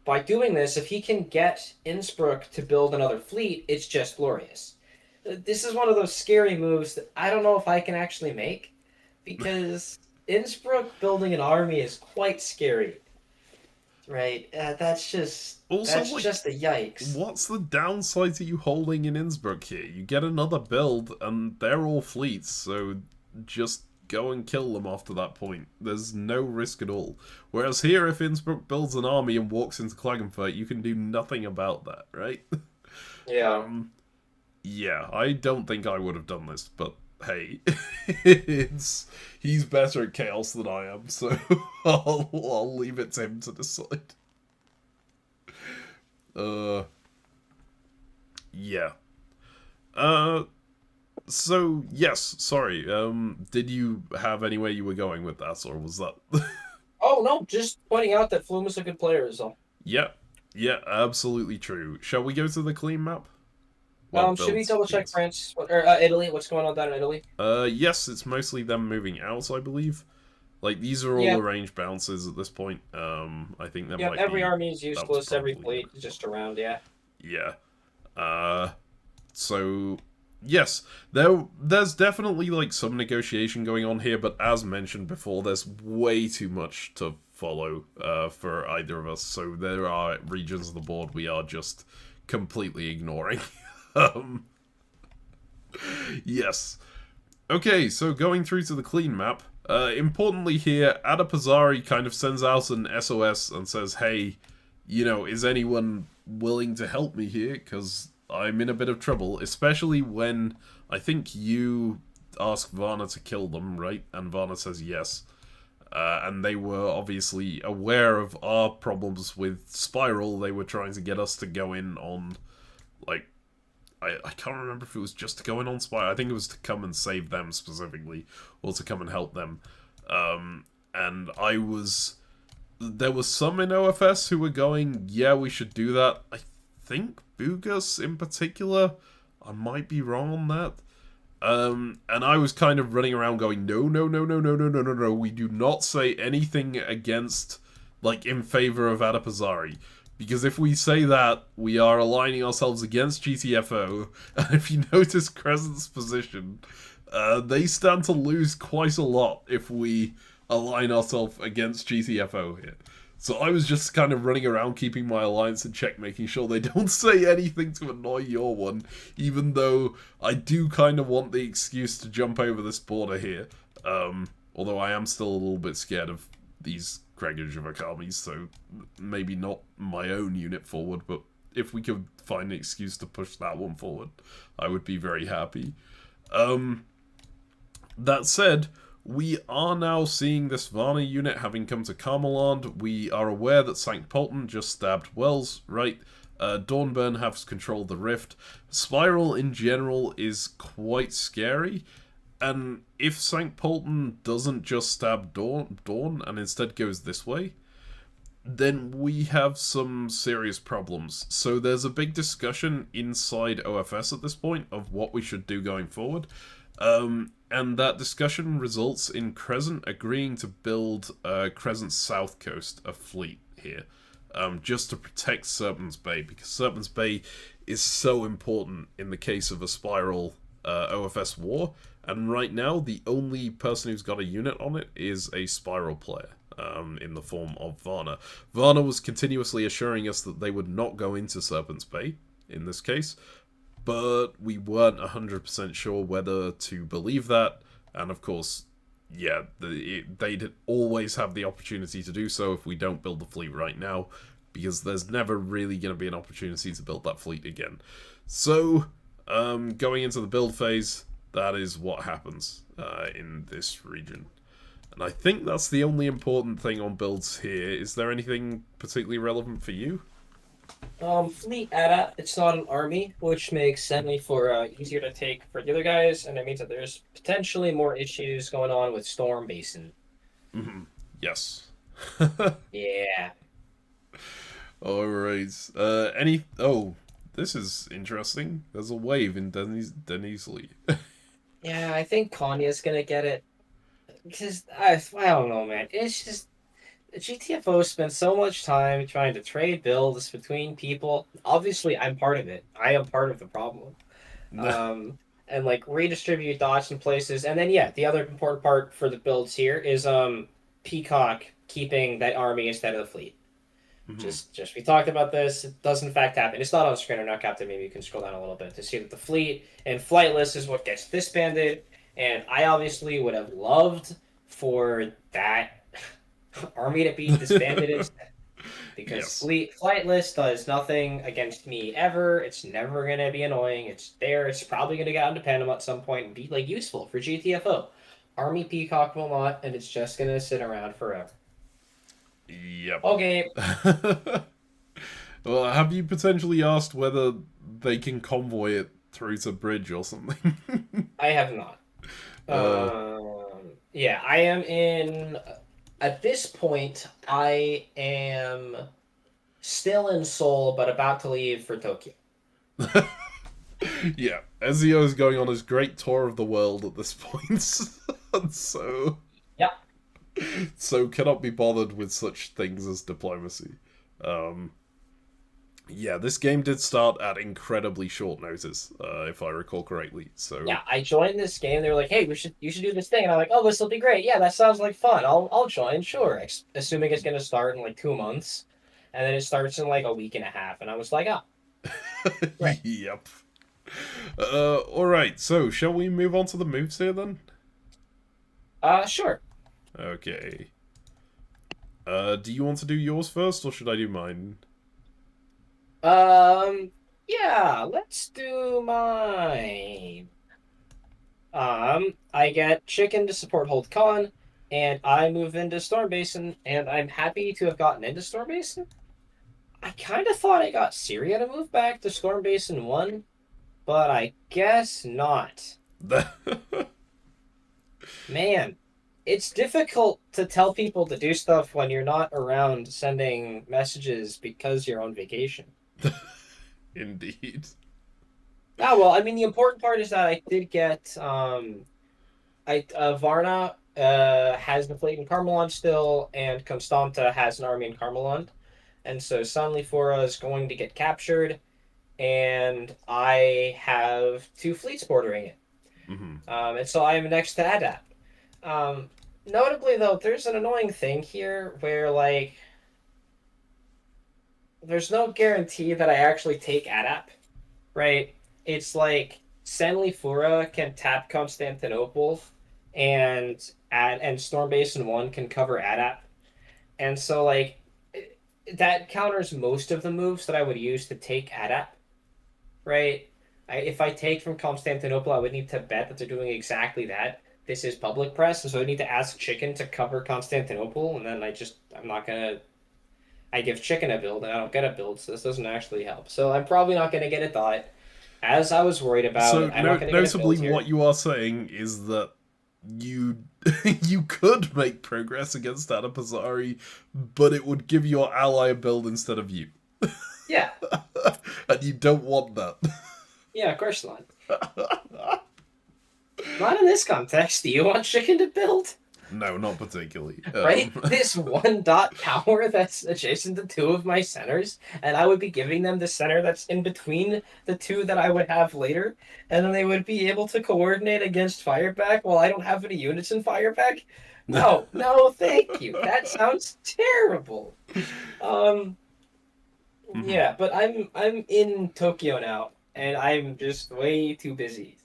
by doing this, if he can get Innsbruck to build another fleet, it's just glorious. This is one of those scary moves that I don't know if I can actually make, because Innsbruck building an army is quite scary. Right, that's just Also, that's like, just a yikes. what's the downside to you holding in Innsbruck here? You get another build, and they're all fleets, so just go and kill them after that point. There's no risk at all. Whereas here, if Innsbruck builds an army and walks into Klagenfurt, you can do nothing about that, right? Yeah. Yeah, I don't think I would have done this, but hey, he's better at chaos than I am, so I'll leave it to him to decide. Yeah. So yes, sorry. Did you have anywhere you were going with that, or was that? Oh no, just pointing out that Flume is a good player is all. Yeah, absolutely true. Shall we go to the clean map? Should we double check France or Italy? What's going on down in Italy? Yes, it's mostly them moving out, I believe. Like, these are all arranged bounces at this point. I think that might every be, army is useless. Every fleet is just around. Yeah. Yeah. So yes, there's definitely like some negotiation going on here, but as mentioned before, there's way too much to follow for either of us. So there are regions of the board we are just completely ignoring. Yes. Okay, so going through to the clean map. Importantly here, Adapazari kind of sends out an SOS and says, hey, is anyone willing to help me here? Because I'm in a bit of trouble, especially when I think you ask Varna to kill them, right? And Varna says yes. And they were obviously aware of our problems with Spiral. They were trying to get us to go in on, like, I can't remember if it was just to go in on Spiral. I think it was to come and save them specifically, or to come and help them. And there was some in OFS who were going, yeah, we should do that. I think Bugus in particular, I might be wrong on that. And I was kind of running around going, no, no, no, no, no, no, no, no, no, we do not say anything against, like, in favor of Adipazari. Because if we say that, we are aligning ourselves against GTFO, and if you notice Crescent's position, they stand to lose quite a lot if we align ourselves against GTFO here. So I was just kind of running around keeping my alliance in check, making sure they don't say anything to annoy your one, even though I do kind of want the excuse to jump over this border here. Although I am still a little bit scared of these Gregor armies, so maybe not my own unit forward, but if we could find an excuse to push that one forward, I would be very happy. That said, we are now seeing this Varna unit having come to Carmeland. We are aware that Sankt Polten just stabbed Wells, right? Dornburn has controlled the rift. Spiral in general is quite scary. And if Sankt Polten doesn't just stab Dawn and instead goes this way, then we have some serious problems. So there's a big discussion inside OFS at this point of what we should do going forward. And that discussion results in Crescent agreeing to build Crescent's south coast a fleet here. Just to protect Serpent's Bay, because Serpent's Bay is so important in the case of a Spiral OFS war. And right now, the only person who's got a unit on it is a Spiral player, in the form of Varna. Varna was continuously assuring us that they would not go into Serpent's Bay, in this case, but we weren't 100% sure whether to believe that, and of course, yeah, they'd always have the opportunity to do so if we don't build the fleet right now, because there's never really going to be an opportunity to build that fleet again. So, going into the build phase, that is what happens in this region. And I think that's the only important thing on builds here. Is there anything particularly relevant for you? Fleet ATA, it's not an army, which makes sense for easier to take for the other guys, and it means that there's potentially more issues going on with Storm Basin. Mm-hmm. Yes. Yeah. Alright. Oh, this is interesting. There's a wave in Denizli. Yeah, I think Konya's gonna get it. Because, I don't know, man. It's just, GTFO spent so much time trying to trade builds between people. Obviously, I'm part of it. I am part of the problem. And, like, redistribute dots in places. And then, yeah, the other important part for the builds here is Peacock keeping that army instead of the fleet. Mm-hmm. Just we talked about this. It does in fact happen. It's not on screen or not, Captain. Maybe you can scroll down a little bit to see that the fleet and flightless is what gets disbanded. And I obviously would have loved for that army to be disbanded instead. Because flightless does nothing against me ever. It's never going to be annoying. It's there. It's probably going to get out into Panama at some point and be like useful for GTFO. Army Peacock will not, and it's just going to sit around forever. Yep. Okay. Well, have you potentially asked whether they can convoy it through to bridge or something? I have not. Yeah, I am in... At this point, I am still in Seoul, but about to leave for Tokyo. Yeah, Ezio is going on his great tour of the world at this point. And so... Yeah. So cannot be bothered with such things as diplomacy. Yeah, this game did start at incredibly short notice, if I recall correctly. So yeah, I joined this game. They were like, "Hey, you should do this thing," and I'm like, "Oh, this will be great. Yeah, that sounds like fun. I'll join, sure." Assuming it's gonna start in like 2 months, and then it starts in like a week and a half, and I was like, "Oh, right." Yep. All right. So shall we move on to the moves here then? Sure. Okay. Do you want to do yours first, or should I do mine? Yeah, let's do mine. I get chicken to support Hold Con, and I move into Storm Basin, and I'm happy to have gotten into Storm Basin. I kind of thought I got Syria to move back to Storm Basin 1, but I guess not. Man, it's difficult to tell people to do stuff when you're not around sending messages because you're on vacation. Indeed. Ah, well, I mean, the important part is that I did get Varna has the fleet in Carmelon still, and Constanta has an army in Carmelon, and so Sanlifora is going to get captured, and I have two fleets bordering it, Hmm. and so I am next to Adap. Notably, though, there's an annoying thing here where like there's no guarantee that I actually take Adap, right? It's like Sanlifura can tap Constantinople, and Storm Basin 1 can cover Adap. And so like that counters most of the moves that I would use to take Adap, right? If I take from Constantinople, I would need to bet that they're doing exactly that. This is public press, and so I need to ask Chicken to cover Constantinople, and then I'm not gonna. I give Chicken a build, and I don't get a build, so this doesn't actually help. So I'm probably not gonna get a thought, as I was worried So, about. I'm not gonna get a notably, build what here. you are saying is that you you could make progress against Adapazari, but it would give your ally a build instead of you. Yeah, And you don't want that. yeah, of course not. Not in this context. Do you want Chicken to build? No, not particularly. Right? This one dot tower that's adjacent to two of my centers, and I would be giving them the center that's in between the two that I would have later, and then they would be able to coordinate against Fireback while I don't have any units in Fireback. No, no, thank you. That sounds terrible. Um, Mhm. yeah, but I'm in Tokyo now, and I'm just way too busy.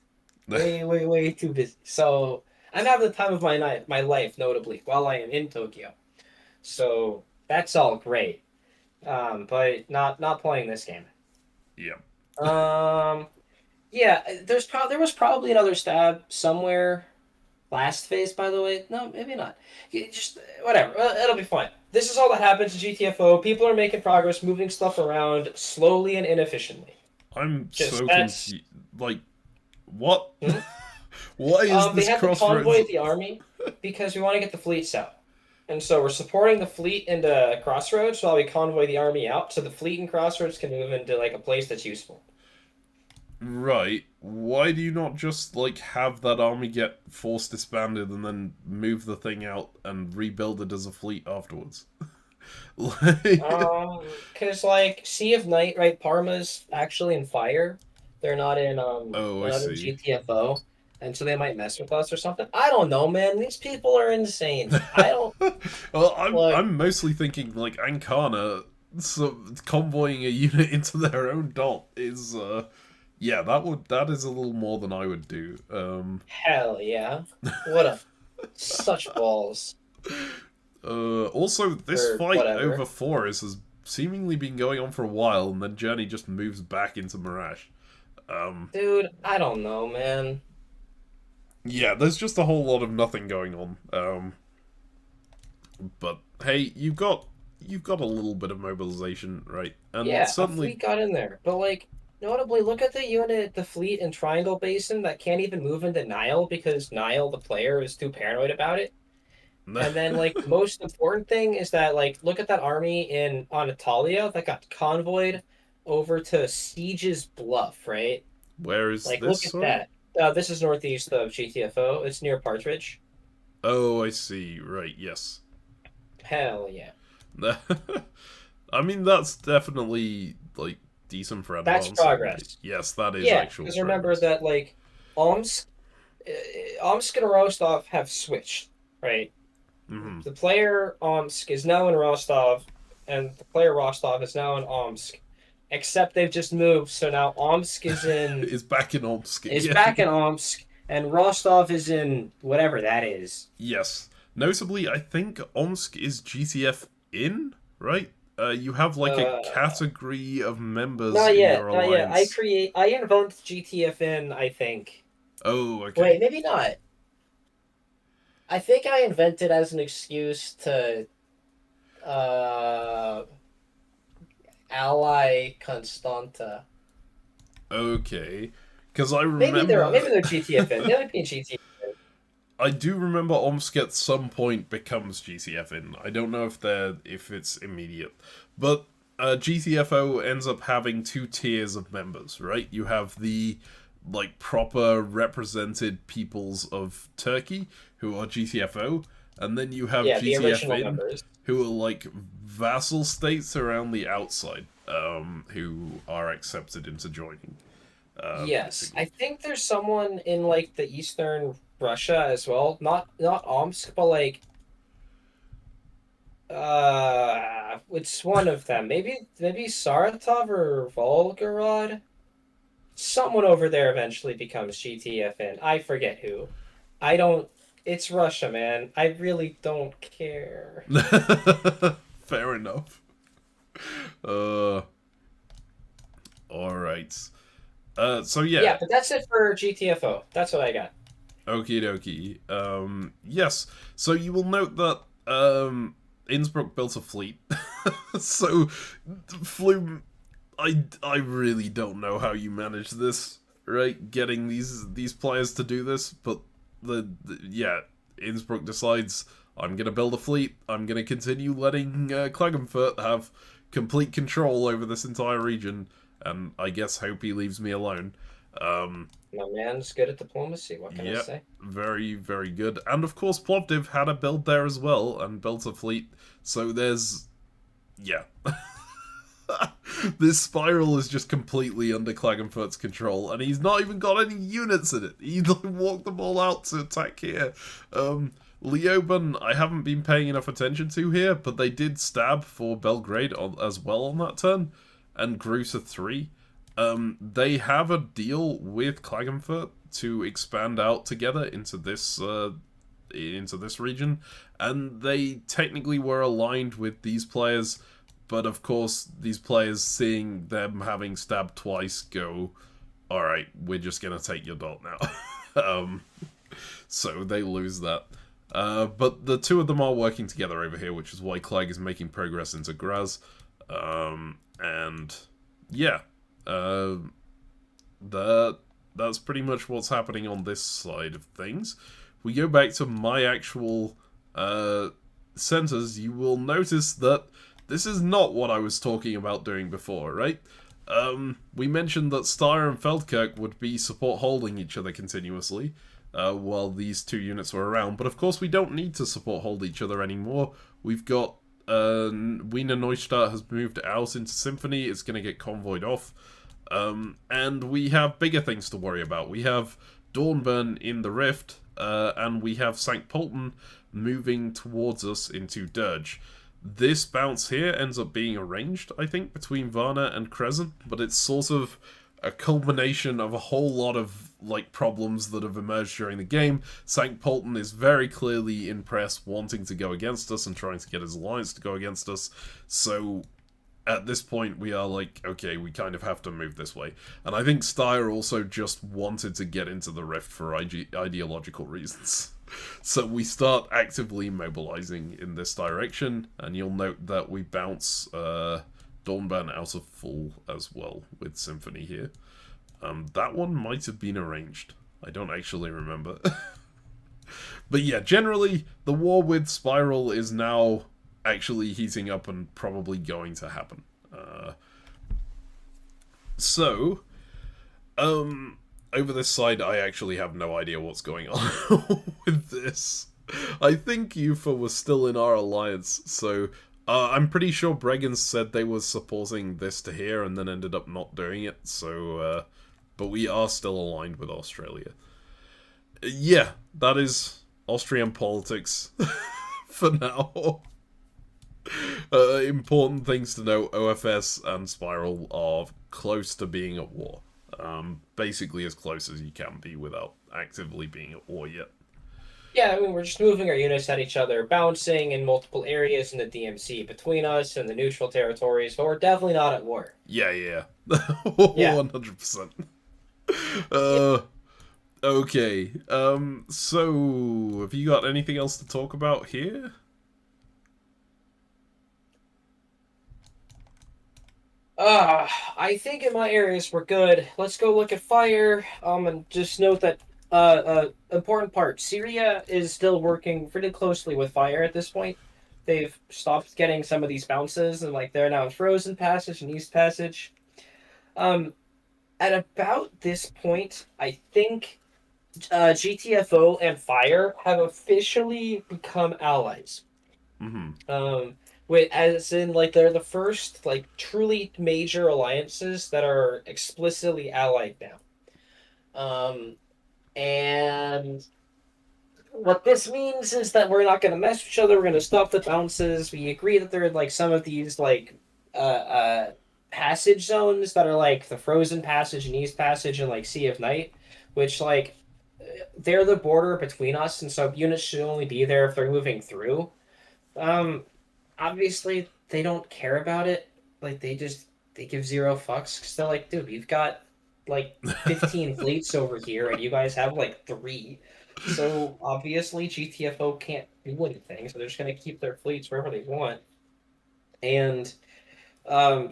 Way, way, way too busy. So I'm having the time of my life, notably, while I am in Tokyo. So that's all great. But not playing this game. Yeah. Um, yeah, there was probably another stab somewhere last phase. By the way, no, maybe not. Just whatever. It'll be fine. This is all that happens in GTFO. People are making progress, moving stuff around slowly and inefficiently. I'm Just so that's. confused. Like, what? Hmm? Why is They this had to crossroads? convoy the army because we want to get the fleets out. And so we're supporting the fleet into Crossroads while we convoy the army out so the fleet and Crossroads can move into like a place that's useful. Right. Why do you not just, like, have that army get force disbanded and then move the thing out and rebuild it as a fleet afterwards? Like, Because like Sea of Night, right? Parma's actually in fire. oh, I They're not in see. GTFO. And so they might mess with us or something. I don't know, man. These people are insane. I don't Well, look. I'm mostly thinking like Ankara, so convoying a unit into their own dot is yeah, that is a little more than I would do. Hell yeah. What a such balls Also, this or fight over whatever. Forest has seemingly been going on for a while, and then Journey just moves back into Mirage. Um, Dude, I don't know, man. yeah, there's just a whole lot of nothing going on. But hey, you've got a little bit of mobilization, right? And Yeah, a suddenly, fleet got in there. But like notably look at the unit, the fleet in Triangle Basin that can't even move into Nile because Nile, the player, is too paranoid about it. And then like the most important thing is that like look at that army in on Italia that got convoyed over to Siege's Bluff, right? where is Like this? look at Sorry. that. This is northeast of GTFO. It's near Partridge. Oh, I see. Right. Yes. Hell yeah. I mean, that's definitely like decent for That's advancing, right? progress. Yes, that is Yeah, actual because remember progress. that like Omsk, Omsk and Rostov have switched, right? Hmm. The player Omsk is now in Rostov, and the player Rostov is now in Omsk. Except they've just moved, so now Omsk Is back in Omsk is back again. in Omsk, and Rostov is in whatever that is. Yes. Notably, I think Omsk is GTF in, right? You have like a Uh, category of members Not in your yet, not yet. alliance. I invent GTFN, I think. Oh, okay. Wait, maybe not. I think I invented as an excuse to uh ally Constanta. Okay. Because I Maybe remember... they're GTFN. They might be GTFN. I do remember Omsk at some point becomes GTFN. I don't know if it's immediate. But GTFO ends up having two tiers of members, right? You have the like proper represented peoples of Turkey who are GTFO, and then you have Yeah, the original GTFN members. who are like vassal states around the outside, who are accepted into joining. Yes, I Basically. think there's someone in like the eastern Russia as well. Not Omsk, but like it's one of them. Maybe Saratov or Volgorod. Someone over there eventually becomes GTFN. I forget who. I don't. It's Russia, man. I really don't care. Fair enough. Uh, all right. So yeah, Yeah, but that's it for GTFO. That's what I got. okie dokie. Yes. So you will note that Innsbruck built a fleet. So Flume, I really don't know how you manage this, right? Getting these players to do this, but yeah, Innsbruck decides I'm gonna build a fleet. I'm gonna continue letting Klagenfurt have complete control over this entire region, and I guess hope he leaves me alone. Um, My man's good at diplomacy. What can I Yep, say? very, very good. And of course, Plovdiv had a build there as well and built a fleet. So there's. Yeah. This spiral is just completely under Klagenfurt's control, and he's not even got any units in it. He like, walked them all out to attack here. Leoben, I haven't been paying enough attention to here, but they did stab for Belgrade as well on that turn, and grew to 3. They have a deal with Klagenfurt to expand out together into this region, and they technically were aligned with these players, but of course these players, seeing them having stabbed twice, go, all right, we're just gonna take your dot now. So they lose that. But the two of them are working together over here, which is why Clegg is making progress into Graz. And yeah, uh, that's pretty much what's happening on this side of things. If we go back to my actual centers, you will notice that this is not what I was talking about doing before, right? We mentioned that Steyr and Feldkirch would be support holding each other continuously while these two units were around, but of course we don't need to support hold each other anymore. We've got Wiener Neustadt has moved out into Symphony, it's going to get convoyed off. And we have bigger things to worry about. We have Dornbirn in the Rift, and we have St. Polten moving towards us into Dirge. This bounce here ends up being arranged, I think, between Varna and Crescent, but it's sort of a culmination of a whole lot of like problems that have emerged during the game. St. Polten is very clearly in press, wanting to go against us and trying to get his alliance to go against us, so at this point we are like, okay, we kind of have to move this way. And I think Steyr also just wanted to get into the Rift for ideological reasons. So we start actively mobilizing in this direction, and you'll note that we bounce Dornbirn out of full as well with Symphony here. That one might have been arranged. I don't actually remember. But yeah, generally, the war with Spiral is now actually heating up and probably going to happen. So, over this side, I actually have no idea what's going on with this. I think Ufa was still in our alliance, so I'm pretty sure Bregan said they were supporting this to here and then ended up not doing it, so, but we are still aligned with Australia. Yeah, that is Austrian politics for now. Important things to know, OFS and Spiral are close to being at war. Basically as close as you can be without actively being at war yet. Yeah, I mean, we're just moving our units at each other, bouncing in multiple areas in the DMC between us and the neutral territories, but we're definitely not at war. Yeah, yeah. Yeah. 100%. Uh, okay. So, have you got anything else to talk about here? I think in my areas we're good. Let's go look at fire. And just note that important part. Syria is still working pretty closely with fire at this point. They've stopped getting some of these bounces, and like they're now in Frozen Passage and East Passage. Um, at about this point, I think GTFO and Fire have officially become allies. Mm-hmm. Wait, as in like they're the first like truly major alliances that are explicitly allied now. Um, and what this means is that we're not going to mess with each other. We're going to stop the bounces. We agree that there are like some of these like uh, uh, passage zones that are like the Frozen Passage and East Passage and like Sea of Night, which like they're the border between us, and so units should only be there if they're moving through. Um, Obviously they don't care about it. Like they give zero fucks because they're like, dude, you've got like 15 fleets over here, and you guys have like three. So obviously GTFO can't do anything, so they're just gonna keep their fleets wherever they want. And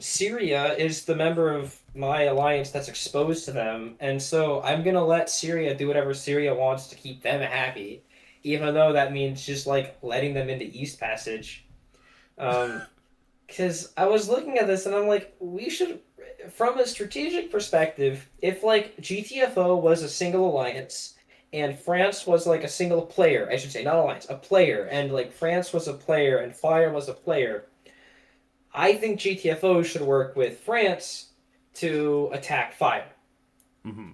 Syria is the member of my alliance that's exposed to them, and so I'm gonna let Syria do whatever Syria wants to keep them happy, even though that means just like letting them into East Passage. Um, because I was looking at this and I'm like, we should, from a strategic perspective, if like GTFO was a single alliance and France was like a single player, I should say, not alliance, a player, and like France was a player and Fire was a player, I think GTFO should work with France to attack Fire. Mm-hmm.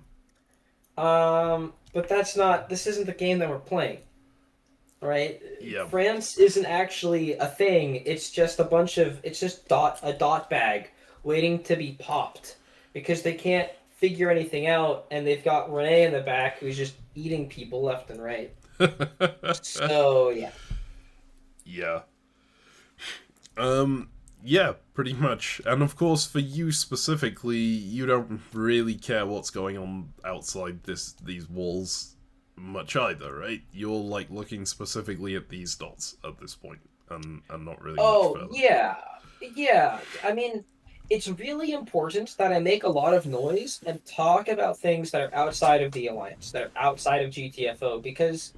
But that's not, this isn't the game that we're playing. Right? Yeah. France isn't actually a thing. It's just a bunch of it's just a dot bag waiting to be popped because they can't figure anything out, and they've got Ronnec in the back who's just eating people left and right. So yeah. Yeah. Um, yeah, pretty much. And of course, for you specifically, you don't really care what's going on outside these walls much either, right? You're like looking specifically at these dots at this point, and not really much Oh further. yeah. Yeah. I mean, it's really important that I make a lot of noise and talk about things that are outside of the alliance, that are outside of GTFO, because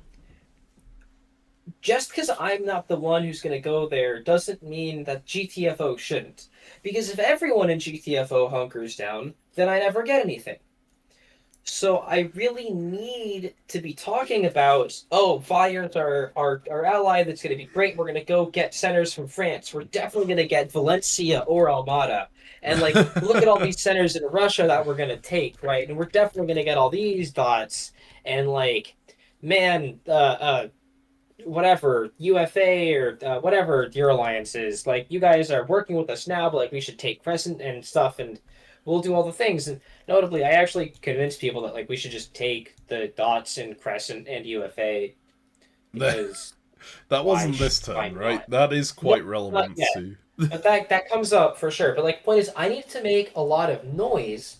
just because I'm not the one who's going to go there doesn't mean that GTFO shouldn't. Because if everyone in GTFO hunkers down, then I never get anything. So I really need to be talking about, oh, Fire's our ally that's going to be great. We're going to go get centers from France. We're definitely going to get Valencia or Almada. And like, look at all these centers in Russia that we're going to take, right? And we're definitely going to get all these dots. And like, man, whatever UFA or whatever your alliance is, like you guys are working with us now, but like we should take Crescent and stuff, and we'll do all the things. And notably, I actually convinced people that like we should just take the dots in Crescent and UFA because That wasn't this why turn, right? not? That is Yeah, quite not relevant yet, to. but that comes up for sure. But like, point is, I need to make a lot of noise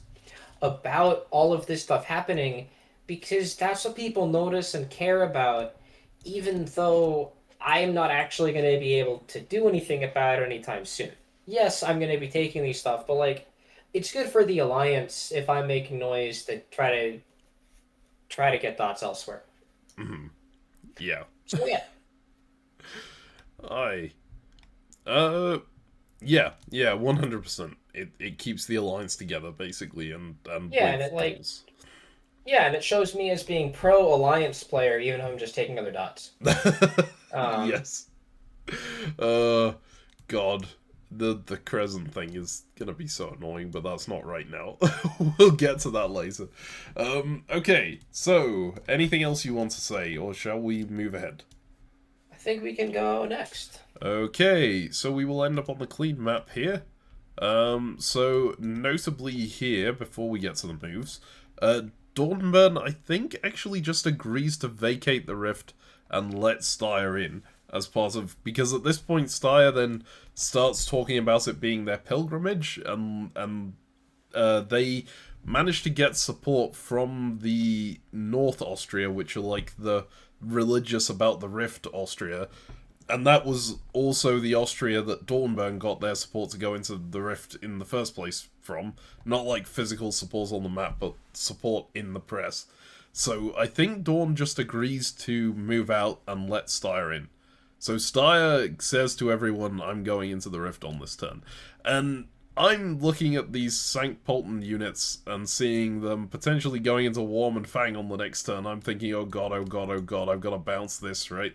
about all of this stuff happening because that's what people notice and care about, even though I'm not actually going to be able to do anything about it anytime soon. Yes, I'm going to be taking these stuff, but like, it's good for the alliance if I'm making noise to try to get dots elsewhere. Mhm. Yeah. So yeah, I. Uh. Yeah. Yeah. 100%. It keeps the alliance together basically, and yeah, and with it like goals. yeah, and it shows me as being pro alliance player, even though I'm just taking other dots. Um, Yes. Uh. God. The crescent thing is gonna be so annoying, but that's not right now. We'll get to that later. Okay, so anything else you want to say, or shall we move ahead? I think we can go next. Okay, so we will end up on the clean map here. So notably here, before we get to the moves, Dornbirn, I think, actually just agrees to vacate the rift and let Styr in as part of... Because at this point, Styr then starts talking about it being their pilgrimage, and they managed to get support from the North Austria, which are like the religious about the rift Austria. And that was also the Austria that Dornbirn got their support to go into the rift in the first place from. Not like physical support on the map, but support in the press. So I think Dorn just agrees to move out and let Styr in. So Styr says to everyone, I'm going into the rift on this turn. And I'm looking at these Sankt Polten units and seeing them potentially going into Worm and Fang on the next turn. I'm thinking, oh god, oh god, oh god, I've got to bounce this, right?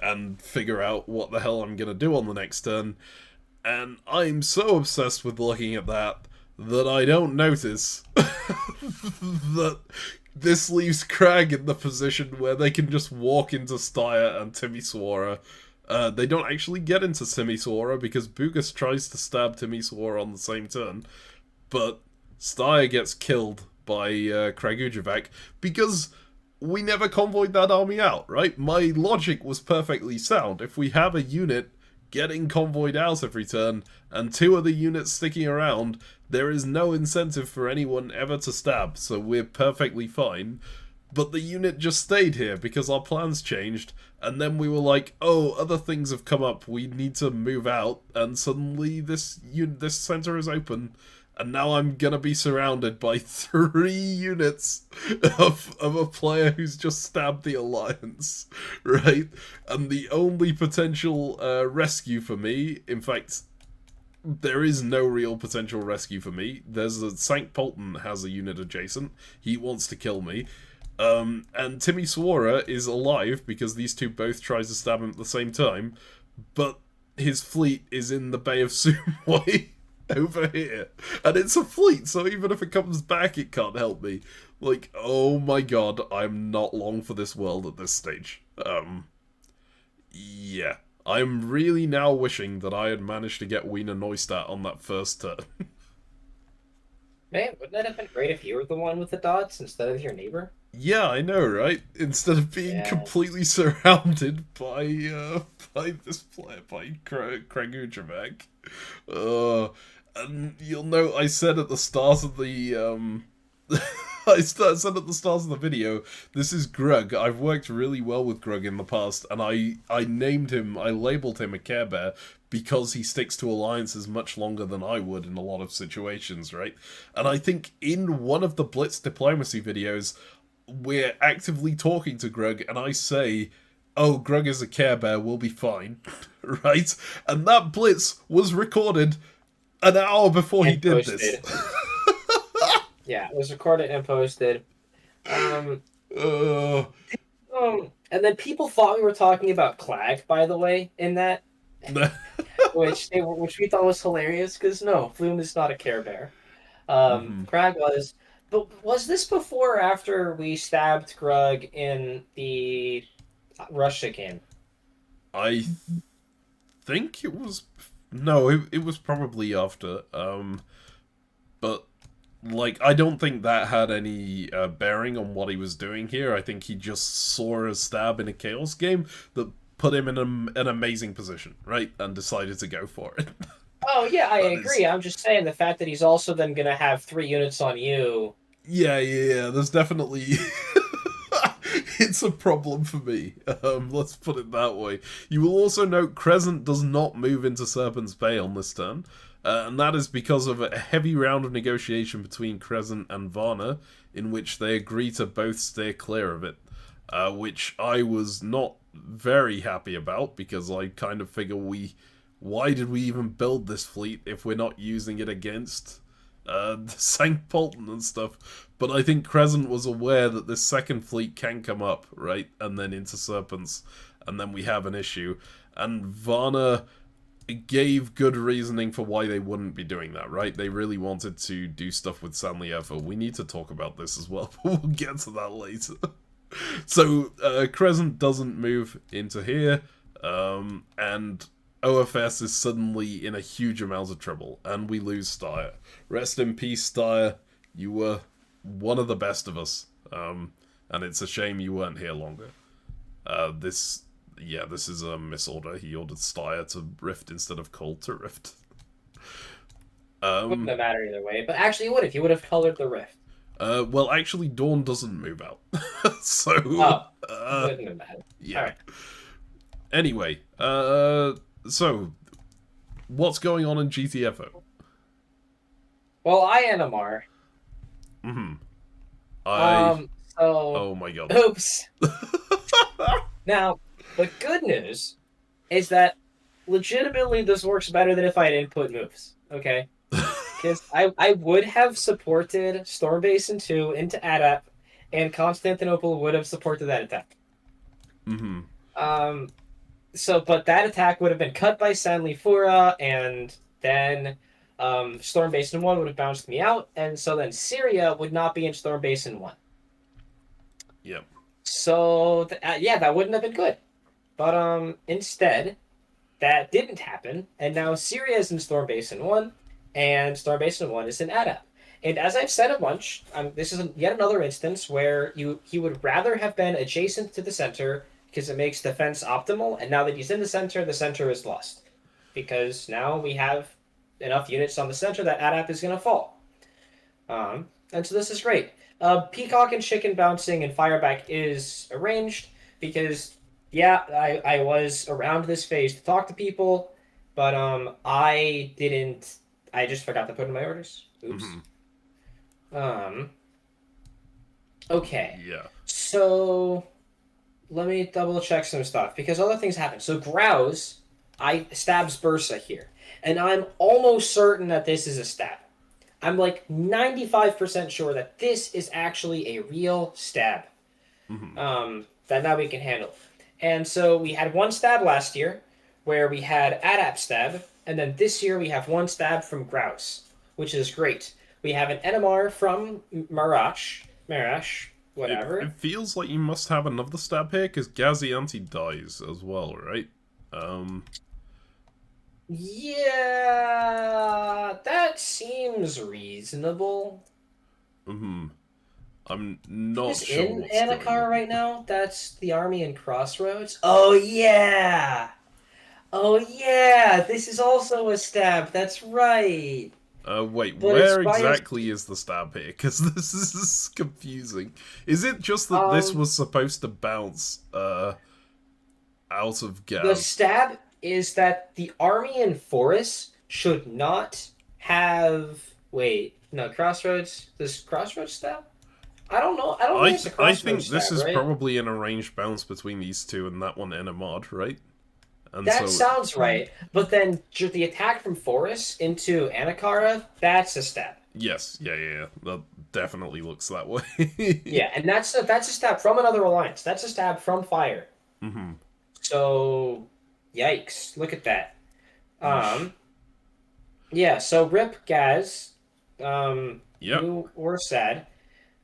And figure out what the hell I'm going to do on the next turn. And I'm so obsessed with looking at that I don't notice that this leaves Crag in the position where they can just walk into Styr and Timisoara. They don't actually get into Timisoara because Bugus tries to stab Timisoara on the same turn, but Styr gets killed by Kragujevac because we never convoyed that army out, right? My logic was perfectly sound. If we have a unit getting convoyed out every turn and two other units sticking around, there is no incentive for anyone ever to stab, so we're perfectly fine. But the unit just stayed here because our plans changed, and then we were like, oh, other things have come up, we need to move out, and suddenly this center is open, and now I'm gonna be surrounded by 3 units of a player who's just stabbed the Alliance, right? And the only potential rescue for me, in fact, there is no real potential rescue for me. There's a Sankt Polten has a unit adjacent, he wants to kill me. And Timisoara is alive because these two both try to stab him at the same time, but his fleet is in the Bay of Sumway over here. And it's a fleet, so even if it comes back, it can't help me. Like, oh my god, I'm not long for this world at this stage. Yeah. I'm really now wishing that I had managed to get Wiener Neustadt on that first turn. Man, wouldn't that have been great if you were the one with the dots instead of your neighbor? Yeah, I know, right? Instead of being completely surrounded by this player, by Kragujevac. And you'll note I said at the start of the I said at the start of the video, this is Grug. I've worked really well with Grug in the past, and I named him, I labelled him a Care Bear because he sticks to alliances much longer than I would in a lot of situations, right? And I think in one of the Blitz diplomacy videos, we're actively talking to Grug, and I say, oh, Grug is a Care Bear, we'll be fine, right? And that Blitz was recorded an hour before he did this. Yeah, it was recorded and posted. And then people thought we were talking about Clag, by the way, in that, which we thought was hilarious, because no, Flume is not a Care Bear. Crag was. But was this before or after we stabbed Grug in the Russia game? I think it was... No, it was probably after. But, like, I don't think that had any bearing on what he was doing here. I think he just saw a stab in a Chaos game that put him in an amazing position, right? And decided to go for it. Oh, yeah, I agree. I'm just saying the fact that he's also then going to have 3 units on you. Yeah, there's definitely... it's a problem for me. Let's put it that way. You will also note Crescent does not move into Serpent's Bay on this turn. And that is because of a heavy round of negotiation between Crescent and Varna, in which they agree to both steer clear of it. Which I was not very happy about, because I kind of figure why did we even build this fleet if we're not using it against the Sankt Polten and stuff? But I think Crescent was aware that this second fleet can come up, right? And then into Serpents, and then we have an issue. And Varna gave good reasoning for why they wouldn't be doing that, right? They really wanted to do stuff with Sanlieva. We need to talk about this as well, but we'll get to that later. So, Crescent doesn't move into here, and OFS is suddenly in a huge amount of trouble, and we lose Styr. Rest in peace, Styr. You were one of the best of us. And it's a shame you weren't here longer. This is a misorder. He ordered Styre to Rift instead of Cold to Rift. Wouldn't have mattered either way. But actually, it would if you would have colored the rift. Well, actually, Dawn doesn't move out. So, Wouldn't have mattered. yeah. All right. Anyway, so, what's going on in GTFO? Well, I NMR. Mm-hmm. So. Oh my god. Oops. Now, the good news is that legitimately this works better than if I had input moves. Okay. Because I would have supported Storm Basin 2 into ADAP, and Constantinople would have supported that attack. Mm-hmm. But that attack would have been cut by Sanli Fura, and then Storm Basin 1 would have bounced me out, and so then Syria would not be in Storm Basin 1. Yep. So, that wouldn't have been good. But instead, that didn't happen, and now Syria is in Storm Basin 1, and Storm Basin 1 is in ADAP. And as I've said a bunch, this is yet another instance where he would rather have been adjacent to the center because it makes defense optimal, and now that he's in the center is lost. Because now we have enough units on the center that ADAP is going to fall. And so this is great. Peacock and Chicken bouncing and Fireback is arranged because, yeah, I was around this phase to talk to people, but I just forgot to put in my orders. Oops. Mm-hmm. Okay. Yeah. So let me double check some stuff because other things happen. So Grouse, I stabs Bursa here, and I'm almost certain that this is a stab. I'm like 95% sure that this is actually a real stab. Mm-hmm. That now we can handle. And so we had one stab last year where we had ADAP stab, and then this year we have one stab from Grouse, which is great. We have an NMR from Marash, whatever. It feels like you must have another stab here, because Gazianti dies as well, right? Yeah, that seems reasonable. Mm-hmm. I'm not Is sure in what's going Anakar on. right now? That's the army in Crossroads? Oh, yeah! Oh, yeah! This is also a stab, that's right! Wait, But it's where biased. exactly is the stab here? Because this is confusing. Is it just that this was supposed to bounce, out of The Gaz? stab is that the army in Forest should not have. Wait, no, Crossroads? This Crossroads stab? I don't know. I don't think it's a I Crossroads think this stab, is right? probably an arranged bounce between these two and that one NMR'd, right? And That so, sounds right. But then the attack from Forest into Anakara, that's a stab. yes, yeah. That definitely looks that way. Yeah, and that's a stab from another alliance. That's a stab from Fire. Mm-hmm. So, yikes! Look at that. Yeesh. Yeah. So Rip Gaz, Yep. you were sad.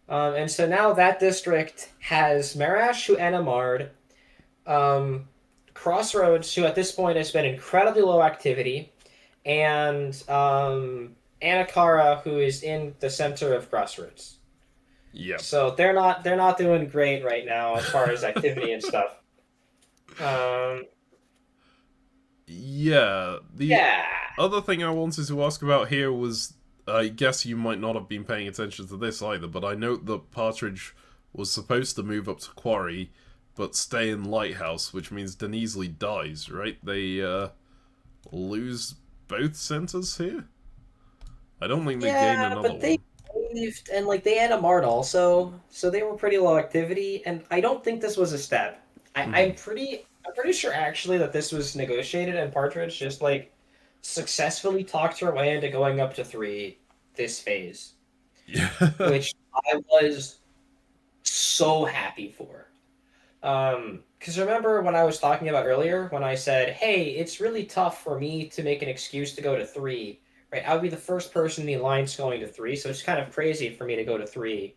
And so now that district has Marash, who NMR'd, Crossroads, who at this point has been incredibly low activity, and Anakara, who is in the center of Crossroads. Yep. So they're not doing great right now as far as activity and stuff. Yeah. The Yeah. other thing I wanted to ask about here was, I guess you might not have been paying attention to this either, but I note that Partridge was supposed to move up to Quarry, but stay in Lighthouse, which means Denizli dies, right? They, lose both centers here? I don't think they gain Yeah, another but they one. moved and like they had a Mart also, so they were pretty low activity, and I don't think this was a stab. Mm-hmm. I'm pretty sure actually that this was negotiated and Partridge just like successfully talked her way into going up to 3 this phase, Yeah. which I was so happy for. Because remember when I was talking about earlier when I said, "Hey, it's really tough for me to make an excuse to go to 3." Right, I would be the first person in the alliance going to 3, so it's kind of crazy for me to go to 3,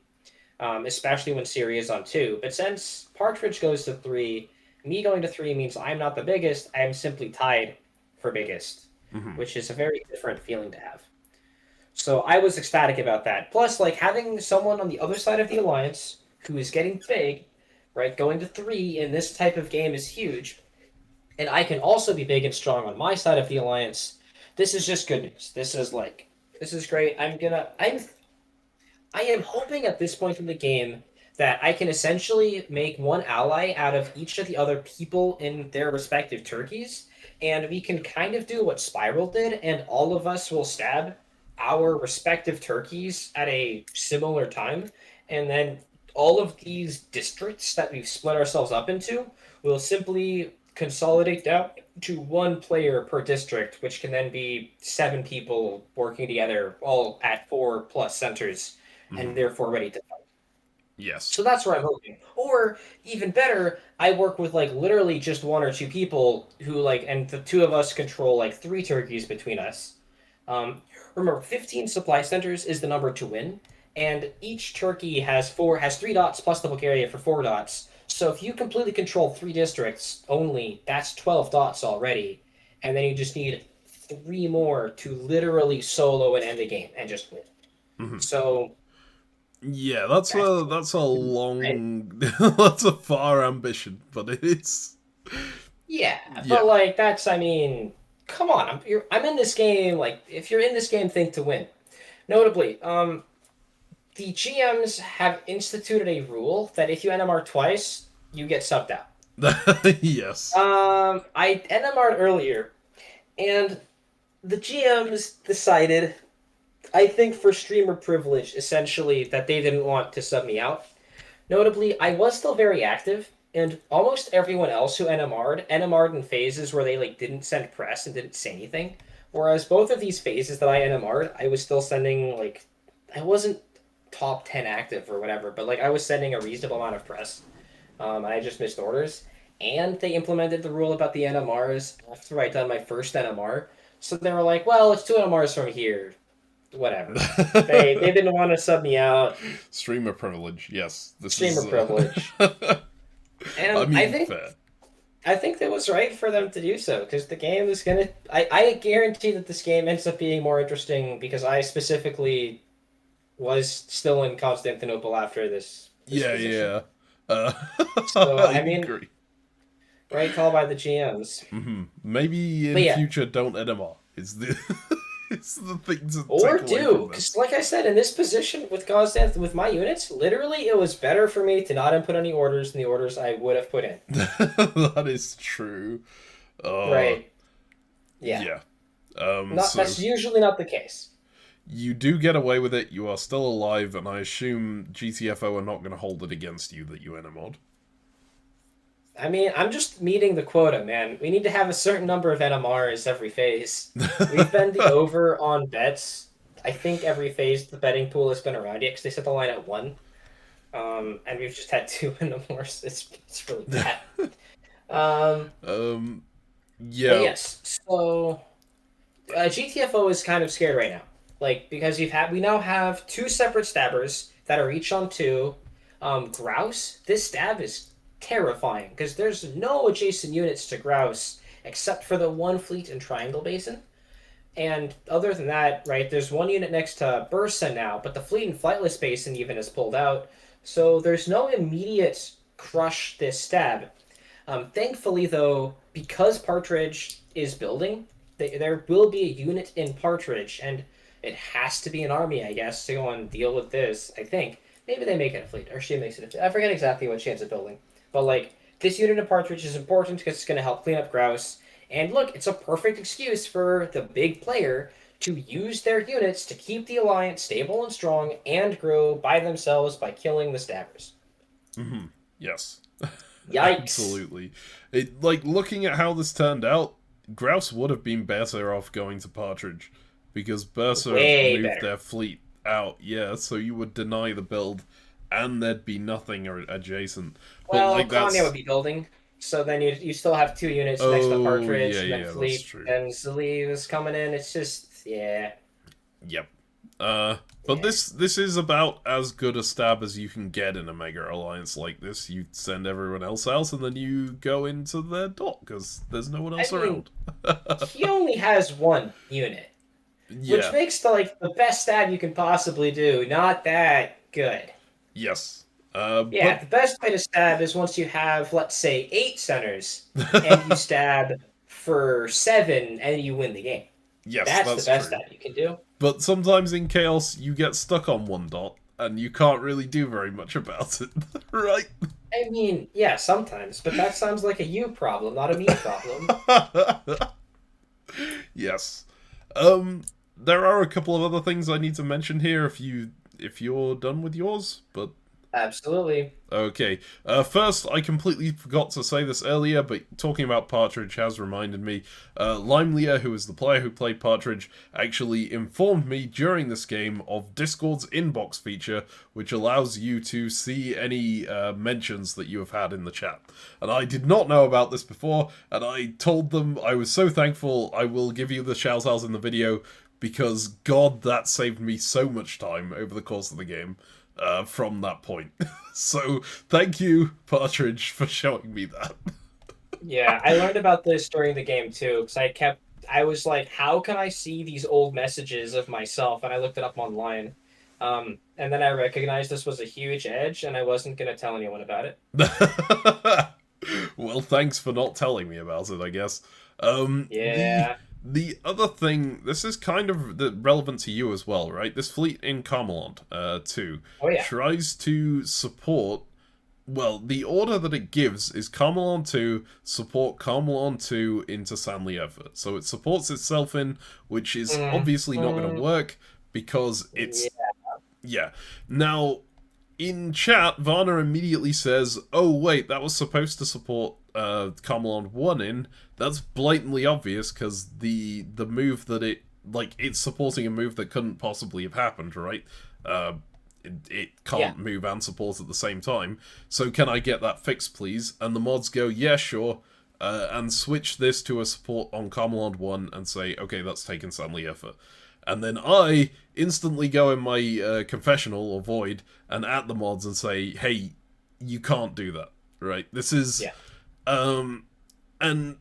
especially when Siri is on 2. But since Partridge goes to 3, me going to 3 means I'm not the biggest. I am simply tied for biggest, Mm-hmm. which is a very different feeling to have. So I was ecstatic about that. Plus, like having someone on the other side of the alliance who is getting big, right? Going to 3 in this type of game is huge, and I can also be big and strong on my side of the alliance. This is just good news. This is great. I am hoping at this point in the game that I can essentially make one ally out of each of the other people in their respective turkeys, and we can kind of do what Spiral did, and all of us will stab our respective turkeys at a similar time, and then all of these districts that we've split ourselves up into will simply consolidate down to one player per district, which can then be 7 people working together, all at 4+ centers, and Mhm. therefore ready to fight. Yes. So that's what I'm hoping. Or even better, I work with like literally just 1 or 2 people who like, and the 2 of us control like 3 turkeys between us. Um, Remember, 15 supply centers is the number to win, and each turkey has 3 dots plus the Bulgaria for 4 dots. So if you completely control 3 districts only, that's 12 dots already, and then you just need 3 more to literally solo and end the game and just win. Mhm. So Yeah, that's that's a right. long, that's a far ambition, but it's Yeah, yeah. but like that's I mean, come on, I'm in this game. Like if you're in this game, think to win. Notably, the GMs have instituted a rule that if you NMR twice, you get subbed out. Yes. I NMR'd earlier, and the GMs decided, I think for streamer privilege, essentially that they didn't want to sub me out. Notably, I was still very active, and almost everyone else who NMR'd in phases where they like didn't send press and didn't say anything. Whereas both of these phases that I NMR'd, I was still sending like I wasn't top 10 active or whatever, but like I was sending a reasonable amount of press. And I just missed orders. And they implemented the rule about the NMRs after I'd done my first NMR. So they were like, well, it's 2 NMRs from here. Whatever. They didn't want to sub me out. Streamer privilege. Yes, this Streamer is. privilege. I And mean, fair. I think that was right for them to do so because the game is gonna. I guarantee that this game ends up being more interesting because I specifically was still in Constantinople after this Yeah, position. yeah. So I I mean, agree. right call by the GMs. Maybe But in yeah, future, don't NMR. It's the it's the thing to or take away do from because this. like I said, in this position with Constant with my units, literally it was better for me to not input any orders than the orders I would have put in. That is true. Uh, Right? Yeah. yeah. Not So that's usually not the case. you do get away with it. You are still alive, and I assume GTFO are not going to hold it against you that you NMOD. I mean, I'm just meeting the quota, man. We need to have a certain number of NMRs every phase. We've been the over on bets. I think every phase the betting pool has been around it because they set the line at 1. And we've just had 2 NMRs. It's really bad. Um, um, but yeah. yes, so GTFO is kind of scared right now, like because we now have 2 separate stabbers that are each on 2. Grouse, this stab is terrifying because there's no adjacent units to Grouse except for the 1 fleet in Triangle Basin. And other than that, right, there's 1 unit next to Bursa now, but the fleet in Flightless Basin even is pulled out. So there's no immediate crush this stab. Thankfully, though, because Partridge is building, there will be a unit in Partridge, and it has to be an army, I guess, to go and deal with this. I think maybe they make it a fleet, or she makes it a fleet. I forget exactly what she ends up building, but like this unit of Partridge is important because it's going to help clean up Grouse. And look, it's a perfect excuse for the big player to use their units to keep the alliance stable and strong and grow by themselves by killing the stabbers. Yes. Yikes! Absolutely. It like looking at how this turned out, Grouse would have been better off going to Partridge because Bursa have Way moved better. their fleet out. Yeah, so you would deny the build, and there'd be nothing adjacent. But Well, like Konya would that's be building, so then you still have 2 units next to oh Partridge, yeah and then yeah that's Fleet, true. and Zali is coming in. It's just yeah, Yep. But yeah. this is about as good a stab as you can get in a mega alliance like this. You send everyone else out, and then you go into their dot because there's no one I else mean, around. he only has 1 unit, which Yeah. makes the best stab you can possibly do not that good. Yes. Yeah, But the best way to stab is once you have, let's say, 8 centers, and you stab for 7, and you win the game. yes, That's the that's best true. stab you can do. But sometimes in Chaos, you get stuck on one dot, and you can't really do very much about it, right? I mean, yeah, sometimes, but that sounds like a you problem, not a me problem. Yes. There are a couple of other things I need to mention here if you're done with yours, but Absolutely. okay. First, I completely forgot to say this earlier, but talking about Partridge has reminded me. Limelier, who is the player who played Partridge, actually informed me during this game of Discord's inbox feature, which allows you to see any mentions that you have had in the chat. And I did not know about this before, and I told them I was so thankful. I will give you the shout-outs in the video, because God, that saved me so much time over the course of the game. From that point. So, thank you, Partridge, for showing me that. Yeah, I learned about this during the game too, because I was like, how can I see these old messages of myself? And I looked it up online. And then I recognized this was a huge edge, and I wasn't going to tell anyone about it. Well, thanks for not telling me about it, I guess. Um, the Yeah. the other thing, this is kind of relevant to you as well, right? This fleet in Camelot, too, Oh, yeah. tries to support. Well, the order that it gives is Carmelon 2 support Carmelon 2 into Sanlieva. So it supports itself in, which is obviously not going to Mm, work because yeah. it's... Yeah. Now, in chat, Varna immediately says, oh wait, that was supposed to support Carmelon 1 in. That's blatantly obvious because the move that it... Like, it's supporting a move that couldn't possibly have happened, right? It can't move and support at the same time. So can I get that fixed, please? And the mods go, yeah, sure. And switch this to a support on Camelot 1 and say, okay, that's taken Sanlieva. And then I instantly go in my confessional or void and at the mods and say, hey, you can't do that, right? This is... Yeah. And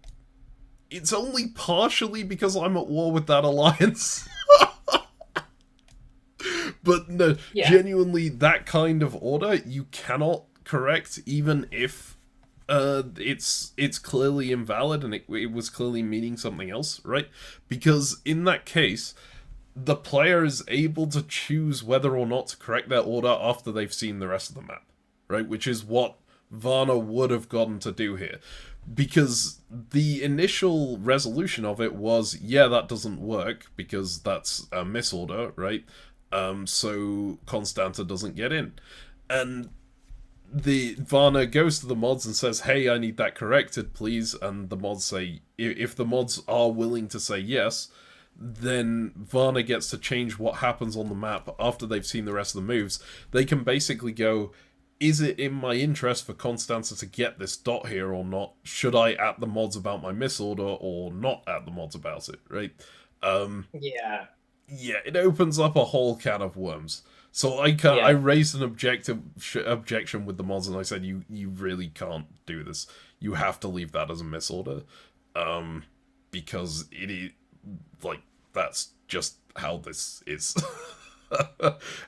it's only partially because I'm at war with that alliance. But no, genuinely, that kind of order you cannot correct, even if it's clearly invalid and it was clearly meaning something else, right? Because in that case, the player is able to choose whether or not to correct their order after they've seen the rest of the map, right? Which is what Varna would have gotten to do here. Because the initial resolution of it was, yeah, that doesn't work, because that's a misorder, right? So Constanta doesn't get in. And the Varna goes to the mods and says, hey, I need that corrected, please. And the mods say, if the mods are willing to say yes, then Varna gets to change what happens on the map after they've seen the rest of the moves. They can basically go, is it in my interest for Constanza to get this dot here or not? Should I at the mods about my misorder or not at the mods about it, right? Yeah. Yeah, it opens up a whole can of worms. So I raised an objection with the mods, and I said, you really can't do this. You have to leave that as a misorder, because it is like that's just how this is.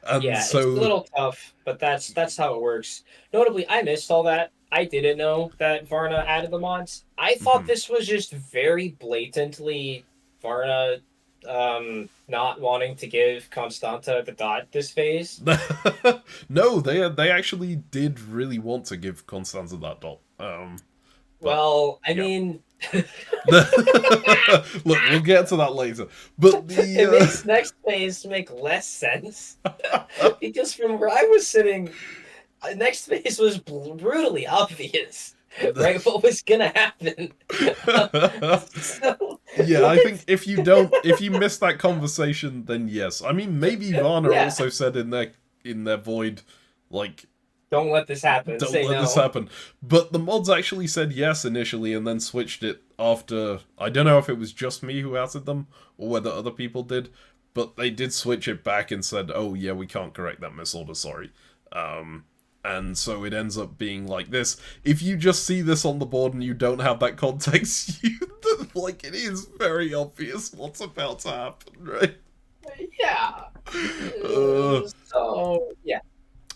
And Yeah, so it's a little tough, but that's how it works. Notably, I missed all that. I didn't know that Varna added the mods. I thought this was just very blatantly Varna not wanting to give Constanta the dot this phase. No, they actually did really want to give Constanza that dot. Well, I mean, Look, we'll get to that later. But it makes next phase make less sense because from where I was sitting, next phase was brutally obvious. Right, what was gonna happen? So, yeah, I think if you missed that conversation, then yes. I mean, maybe Varna also said in their void, like, don't let this happen. Don't Say let no. this happen. But the mods actually said yes initially and then switched it after... I don't know if it was just me who outed them or whether other people did, but they did switch it back and said, oh yeah, we can't correct that misorder, sorry. And so it ends up being like this. If you just see this on the board and you don't have that context, like, it is very obvious what's about to happen, right? Yeah. So, yeah.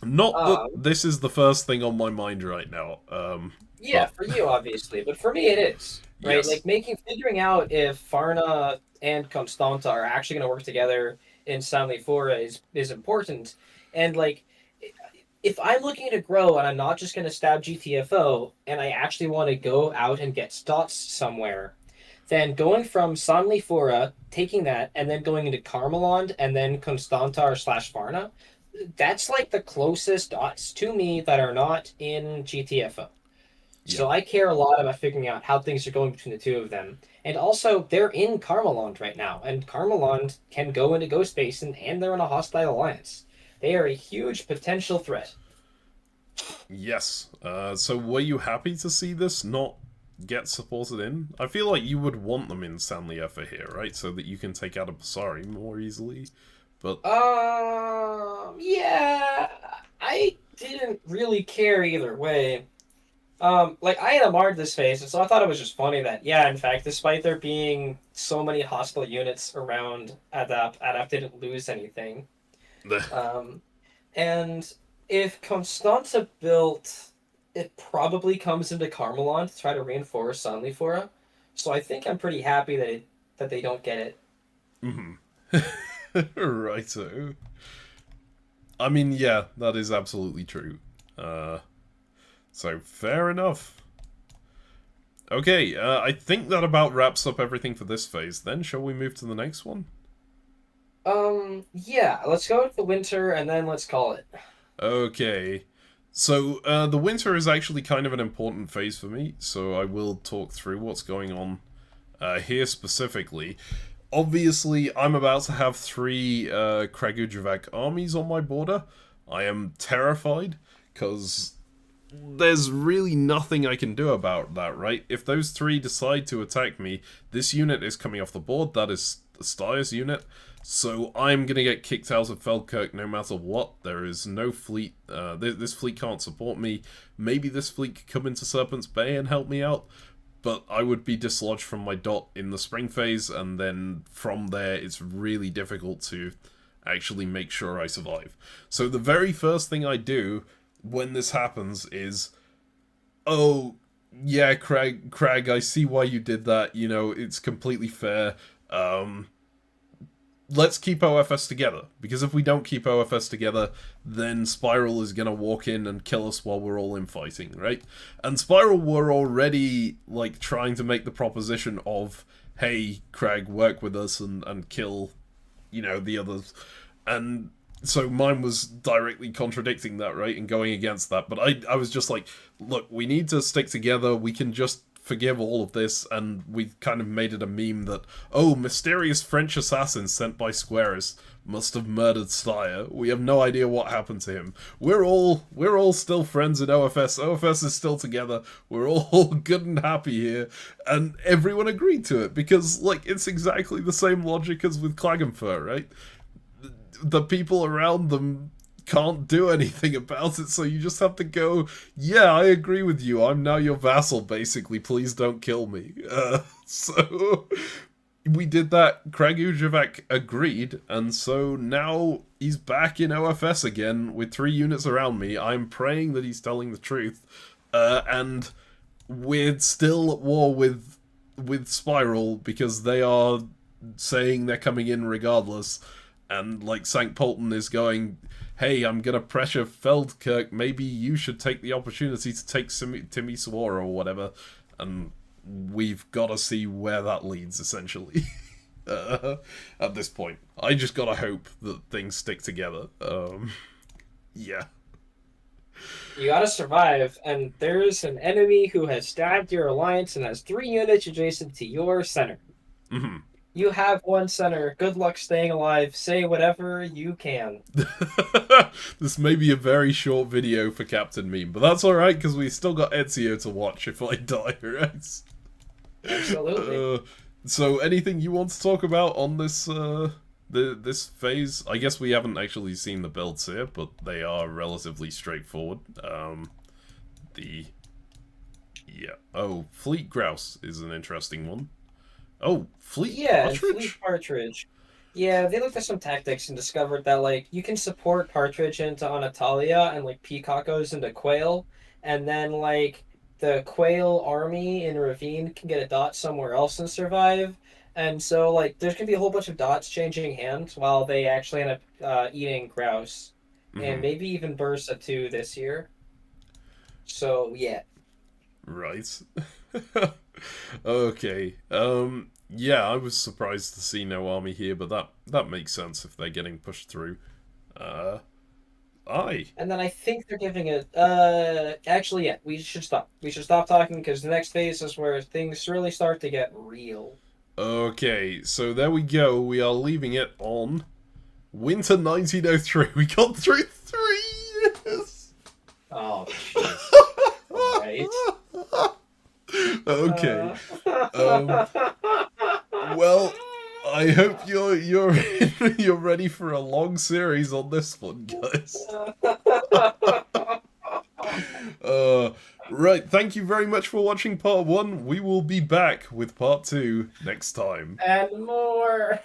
Not that Um, this is the first thing on my mind right now, yeah, but for you obviously, but for me it is right. yes. Like figuring out if Farna and Constanta are actually going to work together in Stanley Fora is important, and like if I'm looking to grow and I'm not just going to stab GTFO and I actually want to go out and get stats somewhere, then going from Sanli Fora, taking that, and then going into Carmelond and then Constantar slash Varna, that's like the closest dots to me that are not in GTFO. Yeah. So I care a lot about figuring out how things are going between the two of them. And also, they're in Carmelond right now, and Carmelond can go into Ghost Basin, and they're in a hostile alliance. They are a huge potential threat. Yes. So were you happy to see this not get supported in? I feel like you would want them in Stanley Effa here, right? So that you can take out a Basari more easily. But Yeah, I didn't really care either way. Like I had marred this phase, and so I thought it was just funny that, yeah, in fact, despite there being so many hostile units around Adapt didn't lose anything. the Um, and if Constanza built, it probably comes into Carmelon to try to reinforce Sanlifora. So I think I'm pretty happy that they don't get it. mhm. Righto. I mean, yeah, that is absolutely true. Uh, so fair enough. Okay, I think that about wraps up everything for this phase. Then, shall we move to the next one? Yeah, let's go with the winter and then let's call it. Okay. So, the winter is actually kind of an important phase for me, so I will talk through what's going on here specifically. Obviously, I'm about to have three Kragujevac armies on my border. I am terrified, because there's really nothing I can do about that, right? If those three decide to attack me, this unit is coming off the board. That is Steyer's unit. So I'm going to get kicked out of Feldkirch no matter what. There is no fleet. This fleet can't support me. Maybe this fleet could come into Serpent's Bay and help me out, but I would be dislodged from my dot in the spring phase, and then from there it's really difficult to actually make sure I survive. So the very first thing I do when this happens is, oh, yeah, Crag, I see why you did that, you know, it's completely fair. Let's keep OFS together, because if we don't keep OFS together, then Spiral is gonna walk in and kill us while we're all infighting, right? And Spiral were already, like, trying to make the proposition of, hey, Crag, work with us and kill, you know, the others. And so mine was directly contradicting that, right, and going against that. But I was just like, look, we need to stick together. We can just forgive all of this, and we've kind of made it a meme that, oh, mysterious French assassin sent by Squares must have murdered Steyer. We have no idea what happened to him. We're all still friends in OFS. OFS is still together. We're all good and happy here. And everyone agreed to it, because, like, it's exactly the same logic as with Klagenfurt, right? The people around them can't do anything about it, so you just have to go, yeah, I agree with you, I'm now your vassal, basically, please don't kill me. So we did that, Kragujevac agreed, and so now he's back in OFS again with 3 units around me. I'm praying that he's telling the truth, and we're still at war with Spiral, because they are saying they're coming in regardless. And, like, St. Polten is going, hey, I'm gonna pressure Feldkirch, maybe you should take the opportunity to take Timisoara or whatever. And we've got to see where that leads, essentially. At this point. I just gotta hope that things stick together. Yeah. You gotta survive, and there's an enemy who has stabbed your alliance and has 3 units adjacent to your center. Mm-hmm. You have 1 center. Good luck staying alive. Say whatever you can. This may be a very short video for CaptainMeme, but that's alright, because we still got Ezio to watch if I die, right? Absolutely. So, anything you want to talk about on this this phase? I guess we haven't actually seen the builds here, but they are relatively straightforward. Oh, Fleet Grouse is an interesting one. Oh, Fleet Yeah, and Partridge? Fleet Partridge. Yeah, they looked at some tactics and discovered that like you can support Partridge into Anatolia and like Peacockos into Quail, and then like the Quail army in Ravine can get a dot somewhere else and survive. And so like there's gonna be a whole bunch of dots changing hands while they actually end up eating grouse, and Hmm. maybe even Bursa too this year. So yeah. Right. Okay. Yeah, I was surprised to see no army here, but that makes sense if they're getting pushed through. Uh, aye. And then I think they're giving it. Actually, yeah, we should stop. We should stop talking because the next phase is where things really start to get real. Okay, so there we go. We are leaving it on Winter 1903. We got through 3 years. Oh, jeez. All right. Okay. Um. Uh... Well, I hope you're you're ready for a long series on this one, guys. Uh. Right. Thank you very much for watching part 1. We will be back with part 2 next time. and more.